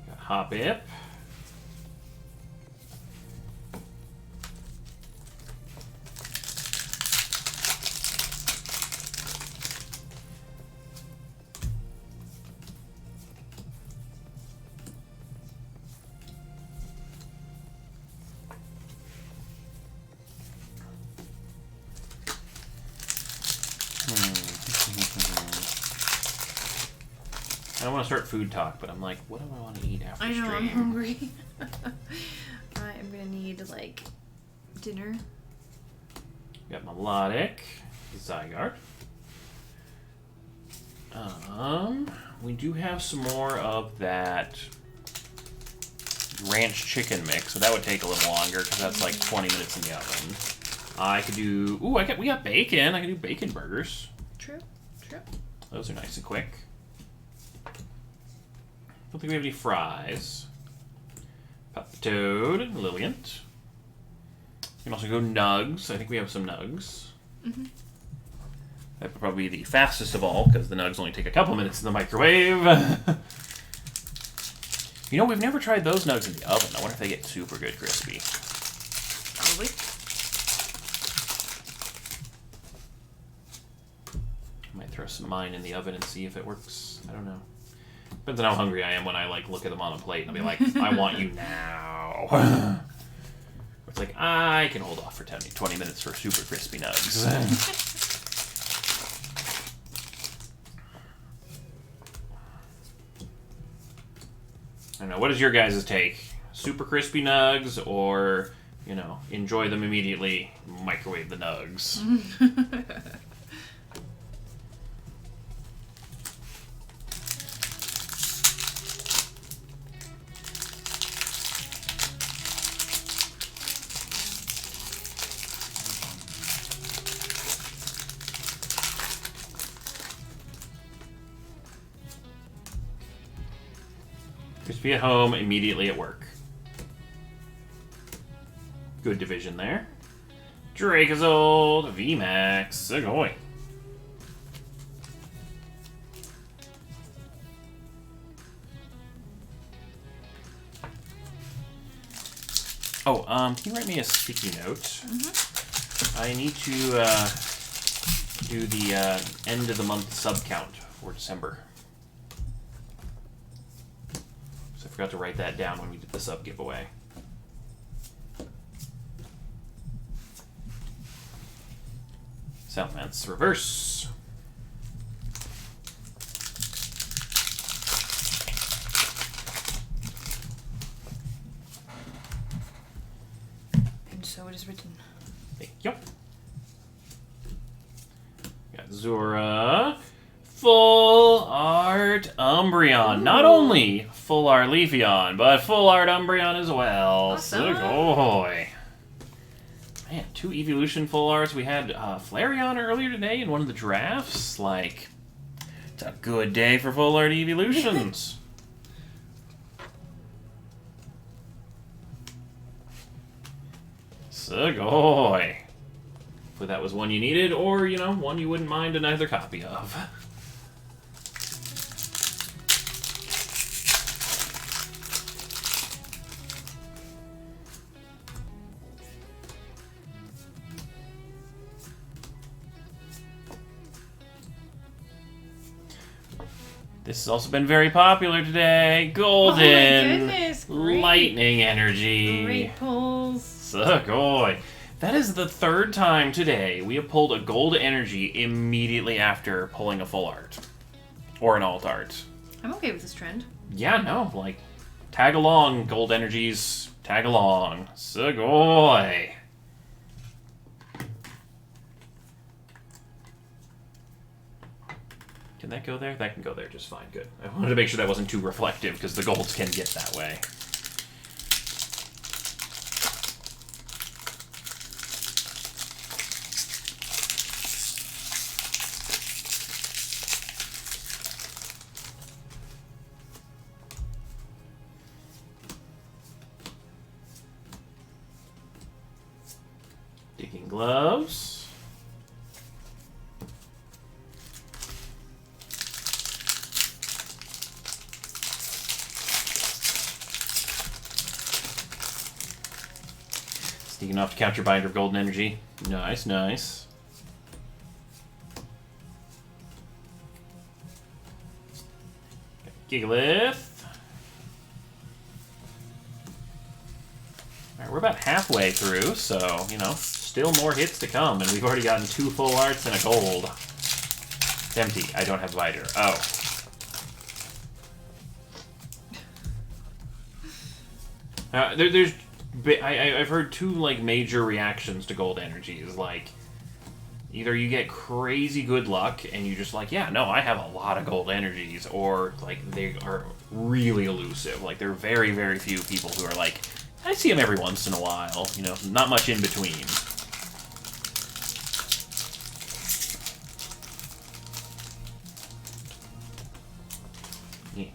Speaker 1: Got Hoppip. I don't want to start food talk, but I'm like, what do I want to eat after
Speaker 2: I know,
Speaker 1: stream?
Speaker 2: I'm hungry. I am gonna need, like, dinner.
Speaker 1: Got Melodic, Zygarde. We do have some more of that ranch chicken mix, so that would take a little longer because that's like 20 minutes in the oven. I could do. Ooh, we got bacon. I can do bacon burgers.
Speaker 2: True.
Speaker 1: Those are nice and quick. Don't think we have any fries. Pop the Toad, Lilliant. You can also go nugs. I think we have some nugs.
Speaker 2: Mm-hmm.
Speaker 1: That would probably be the fastest of all, because the nugs only take a couple minutes in the microwave. You know, we've never tried those nugs in the oven. I wonder if they get super good crispy.
Speaker 2: Probably.
Speaker 1: I might throw some mine in the oven and see if it works. I don't know. Depends on how hungry I am when I like look at them on a plate and I'll be like, I want you now. It's like, I can hold off for 20 minutes for super crispy nugs. I don't know, what is your guys' take? Super crispy nugs, or, you know, enjoy them immediately, microwave the nugs? Crispy at home, immediately at work. Good division there. Dracozold, VMAX, Segoy. Oh, can you write me a sticky note? Mm-hmm. I need to do the end of the month sub count for December. So I forgot to write that down when we did the sub giveaway. Southman's reverse.
Speaker 2: And so it is written.
Speaker 1: Thank you. Got Zora, Full art Umbreon. Not only full art Leafeon, but full art Umbreon as well.
Speaker 2: Awesome.
Speaker 1: Sugoi. Man, 2 evolution full arts. We had Flareon earlier today in one of the drafts. Like, it's a good day for full art evolutions. Sugoi. Hopefully that was one you needed, or, you know, one you wouldn't mind another copy of. This has also been very popular today. Golden.
Speaker 2: Oh my goodness, great.
Speaker 1: Lightning Energy.
Speaker 2: Great pulls.
Speaker 1: Sugoi. That is the 3rd time today we have pulled a Gold Energy immediately after pulling a full art. Or an alt art.
Speaker 2: I'm okay with this trend.
Speaker 1: Yeah, no, like, tag along, Gold Energies. Tag along. Sugoi. Can that go there? That can go there just fine. Good. I wanted to make sure that wasn't too reflective, because the golds can get that way. Digging gloves. Sneaking off to capture binder of golden energy. Nice, nice. Gigalith. Alright, we're about halfway through, so, you know, still more hits to come, and we've already gotten 2 full arts and a gold. It's empty. I don't have binder. Oh. I've heard 2 like major reactions to gold energies. Like, either you get crazy good luck and you just like, yeah, no, I have a lot of gold energies, or like they are really elusive. Like, there are very, very few people who are like, I see them every once in a while. You know, not much in between. Yeah.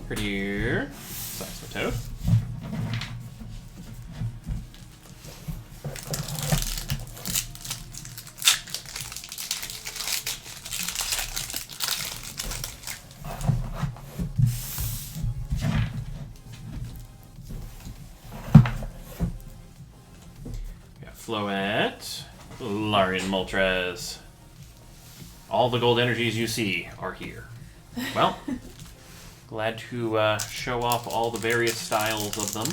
Speaker 1: Prettier. Seismitoad. Got Floette. Larian Moltres. All the gold energies you see are here. Well, glad to show off all the various styles of them.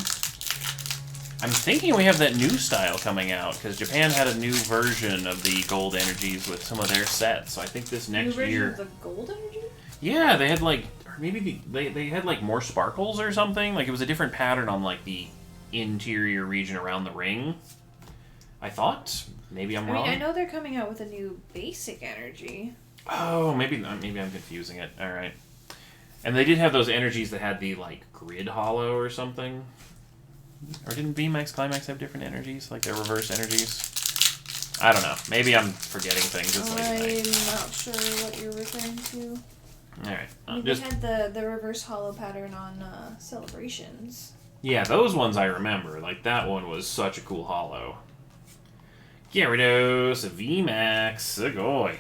Speaker 1: I'm thinking we have that new style coming out, because Japan had a new version of the gold energies with some of their sets, so I think this next
Speaker 2: New
Speaker 1: year...
Speaker 2: version of the gold energy?
Speaker 1: Yeah, they had like... Or maybe they had like more sparkles or something. Like, it was a different pattern on like the interior region around the ring. I thought. Maybe I'm wrong.
Speaker 2: I know they're coming out with a new basic energy.
Speaker 1: Oh, maybe I'm confusing it. All right. And they did have those energies that had the, like, grid hollow or something. Or didn't VMAX Climax have different energies? Like, their reverse energies? I don't know. Maybe I'm forgetting things. It's late at night.
Speaker 2: I'm not sure what you're referring to.
Speaker 1: Alright.
Speaker 2: They had the reverse hollow pattern on Celebrations.
Speaker 1: Yeah, those ones I remember. Like, that one was such a cool hollow. Gyarados, VMAX, Sugoi.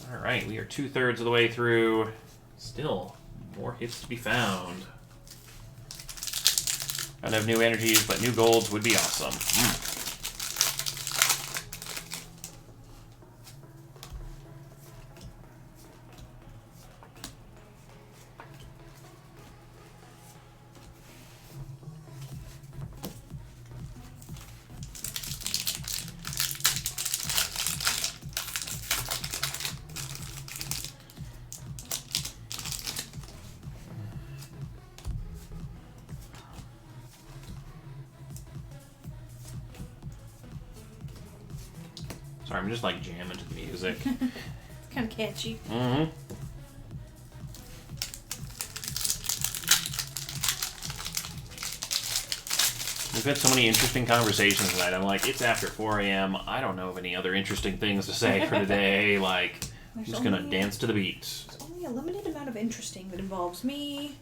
Speaker 1: Alright, we are 2/3 of the way through. Still, more hits to be found. I don't have new energies, but new golds would be awesome. Sorry, I'm just like jamming to the music.
Speaker 2: It's kind of catchy.
Speaker 1: Mm-hmm. We've had so many interesting conversations tonight. I'm like, it's after 4 a.m. I don't know of any other interesting things to say for today. Like, I'm just gonna dance to the beat.
Speaker 2: There's only a limited amount of interesting that involves me,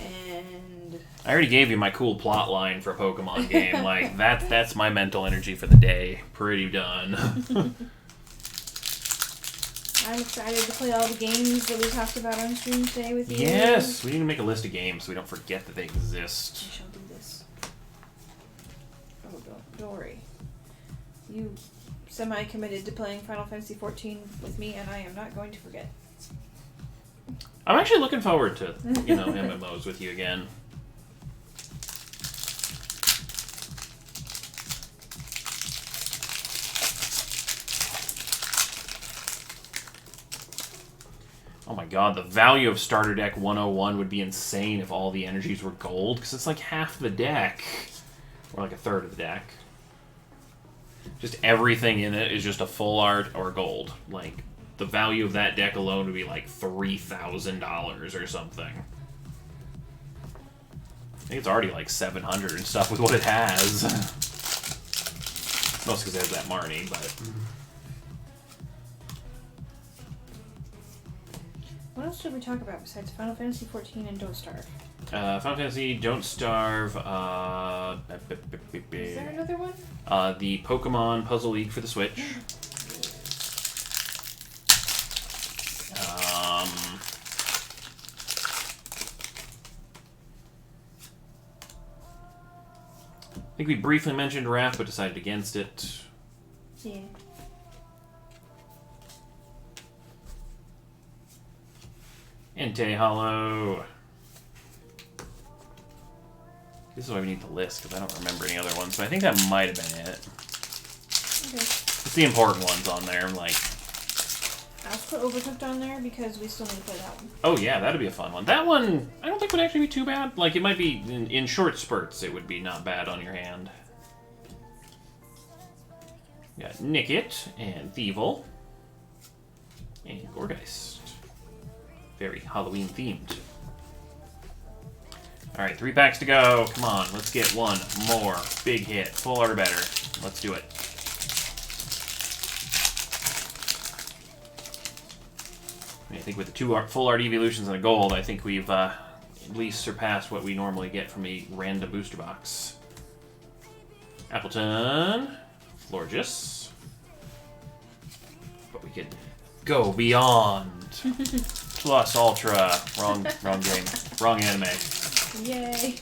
Speaker 2: and
Speaker 1: I already gave you my cool plot line for a Pokemon game. Like, that's my mental energy for the day. Pretty done.
Speaker 2: I'm excited to play all the games that we talked about on stream today with you.
Speaker 1: Yes, we need to make a list of games so we don't forget that they exist.
Speaker 2: I shall do this. Oh, don't worry. You semi-committed to playing Final Fantasy XIV with me, and I am not going to forget.
Speaker 1: I'm actually looking forward to, MMOs with you again. Oh my god, the value of Starter Deck 101 would be insane if all the energies were gold, because it's like half the deck. Or like a third of the deck. Just everything in it is just a full art or gold. Like, the value of that deck alone would be like $3,000 or something. I think it's already like 700 and stuff with what it has. Mostly because it has that Marnie, but...
Speaker 2: What else should we talk about besides Final Fantasy XIV and Don't Starve?
Speaker 1: Final Fantasy, Don't Starve,
Speaker 2: Is there another one?
Speaker 1: The Pokemon Puzzle League for the Switch. I think we briefly mentioned Wrath, but decided against it.
Speaker 2: Yeah.
Speaker 1: Entei Hollow. This is why we need the list, because I don't remember any other ones, but I think that might have been it.
Speaker 2: Okay.
Speaker 1: It's the important ones on there, like...
Speaker 2: I'll put Overcooked on there because we still need to play that one.
Speaker 1: Oh yeah, that'd be a fun one. That one, I don't think would actually be too bad. Like, it might be, in short spurts, it would be not bad on your hand. We got Nickit, and Thievul, and Gorgeist. Very Halloween themed. Alright, 3 packs to go. Come on, let's get one more big hit. Full art or better. Let's do it. I think with the 2 full art evolutions and a gold, I think we've at least surpassed what we normally get from a random booster box. Appleton, Florges. But we could go beyond. Plus Ultra. Wrong game. Wrong anime.
Speaker 2: Yay.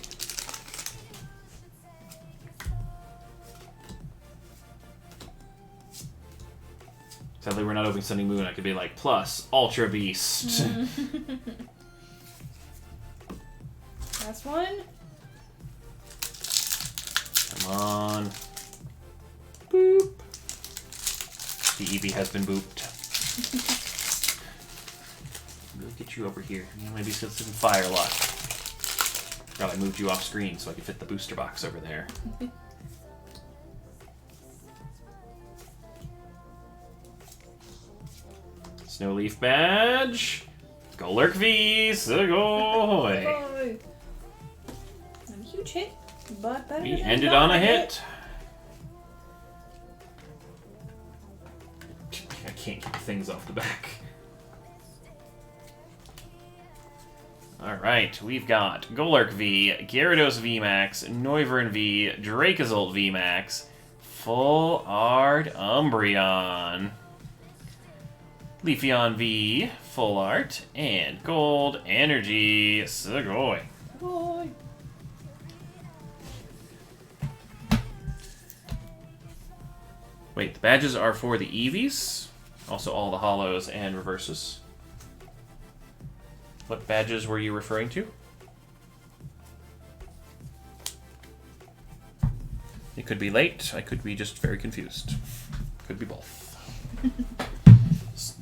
Speaker 1: Sadly, we're not opening Sunny Moon. I could be like, plus Ultra Beast.
Speaker 2: Last one.
Speaker 1: Come on. Boop. The Eevee has been booped. We'll get you over here. Maybe some fire luck. God, I moved you off screen so I could fit the booster box over there. Snowleaf badge. Golurk V. Sugoi.
Speaker 2: Oh. Not a huge hit, but better
Speaker 1: We
Speaker 2: than
Speaker 1: ended
Speaker 2: not
Speaker 1: on a hit. I can't keep things off the back. Alright, we've got Golurk V, Gyarados VMAX, Noivern V, Dracozolt VMAX, Full Art Umbreon, Leafeon V, Full Art, and Gold Energy Sugoi.
Speaker 2: Boy.
Speaker 1: Wait, the badges are for the Eevees? Also all the hollows and reverses. What badges were you referring to? It could be late. I could be just very confused. Could be both.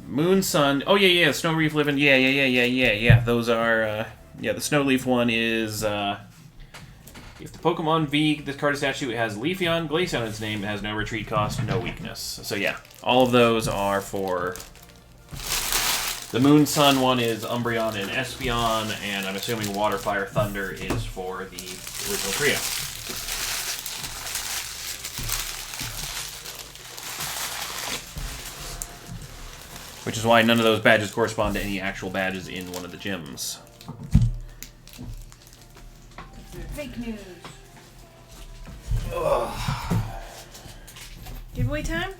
Speaker 1: Moon, Sun. Oh, yeah. Snowleaf Living. Yeah. Those are, the Snowleaf one is, If the Pokemon V, this card statue, it has Leafeon, Glaceon in its name, it has no retreat cost, no weakness. So yeah, all of those are for... The Moon Sun one is Umbreon and Espeon, and I'm assuming Water, Fire, Thunder is for the original trio. Which is why none of those badges correspond to any actual badges in one of the gyms.
Speaker 2: Fake news.
Speaker 3: Ugh.
Speaker 2: Giveaway time?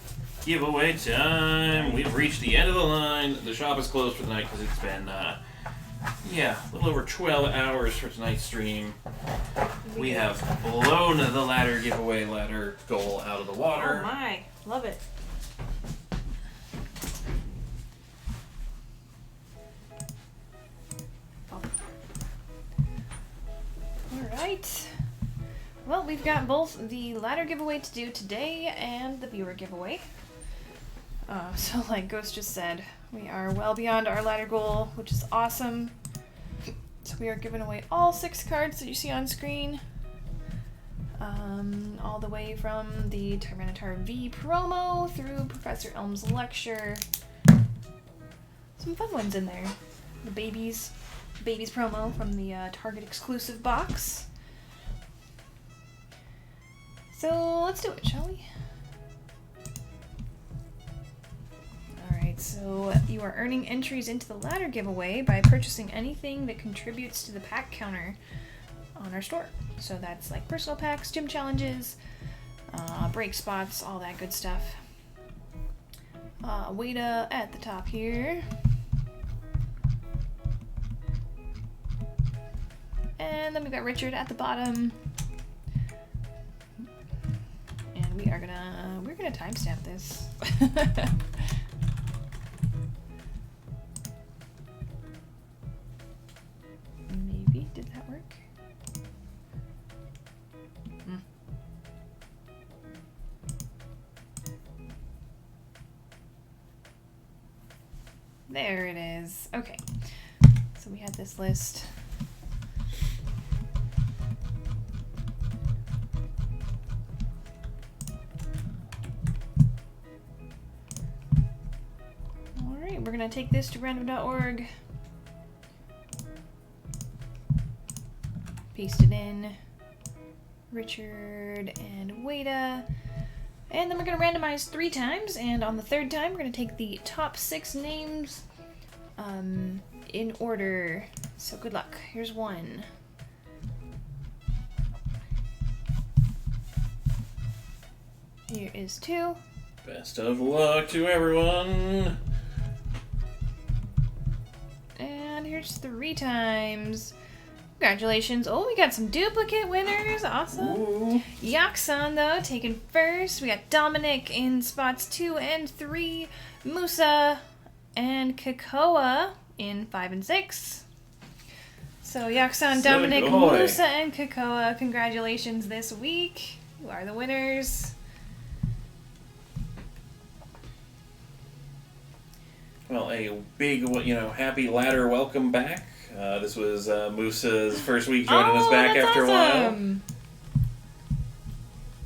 Speaker 1: Giveaway time. We've reached the end of the line. The shop is closed for the night because it's been, a little over 12 hours for tonight's stream. We have blown the ladder giveaway ladder goal out of the water.
Speaker 2: Oh my, love it. Alright. Well, we've got both the ladder giveaway to do today and the viewer giveaway. So like Ghost just said, we are well beyond our ladder goal, which is awesome. So we are giving away all 6 cards that you see on screen. All the way from the Tyranitar V promo through Professor Elm's lecture. Some fun ones in there. The babies promo from the Target exclusive box. So let's do it, shall we? Alright, so you are earning entries into the ladder giveaway by purchasing anything that contributes to the pack counter on our store. So that's like personal packs, gym challenges, break spots, all that good stuff. Wada at the top here. And then we've got Richard at the bottom. And we're gonna timestamp this. Maybe, did that work? There it is. Okay. So we had this list. Alright, we're gonna take this to random.org. Paste it in. Richard and Wada. And then we're going to randomize 3 times, and on the 3rd time, we're going to take the top 6 names in order. So good luck. Here's 1. Here is 2.
Speaker 3: Best of luck to everyone.
Speaker 2: And here's 3 times. Congratulations. Oh, we got some duplicate winners. Awesome.
Speaker 3: Ooh.
Speaker 2: Yaksan, though, taken first. We got Dominic in spots 2 and 3. Musa and Kakoa in 5 and 6. So Yaksan, Dominic,
Speaker 3: boy.
Speaker 2: Musa, and Kakoa, congratulations this week. You are the winners.
Speaker 3: Well, a big, happy ladder welcome back. This was Musa's first week joining us back
Speaker 2: that's
Speaker 3: after
Speaker 2: awesome.
Speaker 3: a while.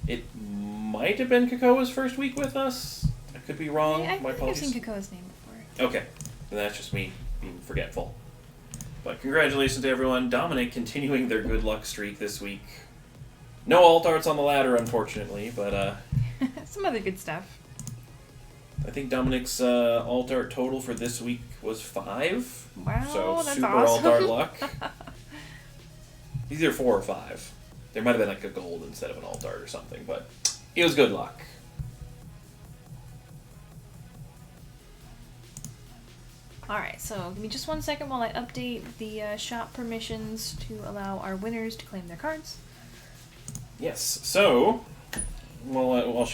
Speaker 3: It might have been Kakoa's first week with us. I could be wrong.
Speaker 2: I
Speaker 3: My
Speaker 2: think I've
Speaker 3: apologies.
Speaker 2: seen Kakoa's name before.
Speaker 3: Okay, then that's just me being forgetful. But congratulations to everyone. Dominic continuing their good luck streak this week. No alt arts on the ladder, unfortunately, but
Speaker 2: Some other good stuff.
Speaker 3: I think Dominic's alt art total for this week was 5.
Speaker 2: Wow,
Speaker 3: So
Speaker 2: that's
Speaker 3: super
Speaker 2: awesome.
Speaker 3: alt art luck. Either 4 or 5. There might have been like a gold instead of an alt art or something, but it was good luck.
Speaker 2: Alright, so give me just 1 second while I update the shop permissions to allow our winners to claim their cards.
Speaker 3: Yes. So, while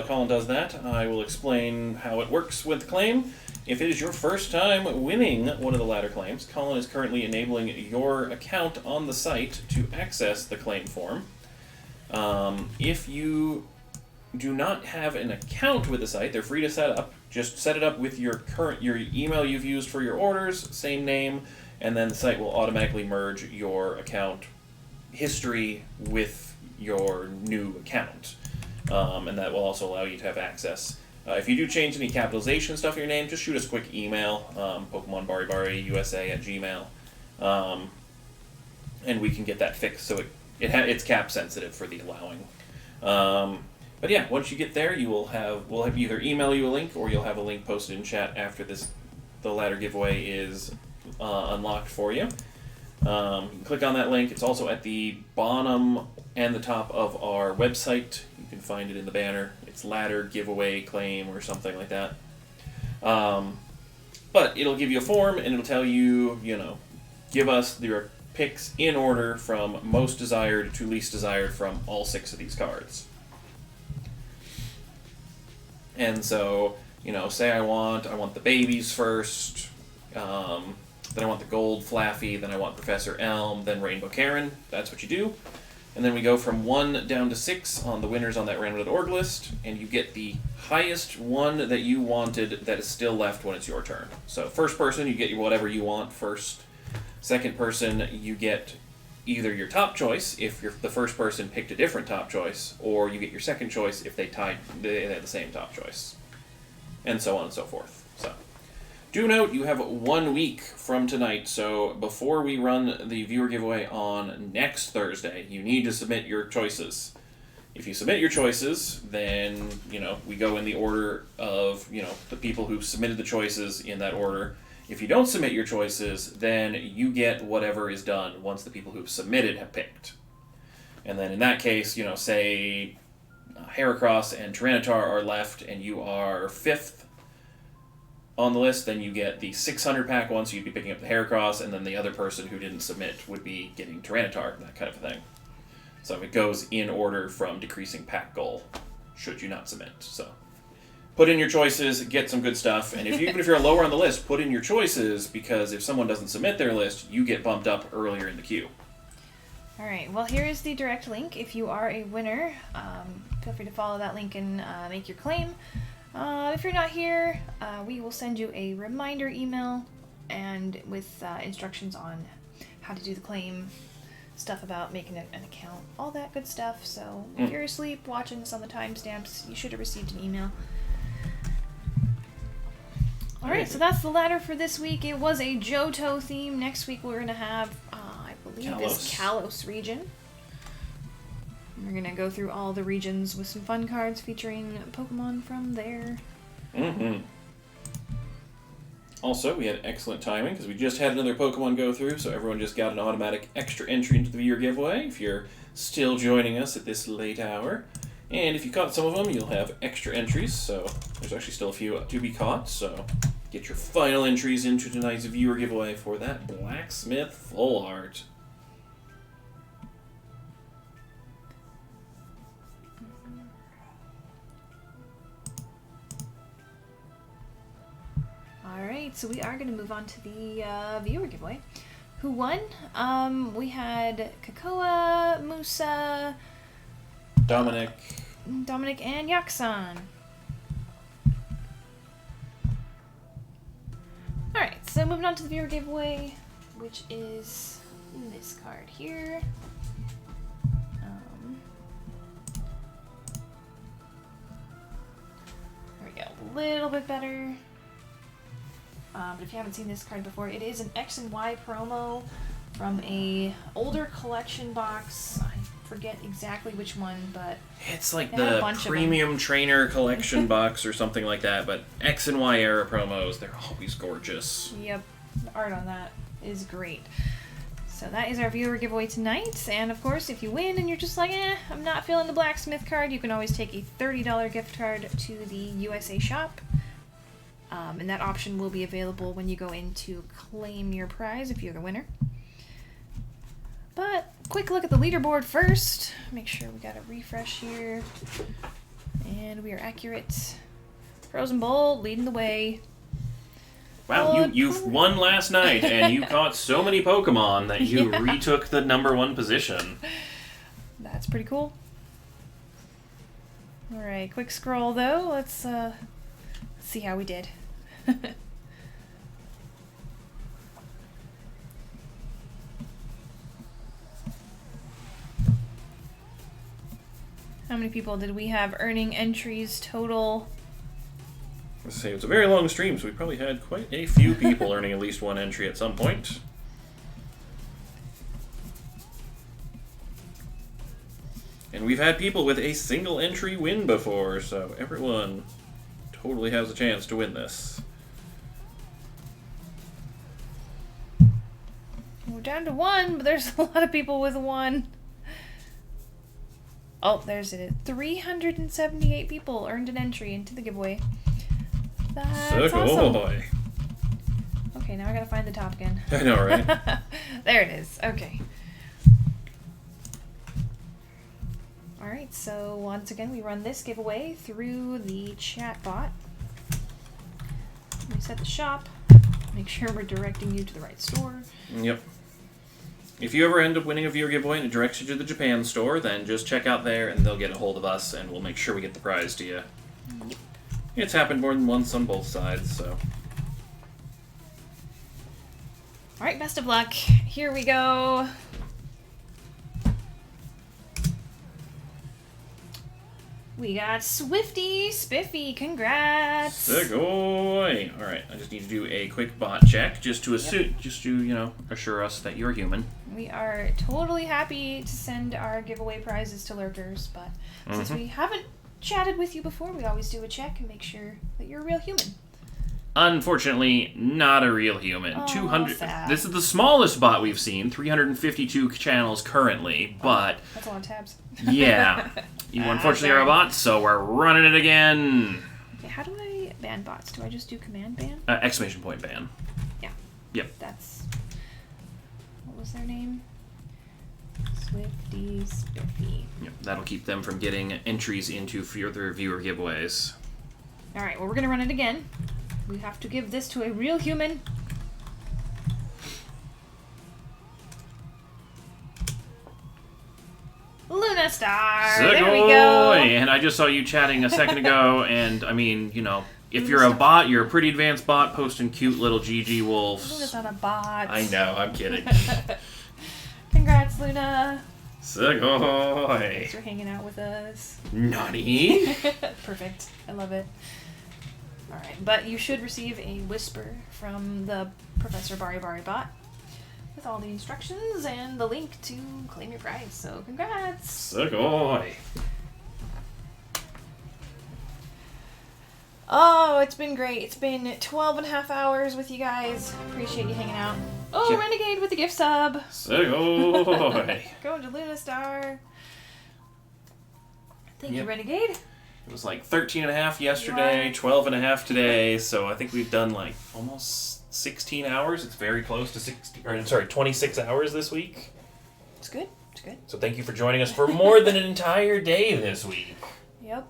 Speaker 3: Colin does that, I will explain how it works with the claim. If it is your first time winning one of the ladder claims, Colin is currently enabling your account on the site to access the claim form. If you do not have an account with the site, they're free to set up. Just set it up with your email you've used for your orders, same name, and then the site will automatically merge your account history with your new account. And that will also allow you to have access. If you do change any capitalization stuff in your name, just shoot us a quick email, PokemonBariBariUSA@gmail, and we can get that fixed so it's cap sensitive for the allowing. But yeah, once you get there, we'll have either email you a link or you'll have a link posted in chat after the ladder giveaway is unlocked for you. You can click on that link. It's also at the bottom and the top of our website. You can find it in the banner. It's ladder giveaway claim or something like that. But it'll give you a form and it'll tell you, give us your picks in order from most desired to least desired from all 6 of these cards. And so, say I want the babies first, then I want the gold Flaffy, then I want Professor Elm, then Rainbow Karen. That's what you do. And then we go from 1 down to 6 on the winners on that random.org list, and you get the highest one that you wanted that is still left when it's your turn. So first person, you get whatever you want first. Second person, you get either your top choice if the first person picked a different top choice, or you get your second choice if they had the same top choice, and so on and so forth. So, do note you have 1 week from tonight. So before we run the viewer giveaway on next Thursday, you need to submit your choices. If you submit your choices, then we go in the order of the people who submitted the choices in that order. If you don't submit your choices, then you get whatever is done once the people who've submitted have picked. And then in that case, say Heracross and Tyranitar are left and you are 5th on the list, then you get the 600 pack one, so you'd be picking up the Heracross, and then the other person who didn't submit would be getting Tyranitar, that kind of a thing. So it goes in order from decreasing pack goal, should you not submit. So put in your choices, get some good stuff, and even if you're lower on the list, put in your choices, because if someone doesn't submit their list, you get bumped up earlier in the queue.
Speaker 2: Alright, well here is the direct link. If you are a winner, feel free to follow that link and make your claim. If you're not here, we will send you a reminder email and with instructions on how to do the claim, stuff about making an account, all that good stuff. So if you're asleep watching this on the timestamps, you should have received an email. Alright, so that's the ladder for this week. It was a Johto theme. Next week we're going to have, I believe, this Kalos region. We're going to go through all the regions with some fun cards featuring Pokemon from there.
Speaker 3: Mm-hmm. Also, we had excellent timing because we just had another Pokemon go through, so everyone just got an automatic extra entry into the viewer giveaway if you're still joining us at this late hour. And if you caught some of them, you'll have extra entries, so there's actually still a few to be caught, so get your final entries into tonight's viewer giveaway for that Blacksmith Full Art.
Speaker 2: Alright, so we are going to move on to the viewer giveaway. Who won? We had Kakoa, Musa,
Speaker 3: Dominic,
Speaker 2: and Yaksan. Alright, so moving on to the viewer giveaway, which is this card here. There we go, a little bit better. But if you haven't seen this card before, it is an X and Y promo from a older collection box. I forget exactly which one, but
Speaker 3: it's like the premium trainer collection box or something like that, but X and Y era promos, they're always gorgeous.
Speaker 2: Yep, the art on that is great. So that is our viewer giveaway tonight, and of course, if you win and you're just like, I'm not feeling the Blacksmith card, you can always take a $30 gift card to the USA shop. And that option will be available when you go in to claim your prize if you're the winner. But quick look at the leaderboard first. Make sure we got a refresh here. And we are accurate. Frozen Bolt leading the way.
Speaker 3: Wow, you've won last night, and you caught so many Pokemon that you retook the #1 position.
Speaker 2: That's pretty cool. Alright, quick scroll though. Let's see how we did. How many people did we have earning entries total?
Speaker 3: Let's say it's a very long stream, so we probably had quite a few people earning at least one entry at some point. And we've had people with a single entry win before, so everyone totally has a chance to win this.
Speaker 2: We're down to 1, but there's a lot of people with 1. Oh, there's it. 378 people earned an entry into the giveaway. That's awesome. Okay, now I gotta find the top again.
Speaker 3: I know, right?
Speaker 2: There it is. Okay. Alright, so once again, we run this giveaway through the chat bot. We set the shop. Make sure we're directing you to the right store.
Speaker 3: Yep. If you ever end up winning a viewer giveaway and it directs you to the Japan store, then just check out there and they'll get a hold of us and we'll make sure we get the prize to you.
Speaker 2: Yep.
Speaker 3: It's happened more than once on both sides, so.
Speaker 2: Alright, best of luck. Here we go. We got Swifty Spiffy. Congrats.
Speaker 3: Sick boy. Alright, I just need to do a quick bot check just to assume, just to, assure us that you're human.
Speaker 2: We are totally happy to send our giveaway prizes to lurkers, but since we haven't chatted with you before, we always do a check and make sure that you're a real human.
Speaker 3: Unfortunately, not a real human.
Speaker 2: Oh,
Speaker 3: 200.
Speaker 2: sad.
Speaker 3: This is the smallest bot we've seen. 352 channels currently, but
Speaker 2: That's a lot of tabs.
Speaker 3: yeah, you unfortunately are a bot, so we're running it again.
Speaker 2: Okay, how do I ban bots? Do I just do command ban?
Speaker 3: Exclamation point ban.
Speaker 2: Yeah.
Speaker 3: Yep.
Speaker 2: That's... What was their name? Swifty Spiffy.
Speaker 3: Yep. That'll keep them from getting entries into further viewer giveaways.
Speaker 2: Alright, well, we're gonna run it again. We have to give this to a real human. Luna Star! There we go!
Speaker 3: And I just saw you chatting a second ago, and I mean, if you're a bot, you're a pretty advanced bot posting cute little GG wolves.
Speaker 2: Luna's not a bot.
Speaker 3: I know, I'm kidding.
Speaker 2: Congrats, Luna!
Speaker 3: Sugoi!
Speaker 2: Thanks for hanging out with us.
Speaker 3: Nani?
Speaker 2: Perfect. I love it. Alright, but you should receive a whisper from the Professor Bari Bari bot with all the instructions and the link to claim your prize. So congrats!
Speaker 3: Sugoi!
Speaker 2: Oh, it's been great. It's been 12 and a half hours with you guys. Appreciate you hanging out. Oh,
Speaker 3: Yeah.
Speaker 2: Renegade with the gift sub.
Speaker 3: Sugoi!
Speaker 2: Going to Luna Star. Thank
Speaker 3: Yep.
Speaker 2: you, Renegade.
Speaker 3: It was like 13 and a half yesterday,
Speaker 2: What?
Speaker 3: 12 and a half today, so I think we've done like almost 16 hours. It's very close to 26 hours this week.
Speaker 2: It's good. It's good.
Speaker 3: So thank you for joining us for more than an entire day this week.
Speaker 2: Yep.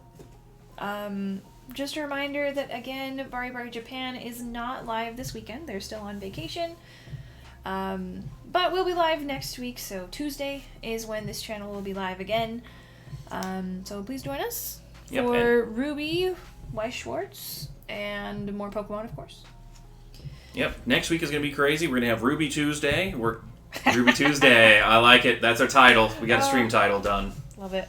Speaker 2: Just a reminder that, again, Bari Bari Japan is not live this weekend. They're still on vacation. But we'll be live next week, so Tuesday is when this channel will be live again. So please join us
Speaker 3: Yep,
Speaker 2: for Ruby, Weiss Schwartz, and more Pokemon, of course.
Speaker 3: Yep, next week is going to be crazy. We're going to have Ruby Tuesday. Ruby Tuesday. I like it. That's our title. We got a stream title done.
Speaker 2: Love it.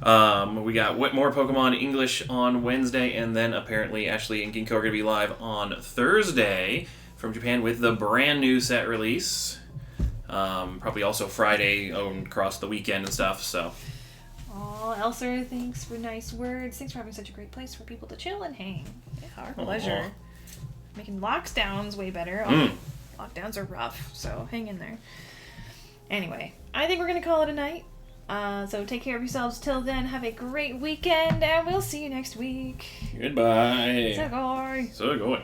Speaker 3: We got more Pokemon English on Wednesday, and then apparently Ashley and Ginkgo are going to be live on Thursday from Japan with the brand new set release. Probably also Friday across the weekend and stuff, so...
Speaker 2: Aw, Elser, thanks for nice words. Thanks for having such a great place for people to chill and hang. Yeah, our pleasure. Making lockdowns way better. Lockdowns are rough, so hang in there. Anyway, I think we're going to call it a night. So take care of yourselves till then. Have a great weekend, and we'll see you next week.
Speaker 3: Goodbye.
Speaker 2: Sugoi.
Speaker 3: Sugoi.